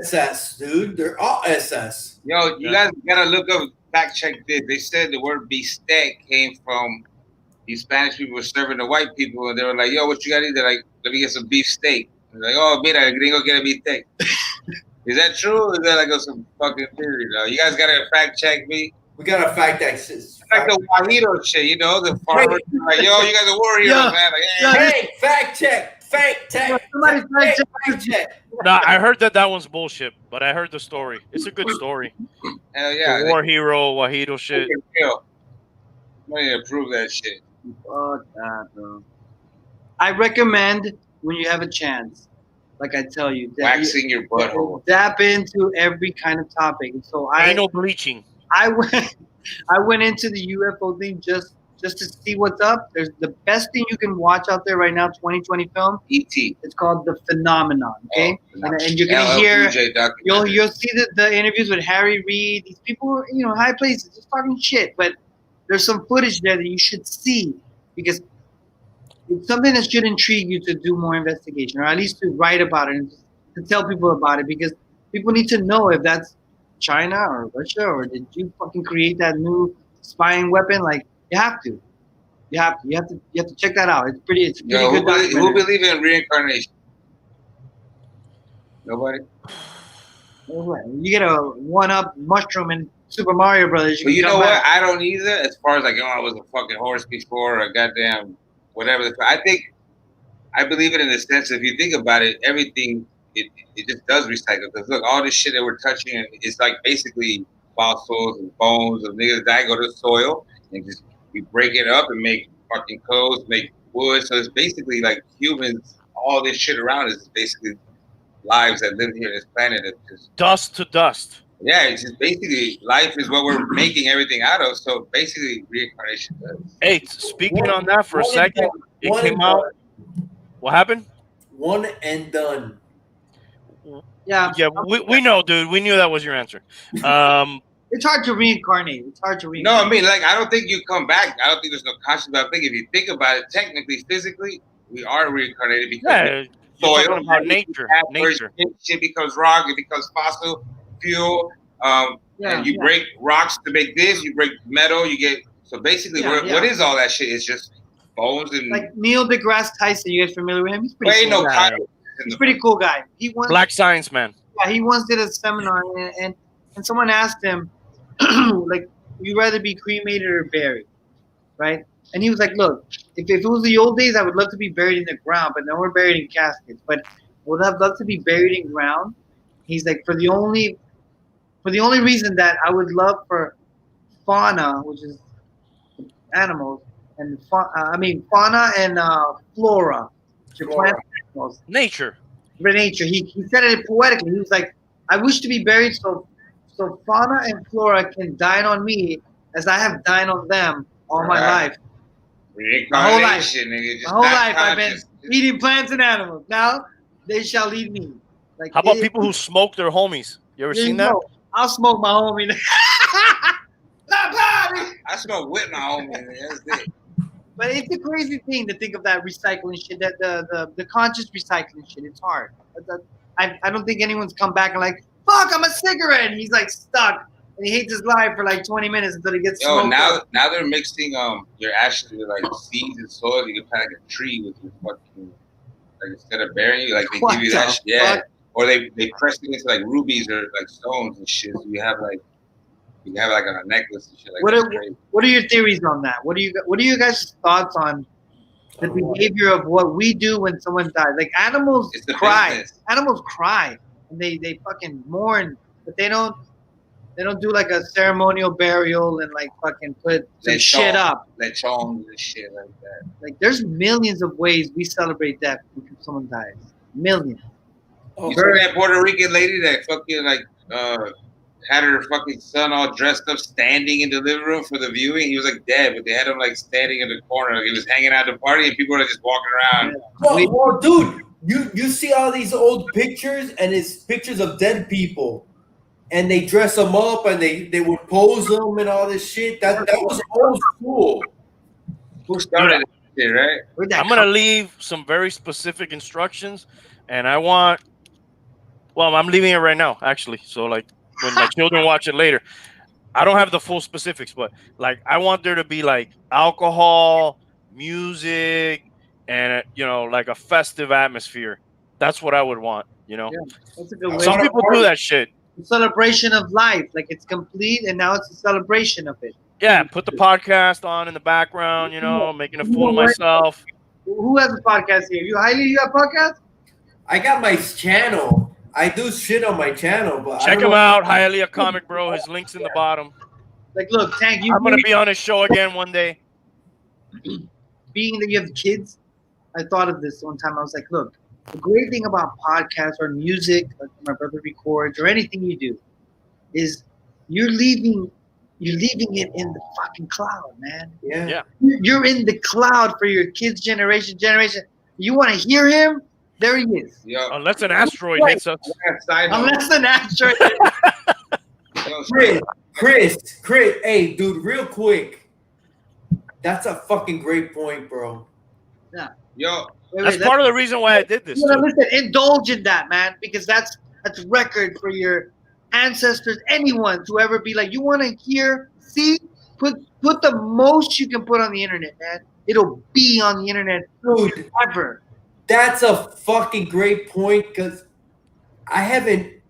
SS, dude. They're all SS. Yo, you guys gotta look up, fact check this. They said the word bistec came from these Spanish people were serving the white people, and they were like, "Yo, what you gotta eat?" They're like, "Let me get some beef steak." They're like, "Oh, mira, el gringo quiere bistec." Is that true? Or is that like some fucking theory? Though? You guys gotta fact check me. We gotta fact that shit. Like the Guajiro shit, you know, the farmers like, "Yo, you guys are warriors, man." Like, Hey, fact check. Somebody fact check. check. I heard that one's bullshit, but I heard the story. It's a good story. Hell yeah, The war hero, Wahito shit. I need to prove that shit. Fuck that, bro. I recommend when you have a chance, like I tell you, Waxing your butthole. Dap into every kind of topic. So Anal bleaching. I went into the UFO thing just to see what's up. There's the best thing you can watch out there right now, 2020 film. E.T. It's called The Phenomenon. Okay, Oh, and you're gonna hear. You'll you'll see the interviews with Harry Reid. These people, you know, high places, just talking shit. But there's some footage there that you should see because it's something that should intrigue you to do more investigation, or at least to write about it and to tell people about it, because people need to know if that's China or Russia, or did you fucking create that new spying weapon? Like, you have to check that out. It's pretty Yo, good documentary. who believe in reincarnation? Nobody. You get a one-up mushroom in Super Mario Brothers. But you know what? I don't either. As far as like, oh, I was a fucking horse before, or a goddamn whatever. I think I believe it in the sense if you think about it, everything it just does recycle. Because look, all this shit that we're touching is like basically fossils and bones of niggas that go to the soil and just we break it up and make fucking clothes, make wood. So it's basically like humans. All this shit around us is basically lives that live here on this planet. Just, dust to dust. Yeah, it's just basically life is what we're making everything out of. So basically, reincarnation does. Hey, speaking on that for a second, it came out. What happened? One and done. Yeah. Yeah, we know, dude. We knew that was your answer. It's hard to reincarnate. No, I mean, like, I don't think you come back. I don't think there's no conscience. But I think if you think about it, technically, physically, we are reincarnated because soil, about nature. Shit becomes rock. It becomes fossil fuel. And you break rocks to make this. You break metal. You get so basically, what is all that shit? It's just bones and like Neil deGrasse Tyson. You guys familiar with him? He's pretty cool. He's a pretty cool guy. He once Black Science Man. Yeah, he once did a seminar and someone asked him, like, you rather be cremated or buried, right? And he was like, look, if it was the old days, I would love to be buried in the ground, but now we're buried in caskets. But I would have loved to be buried in ground. He's like, for the only reason that I would love for fauna, which is animals, and fauna and flora, which are plant animals. Nature. For nature. He said it poetically. He was like, I wish to be buried so fauna and flora can dine on me as I have dined on them all my life. Reincarnation, my whole life I've been eating plants and animals. Now they shall eat me. Like, How about people who smoke their homies? You ever seen that? I'll smoke my homie. I smoke with my homie. That's it. But it's a crazy thing to think of that recycling shit, that the conscious recycling shit. It's hard. I don't think anyone's come back and like, fuck, I'm a cigarette. And he's like stuck. And he hates his life for like 20 minutes until he gets smoked. Now they're mixing your ashes with like seeds and soil. You can plant like a tree with your fucking, like instead of burying you, like they give you that shit. Yeah. Or they press it into like rubies or like stones and shit. So you have like a necklace and shit. Like what are your theories on that? What are you guys' thoughts on the behavior of what we do when someone dies? Like animals cry. Business. Animals cry and they fucking mourn, but they don't do like a ceremonial burial and like fucking put some shit up. Lechons and shit like that. Like there's millions of ways we celebrate death when someone dies. Millions. You heard that Puerto Rican lady that fucking like had her fucking son all dressed up standing in the living room for the viewing. He was like dead, but they had him like standing in the corner. He was hanging out at the party and people were just walking around. Well, dude, you see all these old pictures and it's pictures of dead people. And they dress them up and they would pose them and all this shit. That was old school. Who started it, right? I'm going to leave some very specific instructions and I'm leaving it right now, actually. So like, when my children watch it later, I don't have the full specifics, but like I want there to be like alcohol, music, and like a festive atmosphere. That's what I would want. That's a good way. Some people do that shit. A celebration of life, like it's complete, and now it's a celebration of it. Yeah, put the podcast on in the background. Making a fool of myself. Who has a podcast here? You got a podcast? I got my channel. I do shit on my channel, but check him out, Hialeah Comic Bro. His link's in the bottom. Like, look, Tank, I'm gonna be on his show again one day. Being that you have kids, I thought of this one time. I was like, look, the great thing about podcasts or music, like my brother records, or anything you do, is you're leaving it in the fucking cloud, man. Yeah. You're in the cloud for your kids' generation. You want to hear him? There he is. Yo. Unless an asteroid hits us. Unless an asteroid Chris, hey, dude, real quick. That's a fucking great point, bro. Yeah. Yo. That's part of the reason why I did this. Listen, indulge in that, man, because that's record for your ancestors, anyone to ever be like, you want to hear, see, put the most you can put on the internet, man. It'll be on the internet forever. That's a fucking great point because I haven't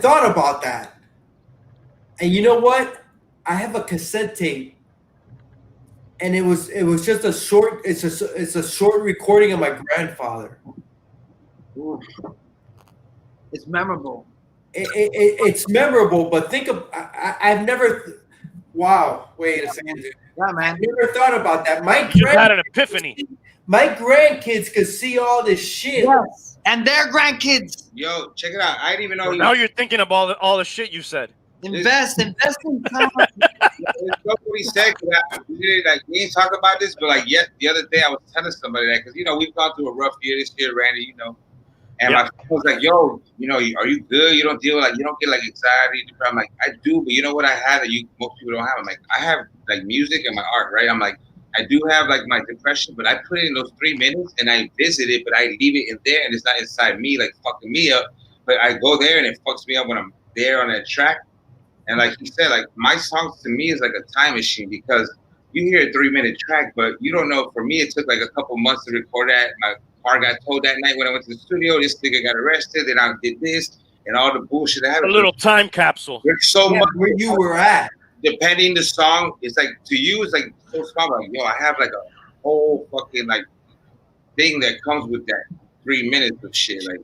thought about that. And you know what? I have a cassette tape, and it was just a short. It's a short recording of my grandfather. Ooh. It's memorable. It's memorable, but think of I've never. Wow! Wait a second. Yeah, man. I've never thought about that. You had an epiphany. My grandkids could see all this shit. Yes. And their grandkids. Yo, check it out. I didn't even know. Now you're thinking of all the shit you said. Invest in time. It's what he said. We didn't talk about this, but like the other day I was telling somebody that because we've gone through a rough year this year, Randy. And my friend was like, "Yo, are you good? You don't deal with you don't get like anxiety." I'm like, "I do, but you know what I have that most people don't have." I'm like, "I have like music and my art, right?" I'm like, I do have like my depression, but I put it in those 3 minutes and I visit it, but I leave it in there and it's not inside me, like fucking me up. But I go there and it fucks me up when I'm there on that track. And like he said, like my songs to me is like a time machine because you hear a 3-minute track, but you don't know. For me, it took like a couple months to record that. My car got towed that night when I went to the studio. This nigga got arrested. Then I did this and all the bullshit. A little time capsule. There's so much where you were at. Depending the song, it's like to you, it's like so small. Like, I have like a whole fucking like thing that comes with that 3 minutes of shit. Like,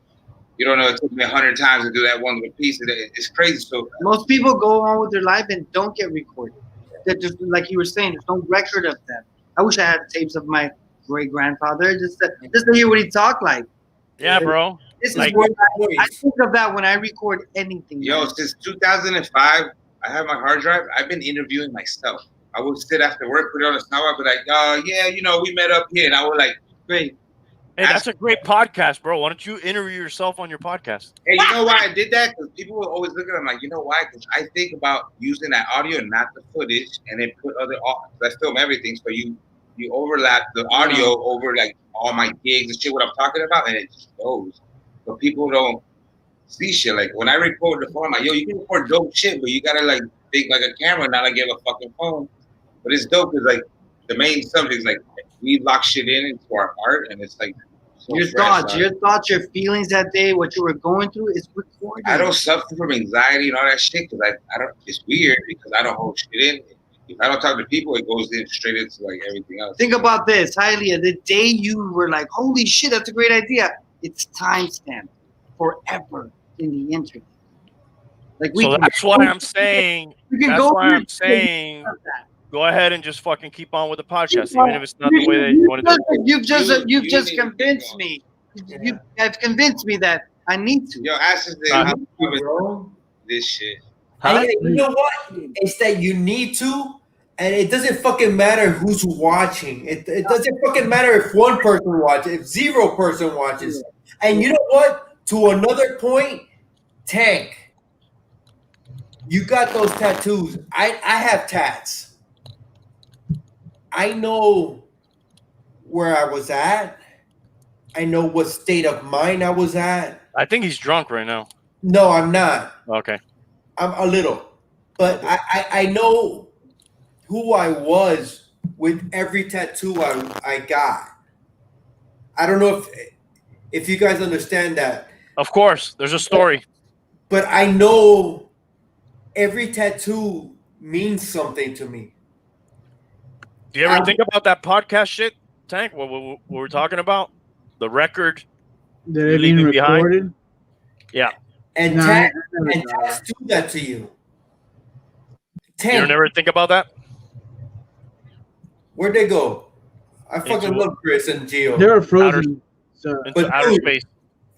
you don't know, it took me 100 times to do that one little piece. It's crazy. So most people go on with their life and don't get recorded. That just like you were saying, there's no record of them. I wish I had tapes of my great grandfather just to hear what he talked like. Yeah, bro. This is what I think of that when I record anything. Yo, since 2005. I have my hard drive. I've been interviewing myself. I would sit after work, put it on a soundbar, be like, yeah, we met up here. And I would like, great. Hey, that's a great podcast, bro. Why don't you interview yourself on your podcast? Hey, you know why I did that? Because people will always look at them like, you know why? Because I think about using that audio, not the footage, and then put other. I film everything, so you overlap the audio over like all my gigs and shit. What I'm talking about, and it shows. But people don't see shit. Like when I record the phone, I'm like, yo, you can record dope shit, but you gotta like think like a camera, not like you have a fucking phone. But it's dope because like the main subject is like we lock shit into our art, and it's like. So your thoughts, your feelings that day, what you were going through, is recorded. I don't suffer from anxiety and all that shit because I don't. It's weird because I don't hold shit in. If I don't talk to people, it goes in straight into like everything else. Think about this, Hialeah. The day you were like, "Holy shit, that's a great idea," it's timestamped forever in the internet. Like so that's why I'm saying. That's why I'm saying. Go ahead and just fucking keep on with the podcast, even if it's not the way that you want to do it. You've just convinced me. You have convinced me that I need to. Yo, ask us this shit. Huh? You know what? It's that you need to, and it doesn't fucking matter who's watching. It doesn't fucking matter if one person watches, if 0 person watches. And you know what? To another point, Tank, you got those tattoos. I have tats. I know where I was at. I know what state of mind I was at. I think he's drunk right now. No, I'm not. Okay. I'm a little. But I know who I was with every tattoo I got. I don't know if you guys understand that. Of course. There's a story. But I know every tattoo means something to me. Do you ever think about that podcast shit, Tank? What we're talking about? The record that it being recorded? Behind? Yeah. And Tank do that to you. Tank. You never think about that? Where'd they go? I fucking love Chris and Gio. They were frozen. Into outer space.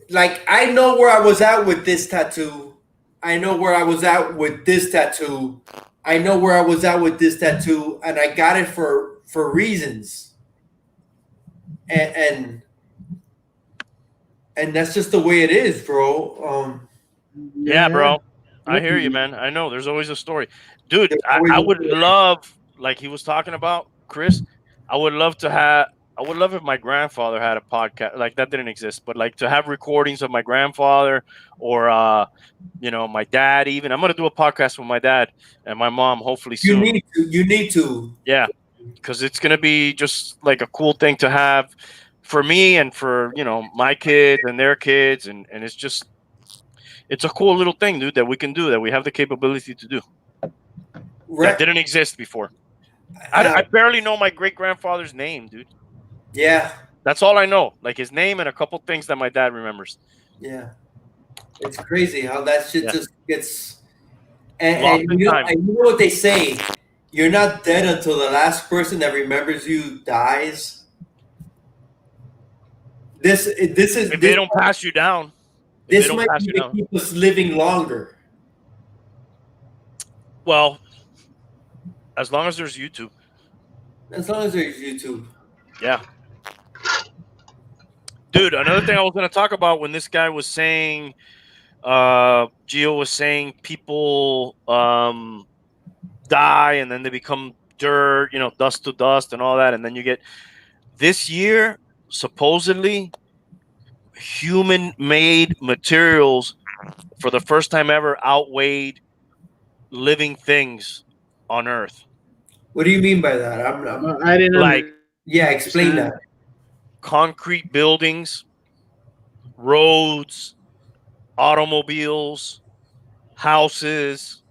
Like, I know where I was at with this tattoo. I know where I was at with this tattoo. I know where I was at with this tattoo, and I got it for reasons. And that's just the way it is, bro. Yeah, bro. I hear you, man. I know. There's always a story. Dude, I would love, like he was talking about, Chris, I would love if my grandfather had a podcast. Like, that didn't exist, but like to have recordings of my grandfather or my dad. Even I'm gonna do a podcast with my dad and my mom hopefully soon. You need to. Yeah, because it's gonna be just like a cool thing to have for me and for my kids and their kids, and it's a cool little thing, dude, that we can do, that we have the capability to do. That didn't exist before. I barely know my great grandfather's name, dude. Yeah. That's all I know. Like his name and a couple things that my dad remembers. Yeah. It's crazy how that shit just gets. And you know what they say? You're not dead until the last person that remembers you dies. This is. If they don't pass you down. This might keep us living longer. Well, as long as there's YouTube. As long as there's YouTube. Yeah. Dude, another thing I was going to talk about when this guy was saying, Gio was saying people die and then they become dirt, dust to dust and all that. And then you get this year, supposedly, human-made materials for the first time ever outweighed living things on Earth. What do you mean by that? I didn't know. Yeah, explain that. Concrete buildings, roads, automobiles, houses.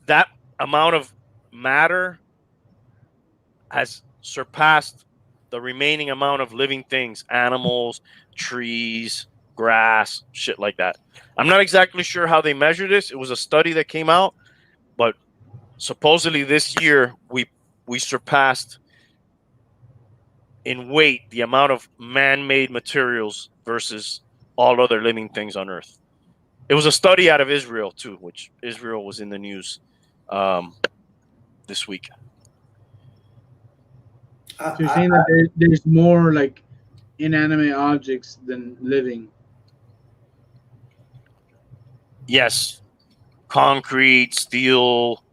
That amount of matter has surpassed the remaining amount of living things, animals, trees, grass, shit like that. I'm not exactly sure how they measure this. It was a study that came out, but supposedly this year we surpassed in weight the amount of man-made materials versus all other living things on Earth. It was a study out of Israel too, which Israel was in the news this week. So you're saying that there's more like inanimate objects than living. Yes, concrete, steel,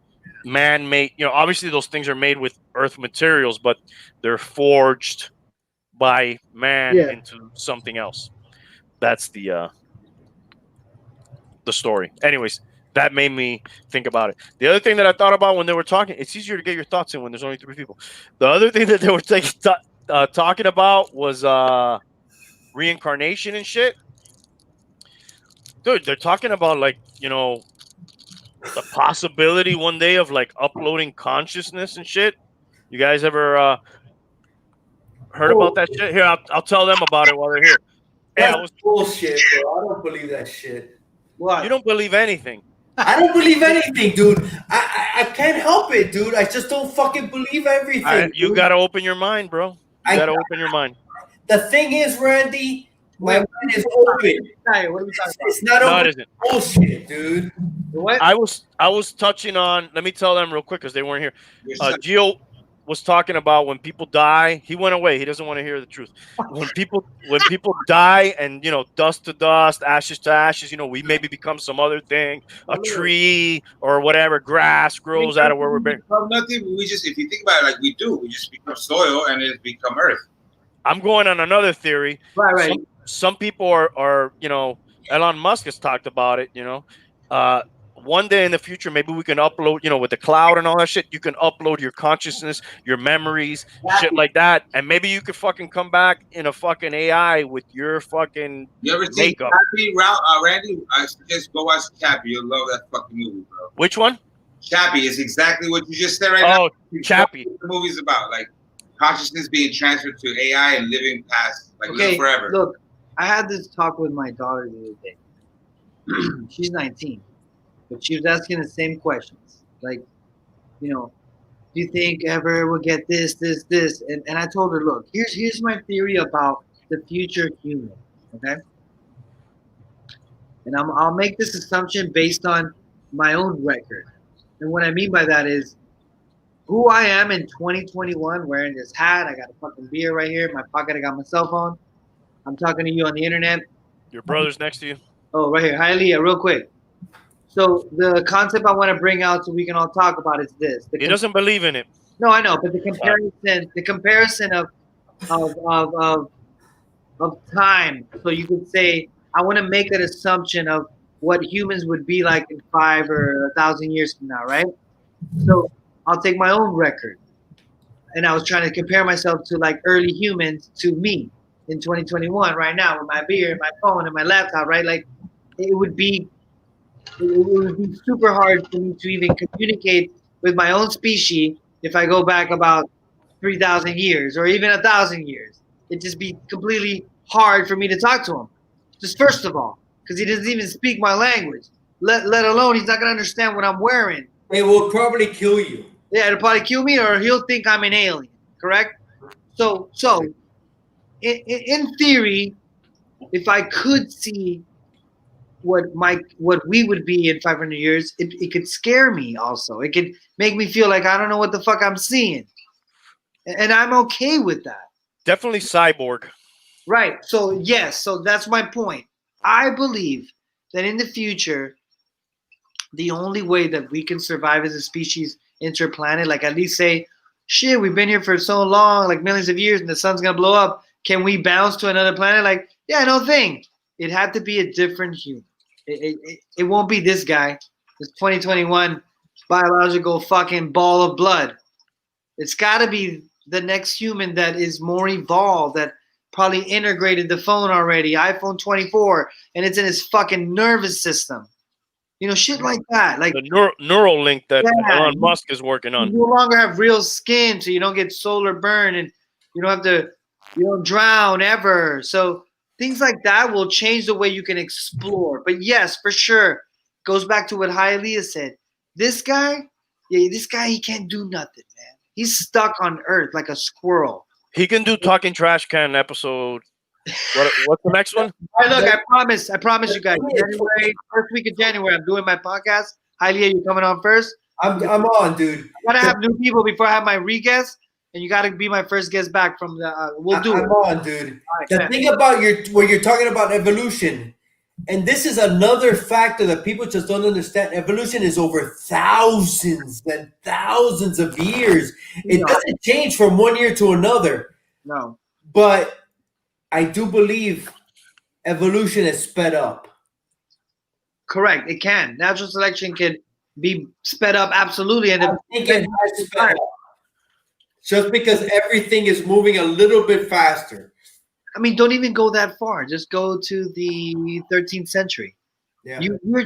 man-made. Obviously those things are made with earth materials, but they're forged by man Yeah. into something else. That's the story. Anyways, that made me think about it. The other thing that I thought about when they were talking, it's easier to get your thoughts in when there's only 3 people. The other thing that they were talking about was reincarnation and shit. Dude, they're talking about like, the possibility one day of like uploading consciousness and shit. You guys ever heard about that shit? Here, I'll tell them about it while they're here. Hey, That's bullshit, bro. I don't believe that shit. What? You don't believe anything. I don't believe anything, dude. I can't help it, dude. I just don't fucking believe everything. You gotta open your mind, bro. You gotta open your mind. The thing is, Randy, my mind is open. What are we talking about? It's not No, it open. isn't. Bullshit, dude. What? I was touching on. Let me tell them real quick because they weren't here. Gio was talking about when people die. He went away. He doesn't want to hear the truth. When people die and dust to dust, ashes to ashes. We maybe become some other thing, a tree or whatever. Grass grows out of where we're buried. Nothing. We just, if you think about it, like we do, we just become soil and it become earth. I'm going on another theory. Right. Some people are Elon Musk has talked about it. One day in the future, maybe we can upload, with the cloud and all that shit, you can upload your consciousness, your memories, shit like that. And maybe you could fucking come back in a fucking AI with your fucking You ever seen makeup. Chappie, Randy? I suggest go watch Chappie. You'll love that fucking movie, bro. Which one? Chappie is exactly what you just said right now. Oh, Chappie. What the movie's about, like consciousness being transferred to AI and living past, like live forever. Look, I had this talk with my daughter the other day. She's 19. But she was asking the same questions. Like, do you think ever we'll get this? And I told her, look, here's my theory about the future human. Okay? And I'll make this assumption based on my own record. And what I mean by that is who I am in 2021, wearing this hat. I got a fucking beer right here. In my pocket, I got my cell phone. I'm talking to you on the internet. Your brother's next to you. Oh, right here. Hialeah, real quick. So the concept I want to bring out so we can all talk about is this. He doesn't believe in it. No, I know, but the comparison of time. So you could say, I want to make an assumption of what humans would be like in 5 or 1,000 years from now, right? So I'll take my own record. And I was trying to compare myself to like early humans to me in 2021 right now with my beer and my phone and my laptop, right? Like it would be super hard for me to even communicate with my own species if I go back about 3,000 years or even 1,000 years. It'd just be completely hard for me to talk to him. Just first of all, because he doesn't even speak my language. Let alone he's not gonna understand what I'm wearing. It will probably kill you. Yeah, it'll probably kill me, or he'll think I'm an alien. Correct? So in theory, if I could see what we would be in 500 years, it could scare me also. It could make me feel like I don't know what the fuck I'm seeing. And I'm okay with that. Definitely cyborg. Right. So yes, so that's my point. I believe that in the future, the only way that we can survive as a species interplanet, like at least say, shit, we've been here for so long, like millions of years, and the sun's gonna blow up. Can we bounce to another planet? Like, yeah, no thing. It had to be a different human. It won't be this guy, this 2021 biological fucking ball of blood. It's got to be the next human that is more evolved, that probably integrated the phone already, iPhone 24, and it's in his fucking nervous system. Shit like that. Like the neural link that Elon Musk is working on. You no longer have real skin, so you don't get solar burn, and you don't have to, drown ever. So things like that will change the way you can explore. But yes, for sure, goes back to what Hialeah said. This guy, he can't do nothing, man. He's stuck on Earth like a squirrel. He can do Talking Trash Can episode. What's the next one? All right, look, I promise you guys. January, first week of January, I'm doing my podcast. Hialeah, you coming on first? I'm on, dude. I gotta have new people before I have my re-guest. and you got to be my first guest back from the. We'll do it. I'm on, dude. Right, The thing about where you're talking about evolution, and this is another factor that people just don't understand. Evolution is over thousands and thousands of years. It doesn't change from one year to another. No. But I do believe evolution is sped up. Correct. It can. Natural selection can be sped up, absolutely. And I think it has sped up. Just because everything is moving a little bit faster. I mean, don't even go that far. Just go to the 13th century. Yeah.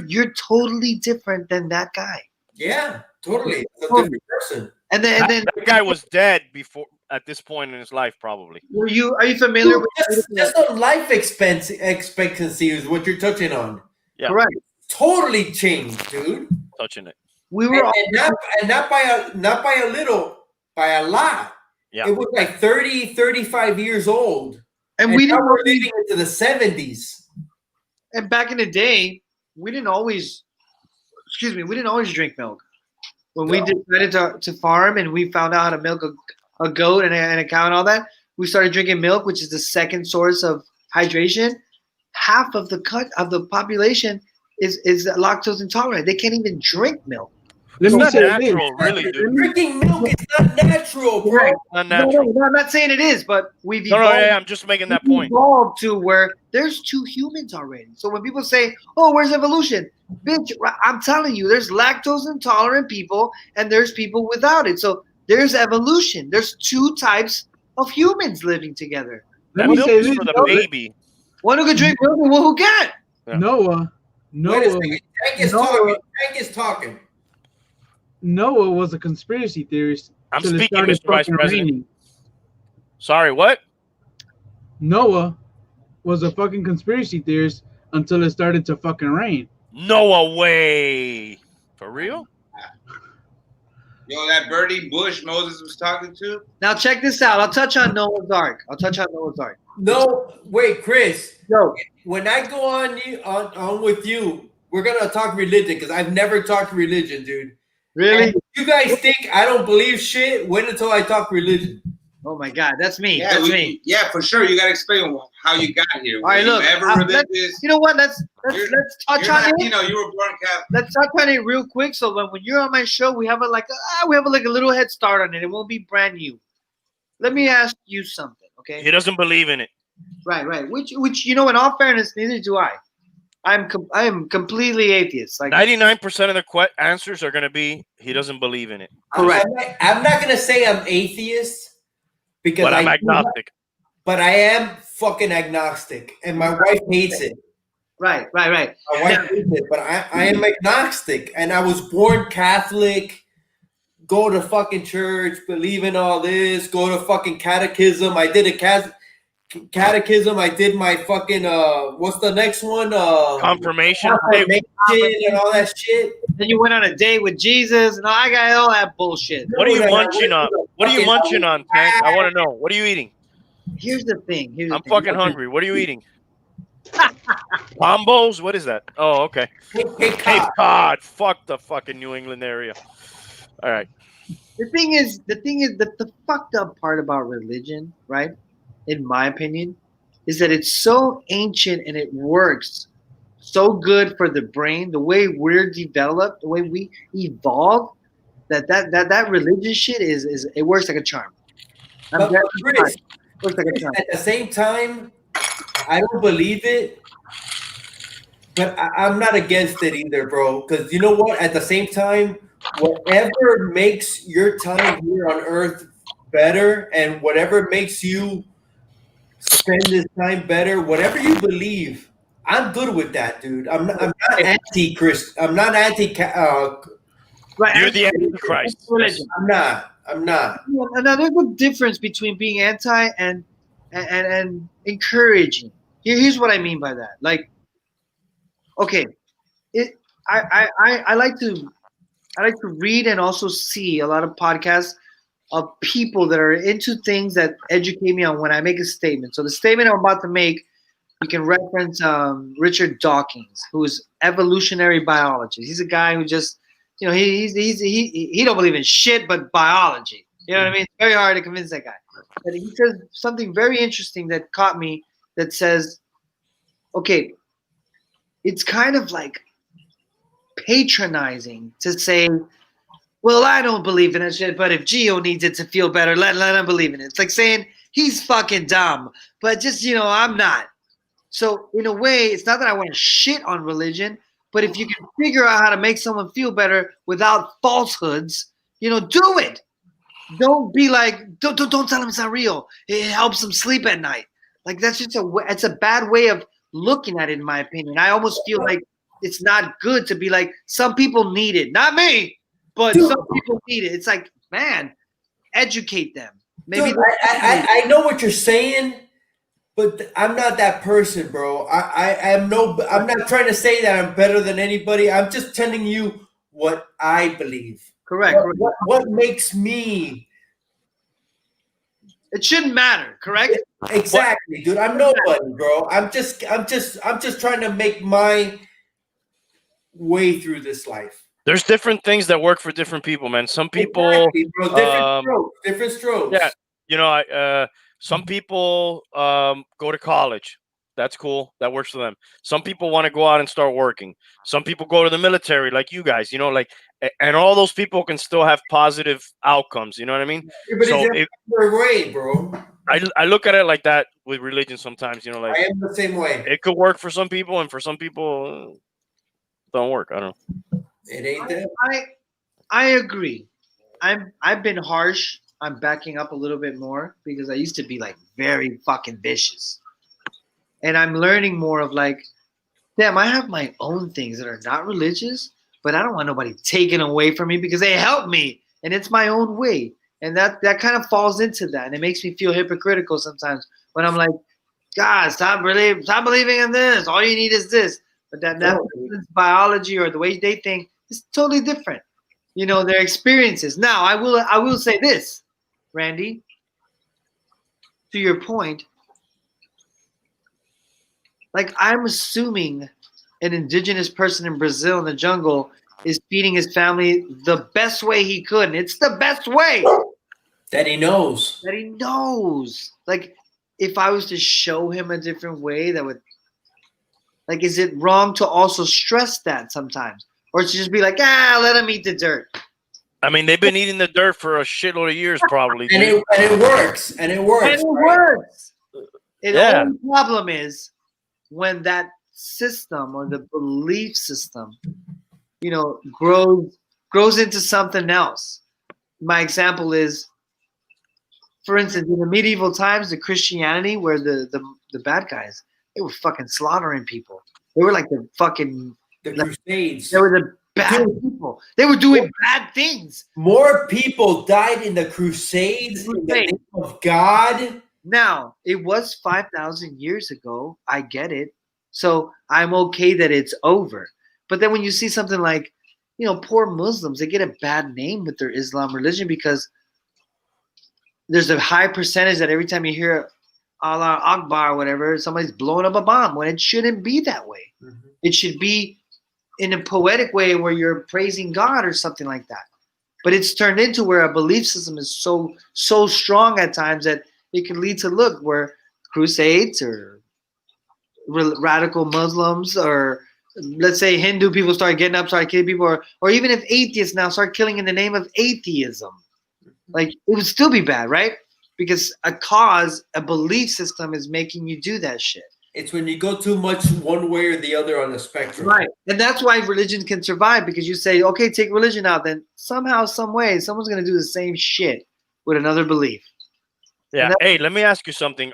You're totally different than that guy. Yeah, totally. It's a different person. And then that guy was dead before at this point in his life, probably. Are you familiar with just on life expectancy is what you're touching on? Yeah. Correct. Totally changed, dude. Touching it. We were not by a little, by a lot. Yeah. It was like 30, 35 years old. And we didn't we're leading into the 70s. And back in the day, we didn't always drink milk. When we decided to farm and we found out how to milk a goat and a cow and all that, we started drinking milk, which is the second source of hydration. Half of the population is lactose intolerant. They can't even drink milk. Let me It's say not this. natural, really, dude. Drinking milk is not natural, bro. Not natural. No, I'm not saying it is, but we've No, evolved. yeah, I'm just making that point. Evolved to where there's two humans already. So when people say, "Oh, where's evolution?" Bitch, I'm telling you, there's lactose intolerant people and there's people without it. So there's evolution. There's two types of humans living together. That Let me milk say is this. for the baby. One who can drink milk and one who can't. Yeah. Noah Wait a second. Tank is talking. Noah was a conspiracy theorist. I'm till it speaking, started Mr. Vice fucking President. raining. Sorry, what? Noah was a fucking conspiracy theorist until it started to fucking rain. No way. For real? Yo, that Bertie Bush Moses was talking to. Now check this out. I'll touch on Noah's Ark. No, wait, Chris. Yo, When I go on with you, we're gonna talk religion because I've never talked religion, dude. really? And if you guys think I don't believe shit, wait until I talk religion. Oh my God, that's me. Yeah, That's me. Yeah, for sure. You gotta explain how you got here. All right, Were look. you ever religious? You know what? Let's You're- touch You're on it. Latino. You were born Catholic. Let's touch on it real quick. So when you're on my show, we have a little head start on it. It won't be brand new. Let me ask you something, okay? He doesn't believe in it. Right. Which in all fairness, neither do I. I am completely atheist. Like 99% of the answers are going to be he doesn't believe in it. correct. I'm not gonna say I'm atheist because But I'm agnostic. But I am fucking agnostic, and my wife hates it. Right. My wife hates it, but I am agnostic, and I was born Catholic. Go to fucking church, believe in all this. Go to fucking catechism. I did a catechism. I did my fucking what's the next one? Confirmation. Confirmation and all that shit. Then you went on a date with Jesus, and I got all that bullshit. What are you munching on? What are you munching on, Tank? I want to know. What are you eating? Here's the thing. I'm fucking hungry. What are you eating? Combos? What is that? Oh, okay. Cape Cod. Fuck the fucking New England area. All right. The thing is that the fucked up part about religion, right? In my opinion, is that it's so ancient and it works so good for the brain, the way we're developed, the way we evolve, that religious shit is it works like a charm. But Chris, Works like a charm. at the same time, I don't believe it, but I'm not against it either, bro. Because you know what? At the same time, whatever makes your time here on Earth better, and whatever makes you spend this time better, whatever you believe, I'm good with that, dude. I'm not anti-Christ. I'm not anti. Right. You're the Antichrist. Religion. I'm not. Now there's a difference between being anti and encouraging. Here's what I mean by that. Like, okay, I like to read and also see a lot of podcasts of people that are into things that educate me on when I make a statement. So the statement I'm about to make, you can reference Richard Dawkins, who's evolutionary biologist. He's a guy who just, he don't believe in shit but biology. You know what I mean? It's very hard to convince that guy. But he says something very interesting that caught me that says, okay, it's kind of like patronizing to say, well, I don't believe in that shit, but if Gio needs it to feel better, let him believe in it. It's like saying he's fucking dumb, but just, I'm not. So in a way, it's not that I want to shit on religion, but if you can figure out how to make someone feel better without falsehoods, do it. Don't be like, don't tell him it's not real. It helps him sleep at night. Like that's just it's a bad way of looking at it, in my opinion. I almost feel like it's not good to be like, some people need it, not me, but some people need it. It's like, man, educate them. Maybe Dude, I know what you're saying, but I'm not that person, bro. I'm not trying to say that I'm better than anybody. I'm just telling you what I believe. Correct. What makes me? It shouldn't matter, correct? Exactly, dude. I'm nobody, bro. I'm just trying to make my way through this life. There's different things that work for different people, man. Some people, exactly, bro. Different strokes. Yeah, some people go to college. That's cool. That works for them. Some people want to go out and start working. Some people go to the military, like you guys. And all those people can still have positive outcomes. You know what I mean? Yeah, so way, bro. I look at it like that with religion sometimes. I am the same way. It could work for some people, and for some people, don't work. I don't know. It ain't that. I agree. I've been harsh. I'm backing up a little bit more because I used to be like very fucking vicious. And I'm learning more of like, damn, I have my own things that are not religious, but I don't want nobody taken away from me because they help me. And it's my own way. And that kind of falls into that. And it makes me feel hypocritical sometimes when I'm like, God, stop believing in this. All you need is this. But that person's biology or the way they think is totally different. Their experiences. Now, I will say this, Randy, to your point. Like, I'm assuming an indigenous person in Brazil in the jungle is feeding his family the best way he could. And it's the best way. That he knows. Like, if I was to show him a different way, that would, like, is it wrong to also stress that sometimes? Or to just be like, let him eat the dirt? I mean, they've been eating the dirt for a shitload of years, probably. and it works. The only problem is when that system or the belief system, grows into something else. My example is, for instance, in the medieval times, the Christianity, where the bad guys, they were fucking slaughtering people. They were like the Crusades. They were the bad people. They were doing bad things. More people died in the Crusades in the name of God. Now, it was 5,000 years ago. I get it. So I'm okay that it's over. But then when you see something like, poor Muslims, they get a bad name with their Islam religion because there's a high percentage that every time you hear Allah Akbar or whatever, somebody's blowing up a bomb when it shouldn't be that way. Mm-hmm. It should be in a poetic way where you're praising God or something like that. But it's turned into where a belief system is so strong at times that it can lead to where crusades or radical Muslims or let's say Hindu people start getting up, start killing people, or even if atheists now start killing in the name of atheism. Like, it would still be bad, right? Because a belief system is making you do that shit. It's when you go too much one way or the other on the spectrum. Right. And that's why religion can survive, because you say, okay, take religion out, then somehow, some way, someone's going to do the same shit with another belief. Yeah. Hey, let me ask you something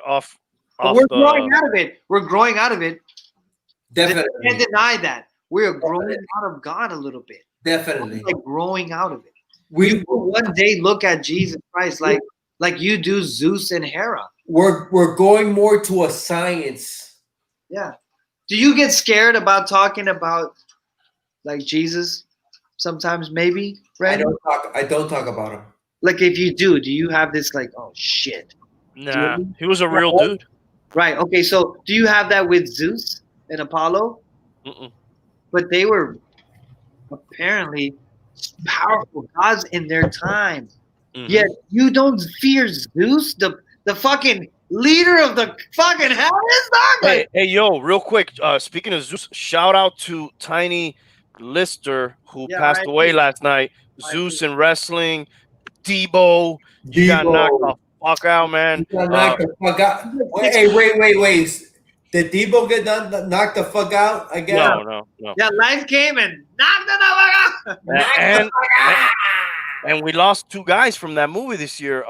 growing out of it. We're growing out of it. Definitely. You can't deny that. We're growing out of God a little bit. Definitely. Like growing out of it. We will one day look at Jesus Christ like you do Zeus and Hera. We're going more to a science. Yeah. Do you get scared about talking about like Jesus sometimes? Maybe, right? I don't talk about him. Like, if you do you have this like, oh shit? Nah, he was a real dude. Right. Okay. So do you have that with Zeus and Apollo? Mm-mm. But they were apparently powerful gods in their time. Yet you don't fear Zeus, the fucking leader of the fucking hell is dog. Like, Hey, yo, real quick. Speaking of Zeus, shout out to Tiny Lister who passed away last night. Zeus in wrestling, Debo, you got knocked the fuck out, man. You got knocked the fuck out. Wait. Did Debo get knocked the fuck out again? No. Yeah, life came and knocked the fuck out. And we lost 2 guys from that movie this year.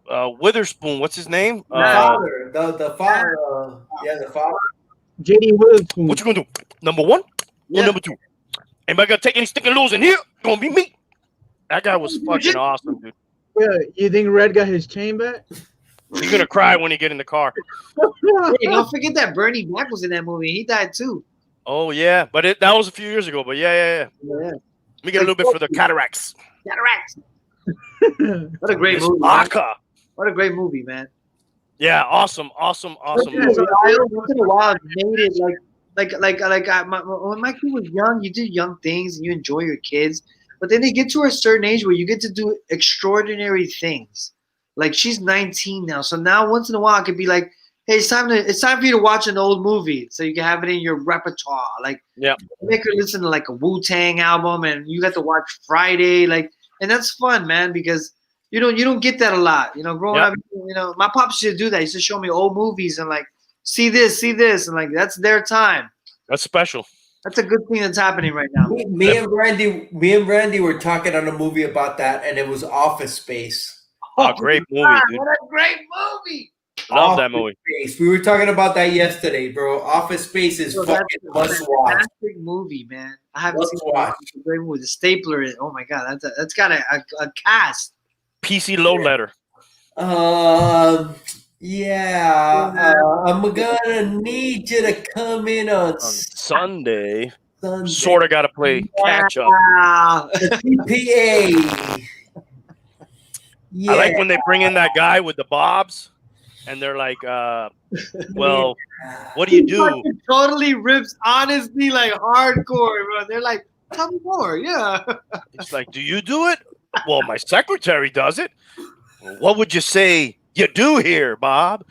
Witherspoon, what's his name? The father. The father. The father. JD Witherspoon. What you gonna do? Number 1 or number 2? Anybody gonna take any stick and loose in here? Gonna be me. That guy was fucking awesome, dude. Yeah, you think Red got his chain back? He's gonna cry when he get in the car. Hey, don't forget that Bernie Mac was in that movie. He died too. Oh yeah, but that was a few years ago. But yeah. Let me get a little bit for the cataracts. What a great movie. Aka. What a great movie, man. Yeah, awesome movie. Once in a while, I made it when my kid was young. You do young things and you enjoy your kids, but then they get to a certain age where you get to do extraordinary things. Like she's 19 now, so now once in a while I could be like, "Hey, it's time for you to watch an old movie, so you can have it in your repertoire." Like, make her listen to like a Wu-Tang album, and you got to watch Friday, and that's fun, man, because you don't get that a lot. Growing up, my pops used to do that. He used to show me old movies and like, see this, and like that's their time. That's special. That's a good thing that's happening right now. Me and Randy were talking on a movie about that, and it was Office Space. Oh, great movie, dude. What a great movie. Love that movie. Space. We were talking about that yesterday, bro. Office Space is fucking must watch. Fantastic movie, man. I haven't seen it. It's a great movie. The Stapler. Oh my god, that's got a cast. PC Low Letter. I'm gonna need you to come in on Sunday. Sort of got to play catch up. CPA. I like when they bring in that guy with the bobs, and they're like, "Well, what do you do?" He totally rips honesty like hardcore, bro. They're like, "Tell me more." Yeah. It's like, "Do you do it?" Well, my secretary does it. What would you say you do here, Bob?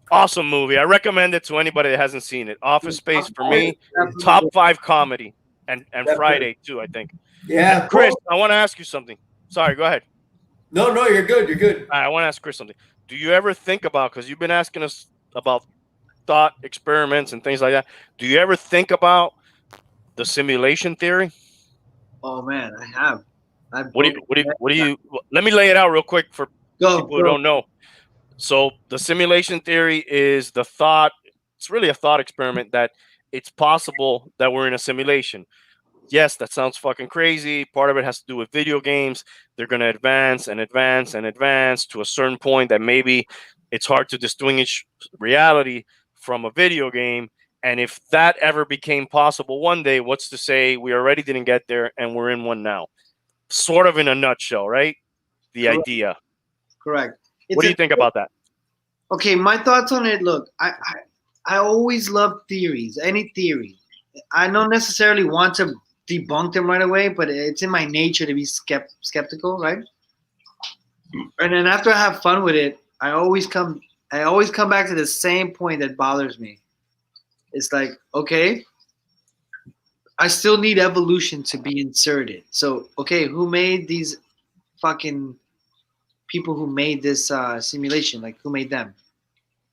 Awesome movie. I recommend it to anybody that hasn't seen it. Office Space for me, top 5 comedy, and Friday too, I think. Yeah, and Chris, I want to ask you something. Sorry, go ahead. No, you're good. You're good. I want to ask Chris something. Do you ever think about, because you've been asking us about thought experiments and things like that, do you ever think about the simulation theory? Oh man, I have. What do you? Let me lay it out real quick for people who don't know. So the simulation theory is the thought. It's really a thought experiment that it's possible that we're in a simulation. Yes, that sounds fucking crazy. Part of it has to do with video games. They're going to advance to a certain point that maybe it's hard to distinguish reality from a video game. And if that ever became possible one day, what's to say we already didn't get there and we're in one now? Sort of in a nutshell, right? The idea. Correct. What do you think about that? Okay, my thoughts on it. Look, I always love theories, any theory. I don't necessarily want to debunk them right away, but it's in my nature to be skeptical, right? And then after I have fun with it, I always come back to the same point that bothers me. It's like, okay, I still need evolution to be inserted. So, okay, who made these fucking people who made this simulation? Like, who made them?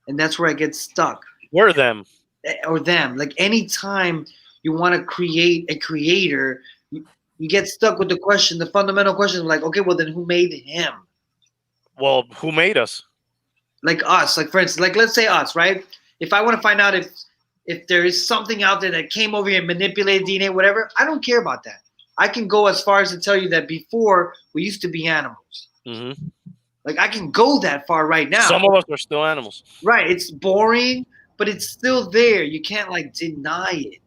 And that's where I get stuck. We're them. Or them. Like, anytime you want to create a creator, you get stuck with the fundamental question of like, okay, well, then who made him? Well, who made us? Like us. Like, for instance, like, let's say us, right? If I want to find out if there is something out there that came over here and manipulated DNA, whatever, I don't care about that. I can go as far as to tell you that before we used to be animals. Mm-hmm. Like, I can go that far right now. Some of us are still animals. Right. It's boring, but it's still there. You can't, like, deny it.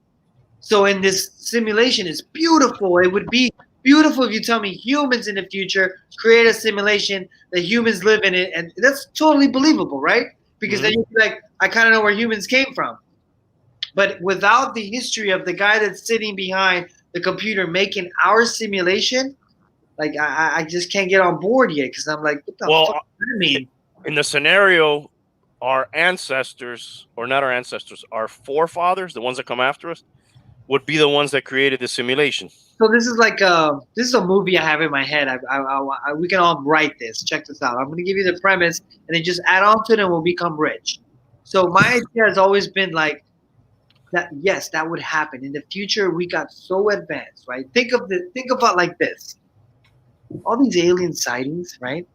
So in this simulation, it's beautiful. It would be beautiful if you tell me humans in the future create a simulation that humans live in it. And that's totally believable, right? Because then you'd be like, I kind of know where humans came from. But without the history of the guy that's sitting behind the computer making our simulation, like I just can't get on board yet because I'm like, what the fuck does that mean? In the scenario, our ancestors, or not our ancestors, our forefathers, the ones that come after us, would be the ones that created the simulation. So this is like this is a movie I have in my head. We can all write this. Check this out. I'm going to give you the premise, and then just add on to it, and we'll become rich. So my idea has always been like that. Yes, that would happen in the future. We got so advanced, right? Think about like this. All these alien sightings, right?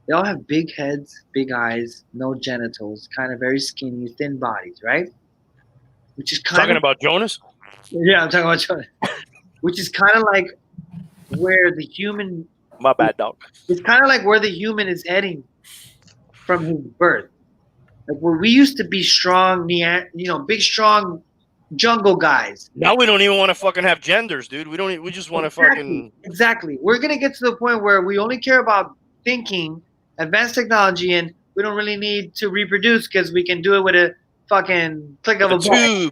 They all have big heads, big eyes, no genitals, kind of very skinny, thin bodies, right? Which is kind Talking about Jonas? Yeah, I'm talking about Jonas. Which is kind of like where the human. My bad, dog. It's kind of like where the human is heading from his birth. Like where we used to be strong, big, strong jungle guys. Now we don't even want to fucking have genders, dude. We just want to fucking. Exactly. We're gonna get to the point where we only care about thinking, advanced technology, and we don't really need to reproduce because we can do it with a fucking click of a button.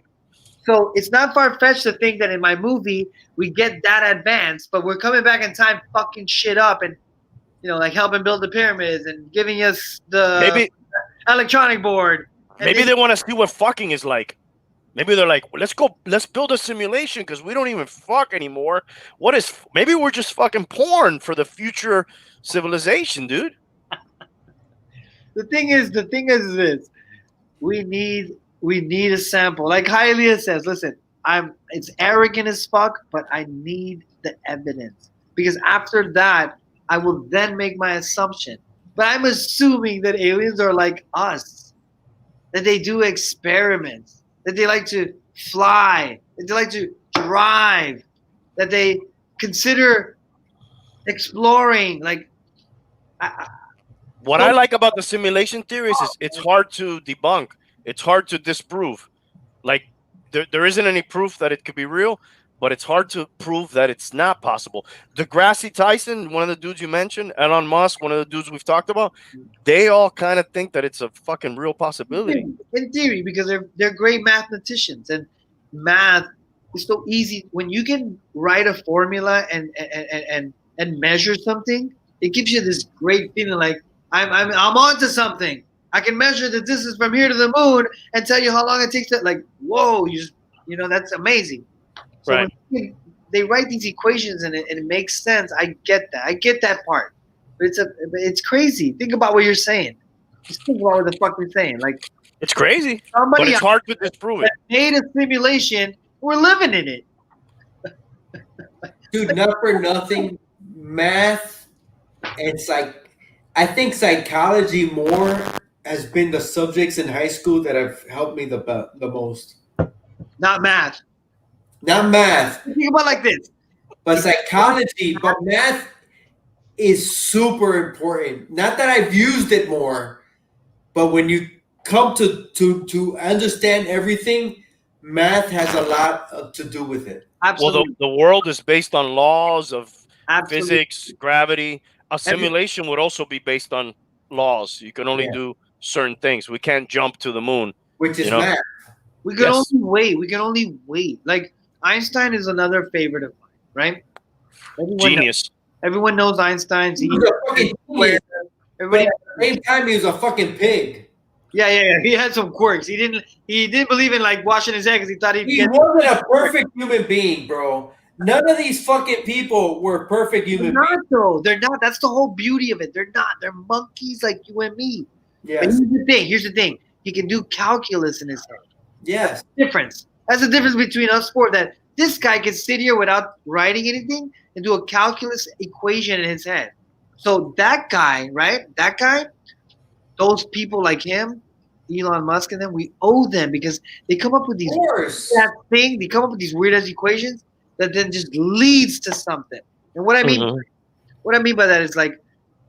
So it's not far-fetched to think that in my movie we get that advanced, but we're coming back in time, fucking shit up, and like helping build the pyramids and giving us the electronic board. Maybe they want to see what fucking is like. Maybe they're like, let's build a simulation because we don't even fuck anymore. Maybe we're just fucking porn for the future civilization, dude. The thing is this: we need a sample. Like Hialeah says, listen, it's arrogant as fuck, but I need the evidence. Because after that, I will then make my assumption. But I'm assuming that aliens are like us. That they do experiments. That they like to fly. That they like to drive. That they consider exploring. What I like about the simulation theories is it's hard to debunk. It's hard to disprove. Like, there isn't any proof that it could be real, but it's hard to prove that it's not possible. DeGrasse Tyson, one of the dudes you mentioned, Elon Musk, one of the dudes we've talked about, they all kind of think that it's a fucking real possibility. In theory, because they're great mathematicians, and math is so easy. When you can write a formula and measure something, it gives you this great feeling like I'm onto something. I can measure the distance from here to the moon and tell you how long it takes to, like, whoa, that's amazing. So right. When they write these equations and it makes sense, I get that. I get that part. But it's crazy. Think about what you're saying. Just think about what the fuck we're saying. Like, it's crazy, but it's hard to disprove it. Made a simulation. We're living in it. Dude, not for nothing, math and I think psychology more has been the subjects in high school that have helped me the most. Not math. Not math. Think about it like this. But psychology, but math is super important. Not that I've used it more, but when you come to understand everything, math has a lot to do with it. Absolutely. Well, the world is based on laws of physics, gravity. A simulation would also be based on laws. You can only do certain things. We can't jump to the moon. Which is math. We can only wait. We can only wait. Like, Einstein is another favorite of mine, right? Genius. Everyone knows Einstein. He's a fucking genius. But at the same time, he was a fucking pig. Yeah. He had some quirks. He didn't believe in like washing his hands because he thought he wasn't a perfect human being, bro. None of these fucking people were perfect human beings. They're not, though. They're not. That's the whole beauty of it. They're not. They're monkeys like you and me. Yeah. But here's the thing. He can do calculus in his head. Yes. That's the difference between us four. That this guy can sit here without writing anything and do a calculus equation in his head. So that guy, right? That guy, those people like him, Elon Musk and them, we owe them because they come up with these they come up with these weird ass equations that then just leads to something. And what I mean by that is like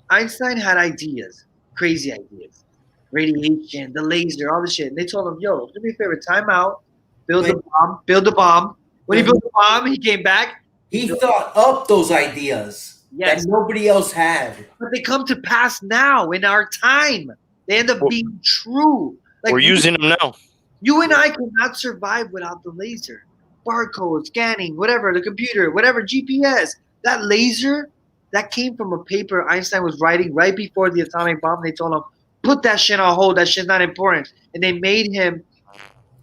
Einstein had ideas, crazy ideas, radiation, the laser, all this shit. And they told him, "Yo, do me a favor, time out, build the bomb." When he built the bomb, he came back. He thought up those ideas that nobody else had. But they come to pass now in our time. They end up being true. Like, we're using them now. You and I cannot survive without the laser. Barcode, scanning, whatever, the computer, whatever, GPS. That laser That came from a paper Einstein was writing right before the atomic bomb. They told him, put that shit on hold. That shit's not important. And they made him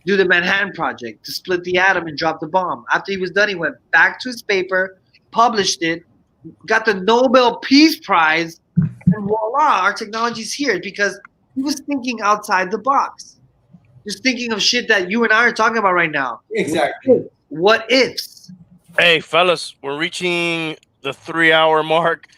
do the Manhattan Project to split the atom and drop the bomb. After he was done, he went back to his paper, published it, got the Nobel Peace Prize, and voila, our technology's here because he was thinking outside the box. Just thinking of shit that you and I are talking about right now. Exactly. What ifs? Hey, fellas, we're reaching the 3-hour mark.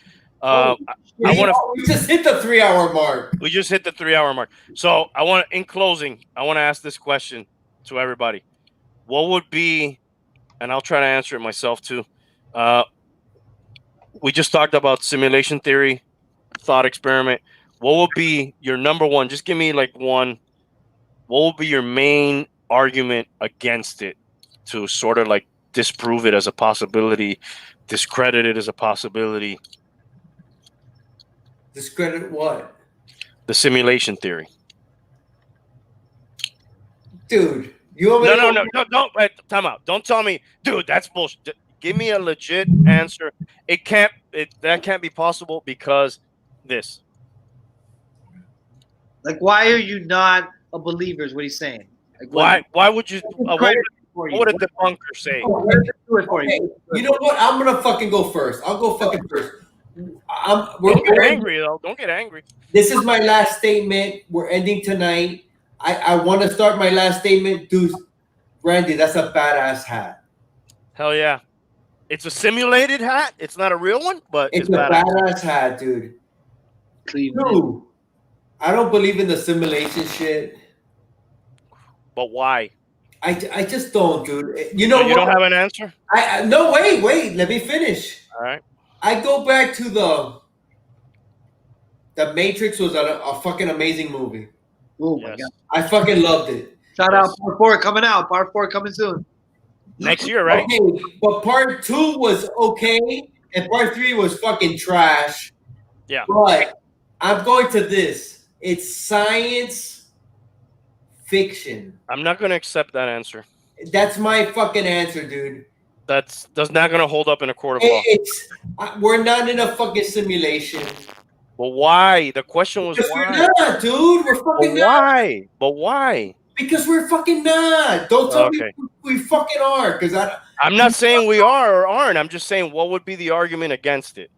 I want to. We just hit the 3-hour mark. We just hit the 3-hour mark. So in closing, I want to ask this question to everybody. What would be, and I'll try to answer it myself too. We just talked about simulation theory, thought experiment. What would be your number one? Just give me like one. What would be your main argument against it to sort of like disprove it as a possibility, discredit it as a possibility? Discredit what? The simulation theory. Dude, you want me No, don't wait, time out. Don't tell me, dude, that's bullshit. Give me a legit answer. That can't be possible because this. Like, why are you not a believer is what he's saying. Like, why would you what would a debunker say? Do it for you. You know what? I'm gonna fucking go first. I'll go fucking first. Don't get angry though. Don't get angry. This is my last statement. We're ending tonight. I want to start my last statement. Dude, Randy, that's a badass hat. Hell yeah. It's a simulated hat. It's not a real one, but it's a badass hat, dude. Dude, I don't believe in the simulation shit. But why? I just don't, dude. You know you don't have an answer? No, wait. Let me finish. All right. I go back to the Matrix was a fucking amazing movie. Oh my god. I fucking loved it. Shout out part 4 coming out. Part 4 coming soon. Next year, right? Okay, but part 2 was okay, and part 3 was fucking trash. Yeah. But I'm going to this. It's science fiction. I'm not going to accept that answer. That's my fucking answer, dude. That's not going to hold up in a court of law. We're not in a fucking simulation. But why? The question was because why. We're not, dude. We're fucking but not. Why? But why? Because we're fucking not. Don't tell me we fucking are. Because I'm not saying we are or aren't. I'm just saying what would be the argument against it.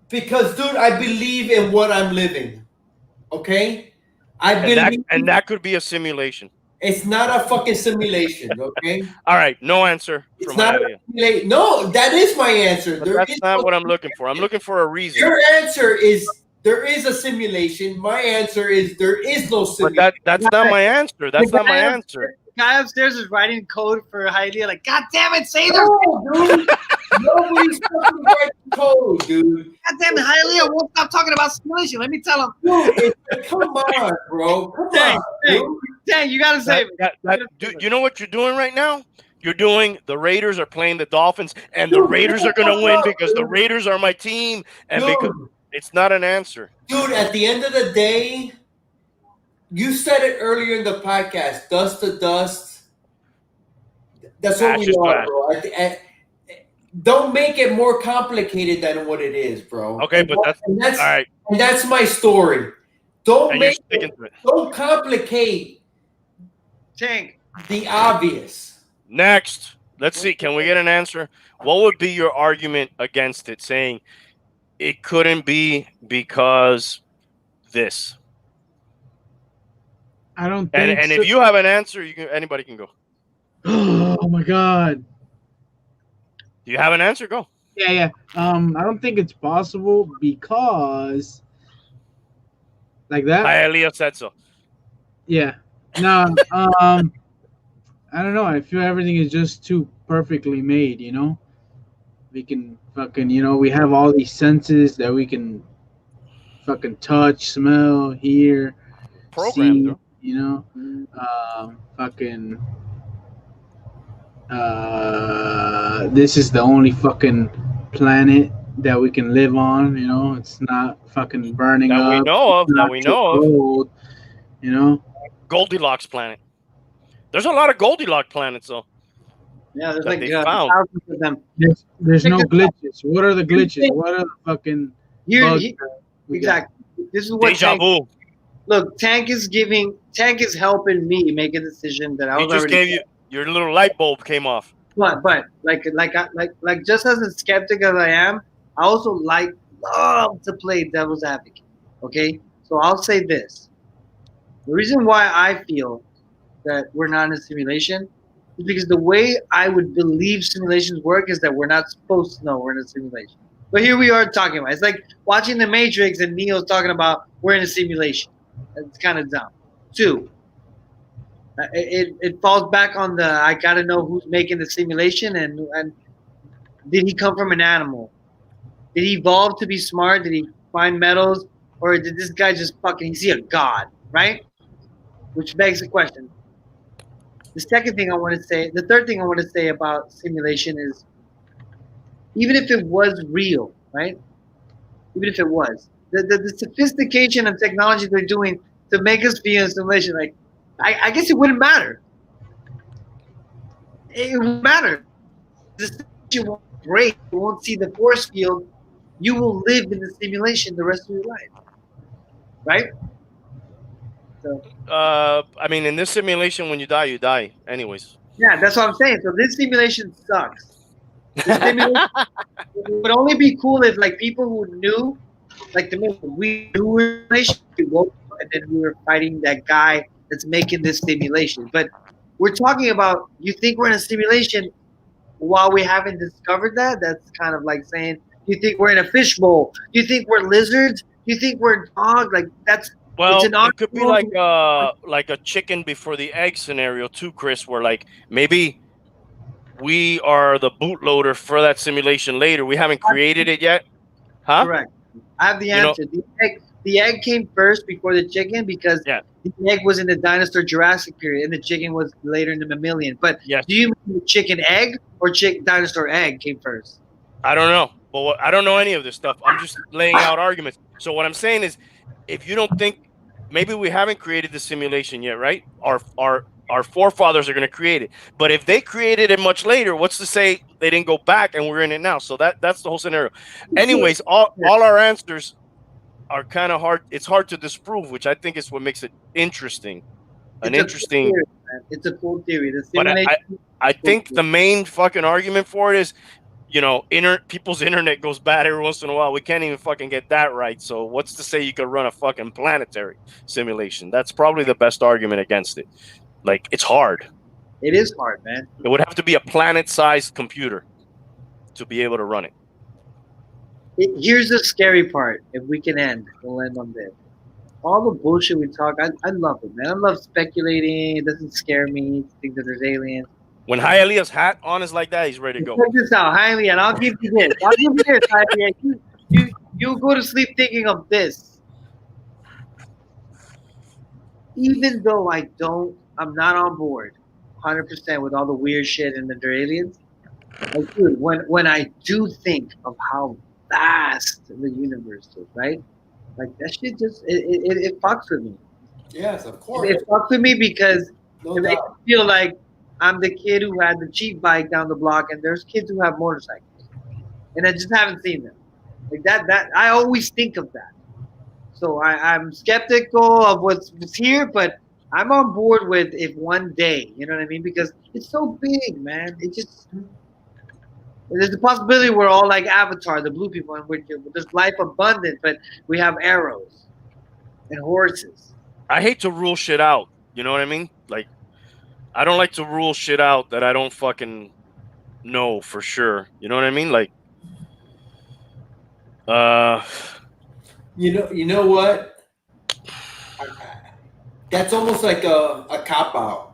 Because, dude, I believe in what I'm living. Okay? I believe. And that could be a simulation. It's not a fucking simulation, okay? All right, no answer. It's not no, that is my answer. That's not what I'm looking for. I'm looking for a reason. Your answer is there is a simulation. My answer is there is no simulation. But that's not my answer. That's not my answer. The guy upstairs is writing code for Hialeah. Like, God damn it, say this. Dude. Nobody's fucking writing code, dude. God damn it, Hialeah won't stop talking about simulation. Let me tell him. Dude, come on, bro. Come on. Dang, you gotta save it. Dude, you know what you're doing right now? You're doing the Raiders are playing the Dolphins, and the Raiders are gonna win because the Raiders are my team, and because it's not an answer. Dude, at the end of the day, you said it earlier in the podcast, dust to dust. That's what we are, bro. Don't make it more complicated than what it is, bro. Okay, but that's all right. And that's my story. Don't don't complicate the obvious. Next, let's see. Can we get an answer? What would be your argument against it, saying it couldn't be because this? I don't think. And if you have an answer, anybody can go. Oh my god. Do you have an answer? Go. Yeah. I don't think it's possible because like that. Hialeah said so. Yeah. No. I don't know. I feel everything is just too perfectly made. You know. We can fucking. We have all these senses that we can fucking touch, smell, hear, program. See, fucking. This is the only fucking planet that we can live on. It's not fucking burning that up. That we know of. Gold, Goldilocks planet. There's a lot of Goldilocks planets, though. Yeah, there's that like they found. thousands of them. There's no glitches. What are the glitches? What are the fucking bugs? Exactly. This is what Deja Tank. vu. Look, Tank is helping me make a decision that I He was just already. gave you your little light bulb came off. But like just as a skeptic as I am, I also love to play devil's advocate. Okay, so I'll say this: the reason why I feel that we're not in a simulation is because the way I would believe simulations work is that we're not supposed to know we're in a simulation. But here we are talking about it. It's like watching The Matrix and Neo's talking about we're in a simulation. It's kind of dumb. Two, it falls back on the I gotta know who's making the simulation and did he come from an animal? Did he evolve to be smart? Did he find metals? Or did this guy just fucking is he a god? Right? Which begs the question. The second thing I want to say, the third thing I want to say about simulation is even if it was real, right? Even if it was, the sophistication of technology they're doing to make us be in a simulation, like I guess it wouldn't matter. It wouldn't matter. The simulation won't break. You won't see the force field. You will live in the simulation the rest of your life, right? So, I mean, in this simulation, when you die, anyways. yeah, that's what I'm saying. So this simulation sucks. This simulation would only be cool if like people who knew, like the minute we knew we were in a simulation, we woke up and then we were fighting that guy that's making this simulation. But we're talking about you think we're in a simulation while we haven't discovered that. That's kind of like saying you think we're in a fishbowl. You think we're lizards. You think we're dogs. Like that's Well, it's an it could be like a chicken before the egg scenario too, Chris, where like maybe we are the bootloader for that simulation later. We haven't created it yet. Huh? Correct. I have the answer. The egg came first before the chicken because the egg was in the dinosaur Jurassic period and the chicken was later in the mammalian. But do you mean the chicken egg or dinosaur egg came first? I don't know. But I don't know any of this stuff. I'm just laying out arguments. So what I'm saying is, if you don't think maybe we haven't created the simulation yet, right? Our forefathers are going to create it. But if they created it much later, what's to say they didn't go back and we're in it now? So that's the whole scenario. Anyways, all our answers are kind of hard. It's hard to disprove, which I think is what makes it interesting. It's a cool theory. The simulation. But I think the main fucking argument for it is, people's internet goes bad every once in a while. We can't even fucking get that right. So what's to say you could run a fucking planetary simulation? That's probably the best argument against it. Like, it's hard. It is hard, man. It would have to be a planet-sized computer to be able to run it. Here's the scary part. If we can we'll end on this. All the bullshit we talk, I love it, man. I love speculating. It doesn't scare me to think that there's aliens. When Hialeah's hat on is like that, he's ready to go. Check this out, Hialeah, and I'll give you this. Hialeah. You go to sleep thinking of this. Even though I'm not on board 100% with all the weird shit and that they're aliens. Like, dude, when I do think of how vast the universe is, right? Like that shit just it fucks with me. Yes, of course. It fucks with me because it makes me feel like I'm the kid who had the cheap bike down the block, and there's kids who have motorcycles, and I just haven't seen them. Like that I always think of that. So I'm skeptical of what's here, but I'm on board with if one day, you know what I mean? Because it's so big, man. There's a possibility we're all like Avatar, the blue people, and there's life abundant, but we have arrows and horses. I hate to rule shit out. You know what I mean? Like, I don't like to rule shit out that I don't fucking know for sure. You know what I mean? Like, You know what? That's almost like a cop-out.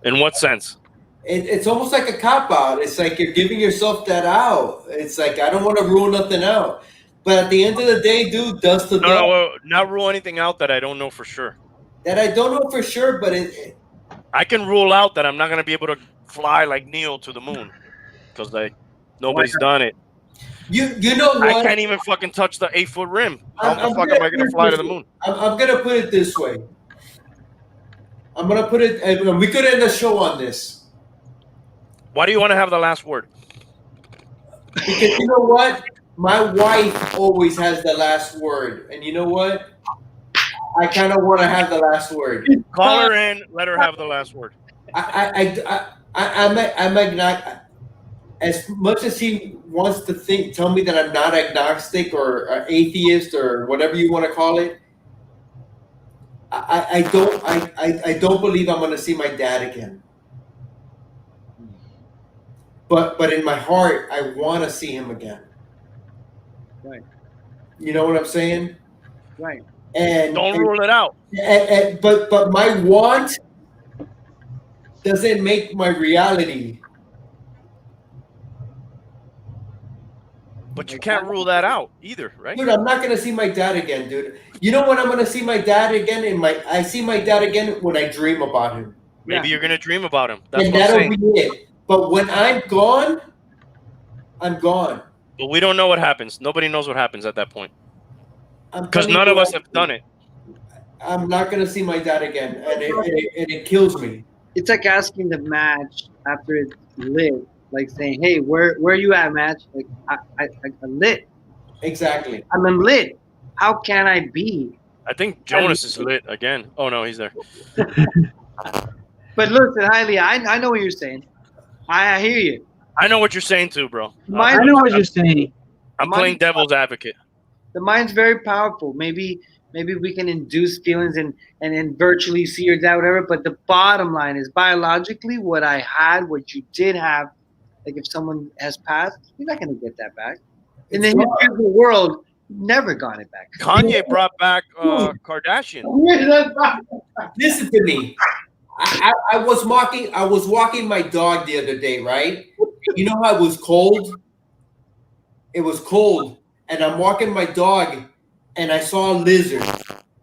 In what sense? It's almost like a cop-out. It's like you're giving yourself that out. It's like, I don't want to rule nothing out. But at the end of the day, dude, dust to dust. No, not rule anything out that I don't know for sure. That I don't know for sure, but I can rule out that I'm not going to be able to fly like Neo to the moon. Because nobody's done it. You know what? I can't even fucking touch the 8-foot rim. How the fuck am I going to fly to the moon? I'm going to put it this way. I'm going to put it, and we could end the show on this. Why do you want to have the last word? Because you know what? My wife always has the last word. And you know what? I kind of want to have the last word. Call her in. Let her have the last word. I'm agnostic. As much as he wants to tell me that I'm not agnostic or atheist or whatever you want to call it, I don't believe I'm going to see my dad again. But in my heart, I want to see him again. Right. You know what I'm saying? Right. And don't rule it out. But my want doesn't make my reality. But you can't rule that out either, right? Dude, I'm not going to see my dad again, dude. You know when I'm going to see my dad again? I see my dad again when I dream about him. Maybe you're going to dream about him. That's And what I'm that'll saying. be it. But when I'm gone, I'm gone. But we don't know what happens. Nobody knows what happens at that point. I'm Because telling none you of us what, have done it. I'm not going to see my dad again. And it kills me. It's like asking the match after it's lit, like saying, "Hey, where are you at, match?" Like I'm lit. Exactly. I'm lit. How can I be? I think Jonas is lit again. Oh no, he's there. But listen, Hialeah, I know what you're saying. I hear you. I know what you're saying too, bro. I know what you're saying. I'm playing devil's advocate. The mind's very powerful. Maybe we can induce feelings and virtually see your dad, whatever. But the bottom line is biologically, what I had, what you did have, like if someone has passed, you're not gonna get that back. In the history of the world, you've never got it back. Kanye brought back Kardashian. Listen to me. I was walking my dog the other day, right? You know how it was cold? It was cold. And I'm walking my dog and I saw a lizard.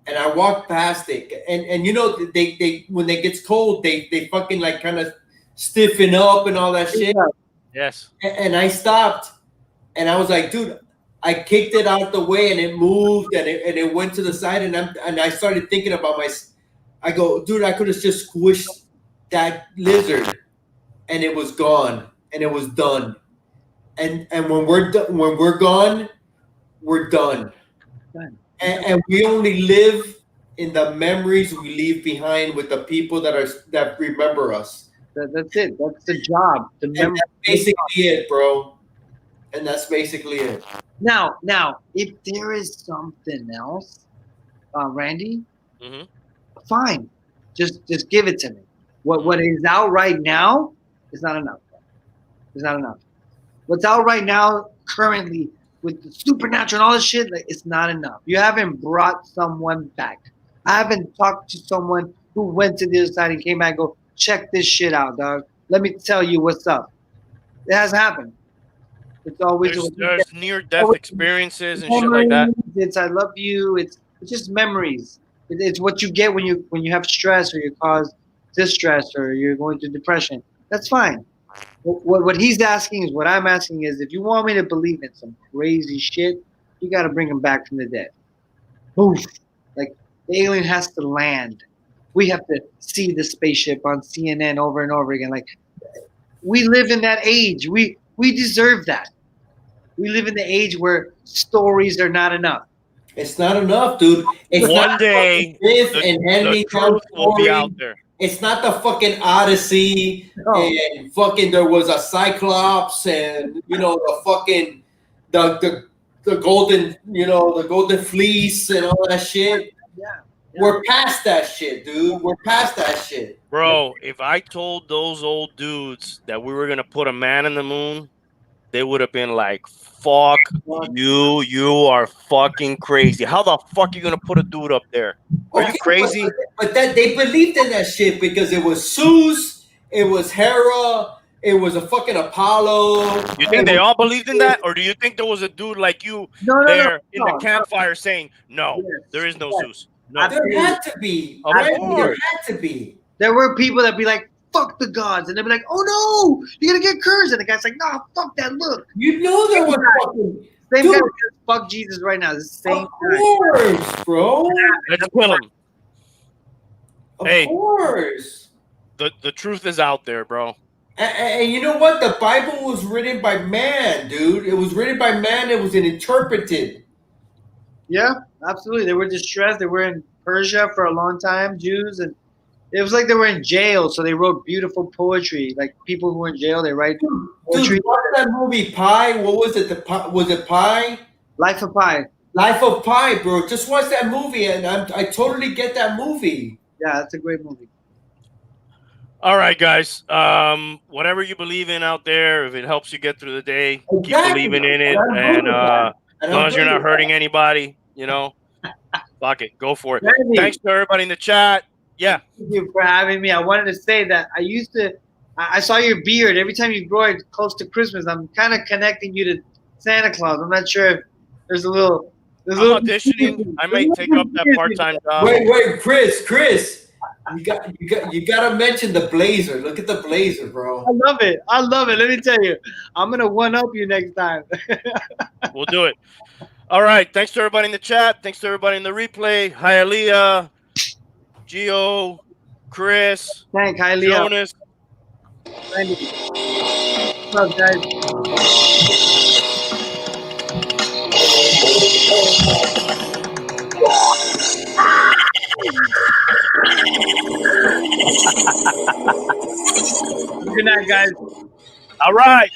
And I walked past it. And you know, they when it gets cold, they fucking like kind of stiffen up and all that shit. Yes. And I stopped and I was like, dude, I kicked it out the way and it moved and it went to the side and I started thinking about I go, dude, I could have just squished that lizard and it was gone and it was done. And when we're gone, we're done. And we only live in the memories we leave behind with the people that remember us. That's it. That's the job. And that's basically it, bro. And that's basically it. Now, if there is something else, Randy, fine. Just give it to me. What is out right now is not enough. It's not enough. What's out right now, currently, with the supernatural and all this shit, like it's not enough. You haven't brought someone back. I haven't talked to someone who went to the other side and came back and go, check this shit out, dog. Let me tell you what's up. It hasn't happened. It's always there's near-death experiences and shit like that. It's I love you. It's just memories. It's what you get when you have stress or you cause distress or you're going through depression. That's fine. What he's asking is what I'm asking is if you want me to believe in some crazy shit, you got to bring him back from the dead. Oof. Like the alien has to land. We have to see the spaceship on CNN over and over again. Like we live in that age. We deserve that. We live in the age where stories are not enough. It's not enough, dude. It's one day the truth will be out there. It's not the fucking Odyssey and fucking there was a Cyclops and the fucking the golden the golden fleece and all that shit. Yeah. We're past that shit, dude. We're past that shit. Bro, if I told those old dudes that we were gonna put a man in the moon, they would have been like, fuck you, you are fucking crazy. How the fuck are you gonna put a dude up there? Are you crazy? But that they believed in that shit because it was Zeus, it was Hera, it was a fucking Apollo. You think they all believed in that? Or do you think there was a dude like you in the campfire saying, no, there is no Zeus? No. There had to be. Of course. There had to be. There were people that be like, fuck the gods. And they'd be like, oh no, you're going to get cursed. And the guy's like, nah, fuck that look. You know there was fucking... Same guy that says, fuck Jesus right now. It's the same guy. Of course, bro. Let's kill him. Of course. The truth is out there, bro. And you know what? The Bible was written by man, dude. It was written by man. It was interpreted. Yeah, absolutely. They were distressed. They were in Persia for a long time, Jews, and it was like they were in jail. So they wrote beautiful poetry. Like people who were in jail, they write poetry. Dude, watch that movie Pi. What was it? Was it Pi? Life of Pi. Life of Pi, bro. Just watch that movie, and I totally get that movie. Yeah, that's a great movie. All right, guys. Whatever you believe in out there, if it helps you get through the day, keep believing in it. And as long as you're not hurting anybody, you know, fuck it, go for it. Randy, thanks to everybody in the chat. Yeah. Thank you for having me. I wanted to say that I saw your beard. Every time you grow it close to Christmas, I'm kind of connecting you to Santa Claus. I'm not sure if there's a little. I'm auditioning. I might take up that part-time job. Wait, Chris. You gotta mention the blazer. Look at the blazer, bro. I love it. Let me tell you, I'm gonna one up you next time. We'll do it. All right. Thanks to everybody in the chat. Thanks to everybody in the replay. Hialeah, Gio, Chris, Thanks, Hialeah. Jonas. Randy. What's up, guys? Good night, guys. All right.